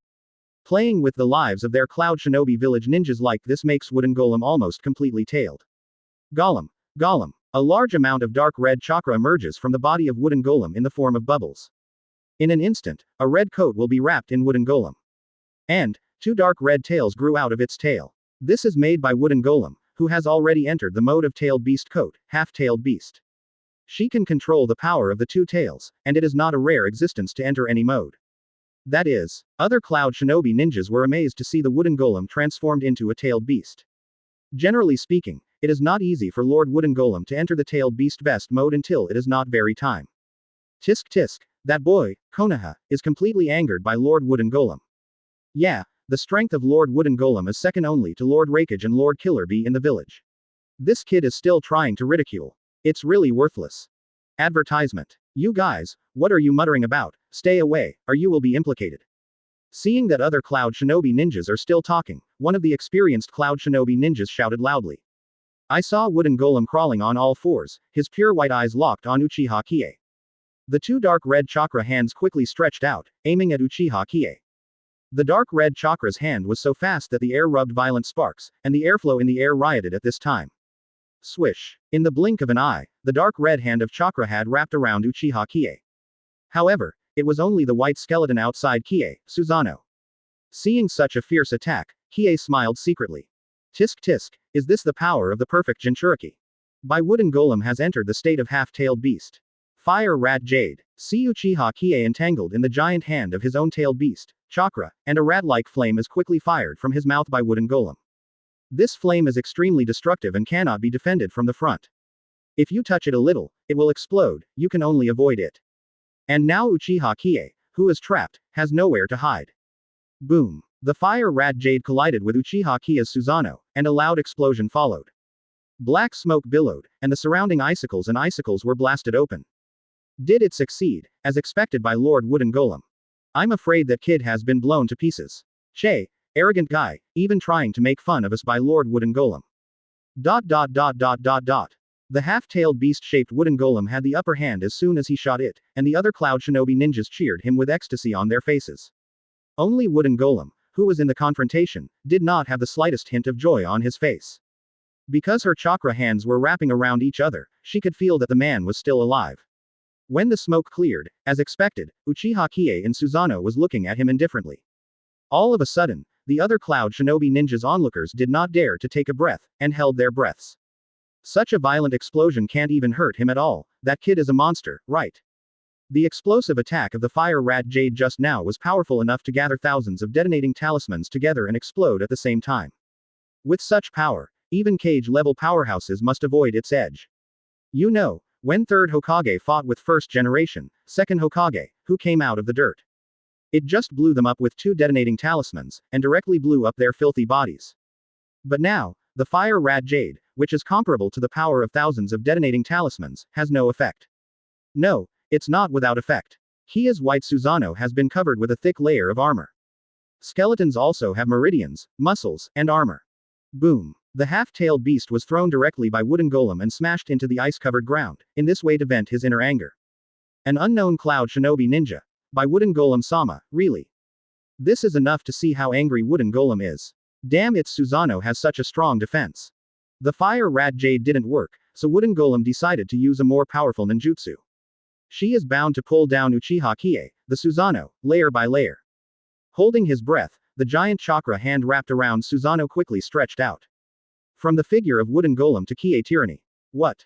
Playing with the lives of their Cloud Shinobi Village ninjas like this makes Wooden Golem almost completely tailed. Golem. Golem. A large amount of dark red chakra emerges from the body of Wooden Golem in the form of bubbles. In an instant, a red coat will be wrapped in Wooden Golem. And, 2 dark red tails grew out of its tail. This is made by Wooden Golem, who has already entered the mode of Tailed Beast coat, Half-Tailed Beast. She can control the power of the 2 tails, and it is not a rare existence to enter any mode. That is, other Cloud Shinobi ninjas were amazed to see the Wooden Golem transformed into a Tailed Beast. Generally speaking, it is not easy for Lord Wooden Golem to enter the Tailed Beast Vest mode until it is not very time. Tisk tisk, that boy, Konoha, is completely angered by Lord Wooden Golem. Yeah, the strength of Lord Wooden Golem is second only to Lord Rakage and Lord Killer Bee in the village. This kid is still trying to ridicule. It's really worthless. Advertisement. You guys, what are you muttering about? Stay away, or you will be implicated. Seeing that other Cloud Shinobi ninjas are still talking, one of the experienced Cloud Shinobi ninjas shouted loudly. I saw Wooden Golem crawling on all fours, his pure white eyes locked on Uchiha Qiye. The 2 dark red chakra hands quickly stretched out, aiming at Uchiha Qiye. The dark red chakra's hand was so fast that the air rubbed violent sparks, and the airflow in the air rioted at this time. Swish. In the blink of an eye, the dark red hand of chakra had wrapped around Uchiha Qiye. However, it was only the white skeleton outside Qiye, Susano. Seeing such a fierce attack, Qiye smiled secretly. Tisk tisk, is this the power of the perfect Jinchuriki? By Wooden Golem has entered the state of half-tailed beast. Fire rat jade. See Uchiha Qiye entangled in the giant hand of his own tailed beast, chakra, and a rat-like flame is quickly fired from his mouth by Wooden Golem. This flame is extremely destructive and cannot be defended from the front. If you touch it a little, it will explode, you can only avoid it. And now Uchiha Qiye, who is trapped, has nowhere to hide. Boom. The fire rat jade collided with Uchiha Qiye's Susano, and a loud explosion followed. Black smoke billowed, and the surrounding icicles were blasted open. Did it succeed, as expected by Lord Wooden Golem? I'm afraid that kid has been blown to pieces. Che, arrogant guy, even trying to make fun of us by Lord Wooden Golem. ... The half-tailed beast-shaped Wooden Golem had the upper hand as soon as he shot it, and the other Cloud Shinobi ninjas cheered him with ecstasy on their faces. Only Wooden Golem, who was in the confrontation, did not have the slightest hint of joy on his face. Because her chakra hands were wrapping around each other, she could feel that the man was still alive. When the smoke cleared, as expected, Uchiha Qiye in Susano was looking at him indifferently. All of a sudden, the other Cloud Shinobi ninjas onlookers did not dare to take a breath, and held their breaths. Such a violent explosion can't even hurt him at all, that kid is a monster, right? The explosive attack of the fire rat jade just now was powerful enough to gather thousands of detonating talismans together and explode at the same time. With such power, even cage-level powerhouses must avoid its edge. You know, when 3rd Hokage fought with 1st generation, 2nd Hokage, who came out of the dirt. It just blew them up with 2 detonating talismans, and directly blew up their filthy bodies. But now, the fire rat jade, which is comparable to the power of thousands of detonating talismans, has no effect. No, it's not without effect. Qiye's white Susano has been covered with a thick layer of armor. Skeletons also have meridians, muscles, and armor. Boom. The half-tailed beast was thrown directly by Wooden Golem and smashed into the ice-covered ground, in this way to vent his inner anger. An unknown Cloud Shinobi ninja. By Wooden Golem-sama, really. This is enough to see how angry Wooden Golem is. Damn, its Susano has such a strong defense. The fire rat jade didn't work, so Wooden Golem decided to use a more powerful ninjutsu. She is bound to pull down Uchiha Qiye, the Susano, layer by layer. Holding his breath, the giant chakra hand wrapped around Susano quickly stretched out. From the figure of Wooden Golem to Qiye tyranny. What?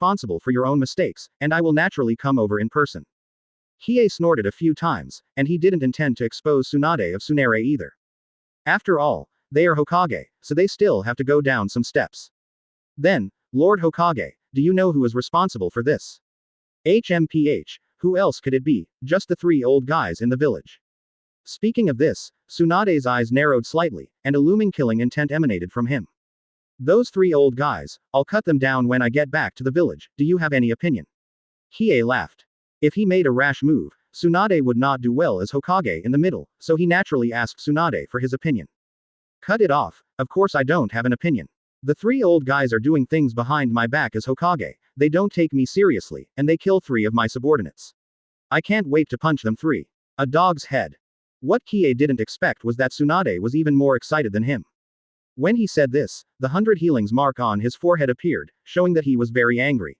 responsible for your own mistakes, and I will naturally come over in person. Qiye snorted a few times, and he didn't intend to expose Tsunade of Tsunade either. After all, they are Hokage, so they still have to go down some steps. Then, Lord Hokage, do you know who is responsible for this? HMPH, who else could it be, just the 3 old guys in the village. Speaking of this, Tsunade's eyes narrowed slightly, and a looming killing intent emanated from him. Those 3 old guys, I'll cut them down when I get back to the village, do you have any opinion? Qiye laughed. If he made a rash move, Tsunade would not do well as Hokage in the middle, so he naturally asked Tsunade for his opinion. Cut it off, of course I don't have an opinion. The 3 old guys are doing things behind my back as Hokage, they don't take me seriously, and they kill 3 of my subordinates. I can't wait to punch them 3. A dog's head. What Qiye didn't expect was that Tsunade was even more excited than him. When he said this, the 100 healings mark on his forehead appeared, showing that he was very angry.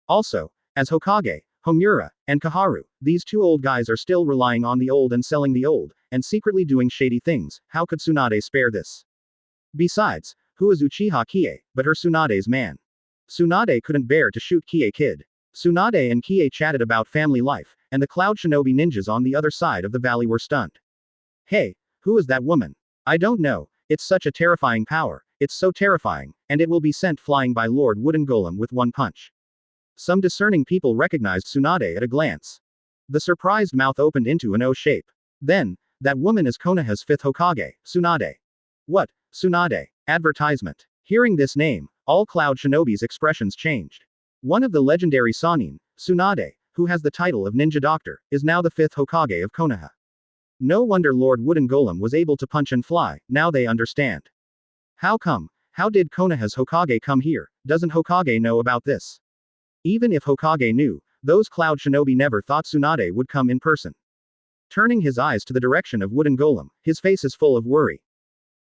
Also, as Hokage, Homura, and Kaharu, these 2 old guys are still relying on the old and selling the old, and secretly doing shady things, how could Tsunade spare this? Besides, who is Uchiha Qiye, but her Tsunade's man? Tsunade couldn't bear to shoot Qiye kid. Tsunade and Qiye chatted about family life, and the Cloud Shinobi ninjas on the other side of the valley were stunned. Hey, who is that woman? I don't know, it's such a terrifying power, it's so terrifying, and it will be sent flying by Lord Wooden Golem with one punch. Some discerning people recognized Tsunade at a glance. The surprised mouth opened into an O shape. Then, that woman is Konoha's 5th Hokage, Tsunade. What, Tsunade? Advertisement. Hearing this name, all Cloud Shinobi's expressions changed. One of the legendary Sannin, Tsunade, who has the title of Ninja Doctor, is now the 5th Hokage of Konoha. No wonder Lord Wooden Golem was able to punch and fly, now they understand. How come? How did Konoha's Hokage come here? Doesn't Hokage know about this? Even if Hokage knew, those Cloud Shinobi never thought Tsunade would come in person. Turning his eyes to the direction of Wooden Golem, his face is full of worry.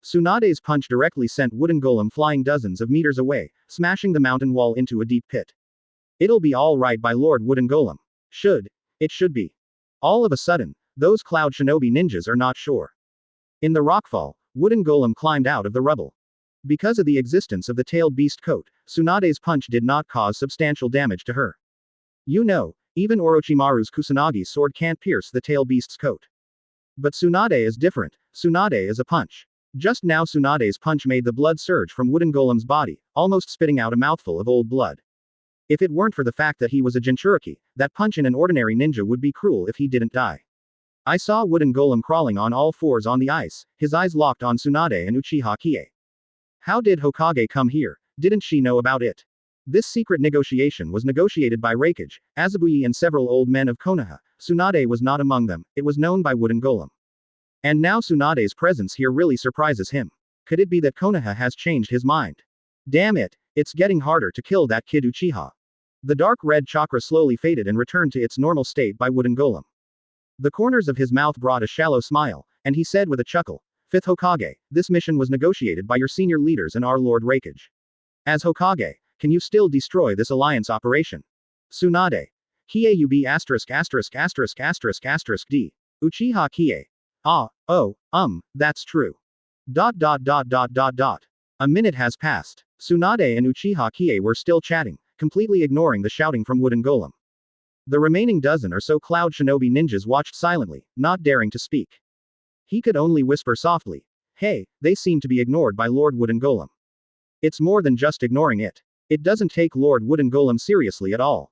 Tsunade's punch directly sent Wooden Golem flying dozens of meters away, smashing the mountain wall into a deep pit. It'll be all right by Lord Wooden Golem. It should be. All of a sudden, those Cloud Shinobi ninjas are not sure. In the rockfall, Wooden Golem climbed out of the rubble. Because of the existence of the tailed beast coat, Tsunade's punch did not cause substantial damage to her. You know, even Orochimaru's Kusanagi sword can't pierce the tail beast's coat. But Tsunade is different, Tsunade is a punch. Just now Tsunade's punch made the blood surge from Wooden Golem's body, almost spitting out a mouthful of old blood. If it weren't for the fact that he was a Jinchuriki, that punch in an ordinary ninja would be cruel if he didn't die. I saw Wooden Golem crawling on all fours on the ice, his eyes locked on Tsunade and Uchiha Qiye. How did Hokage come here? Didn't she know about it? This secret negotiation was negotiated by Raikage, Azabuyi and several old men of Konoha, Tsunade was not among them, it was known by Wooden Golem. And now Tsunade's presence here really surprises him. Could it be that Konoha has changed his mind? Damn it, it's getting harder to kill that kid Uchiha. The dark red chakra slowly faded and returned to its normal state by Wooden Golem. The corners of his mouth brought a shallow smile, and he said with a chuckle, "Fifth Hokage, this mission was negotiated by your senior leaders and our Lord Raikage. As Hokage, can you still destroy this alliance operation?" Tsunade. Qiye ub asterisk asterisk asterisk asterisk asterisk d. Uchiha Qiye. Ah, oh, that's true. Dot dot dot dot dot dot. A minute has passed. Tsunade and Uchiha Qiye were still chatting, completely ignoring the shouting from Wooden Golem. The remaining dozen or so Cloud Shinobi ninjas watched silently, not daring to speak. He could only whisper softly, "Hey, they seem to be ignored by Lord Wooden Golem." It's more than just ignoring it. It doesn't take Lord Wooden Golem seriously at all.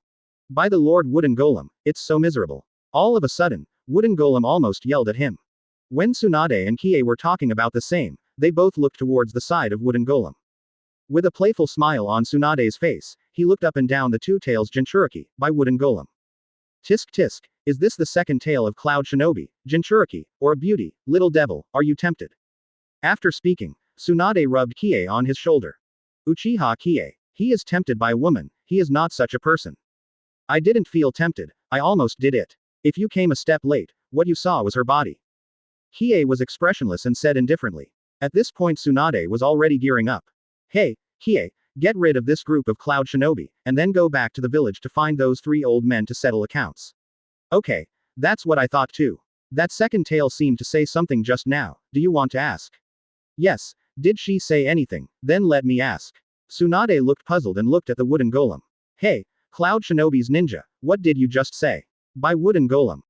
By the Lord Wooden Golem, it's so miserable. All of a sudden, Wooden Golem almost yelled at him. When Tsunade and Qiye were talking about the same, they both looked towards the side of Wooden Golem. With a playful smile on Tsunade's face, he looked up and down the two tails Jinchuriki, by Wooden Golem. Tisk tisk, is this the second tale of Cloud Shinobi, Jinchuriki, or a beauty, little devil, are you tempted? After speaking, Tsunade rubbed Qiye on his shoulder. Uchiha Qiye, he is tempted by a woman, he is not such a person. I didn't feel tempted, I almost did it. If you came a step late, what you saw was her body. Qiye was expressionless and said indifferently. At this point Tsunade was already gearing up. Hey, Qiye, get rid of this group of Cloud Shinobi, and then go back to the village to find those 3 old men to settle accounts. Okay, that's what I thought too. That second tale seemed to say something just now, do you want to ask? Yes, did she say anything, then let me ask. Tsunade looked puzzled and looked at the Wooden Golem. Hey, Cloud Shinobi's ninja, what did you just say? By Wooden Golem.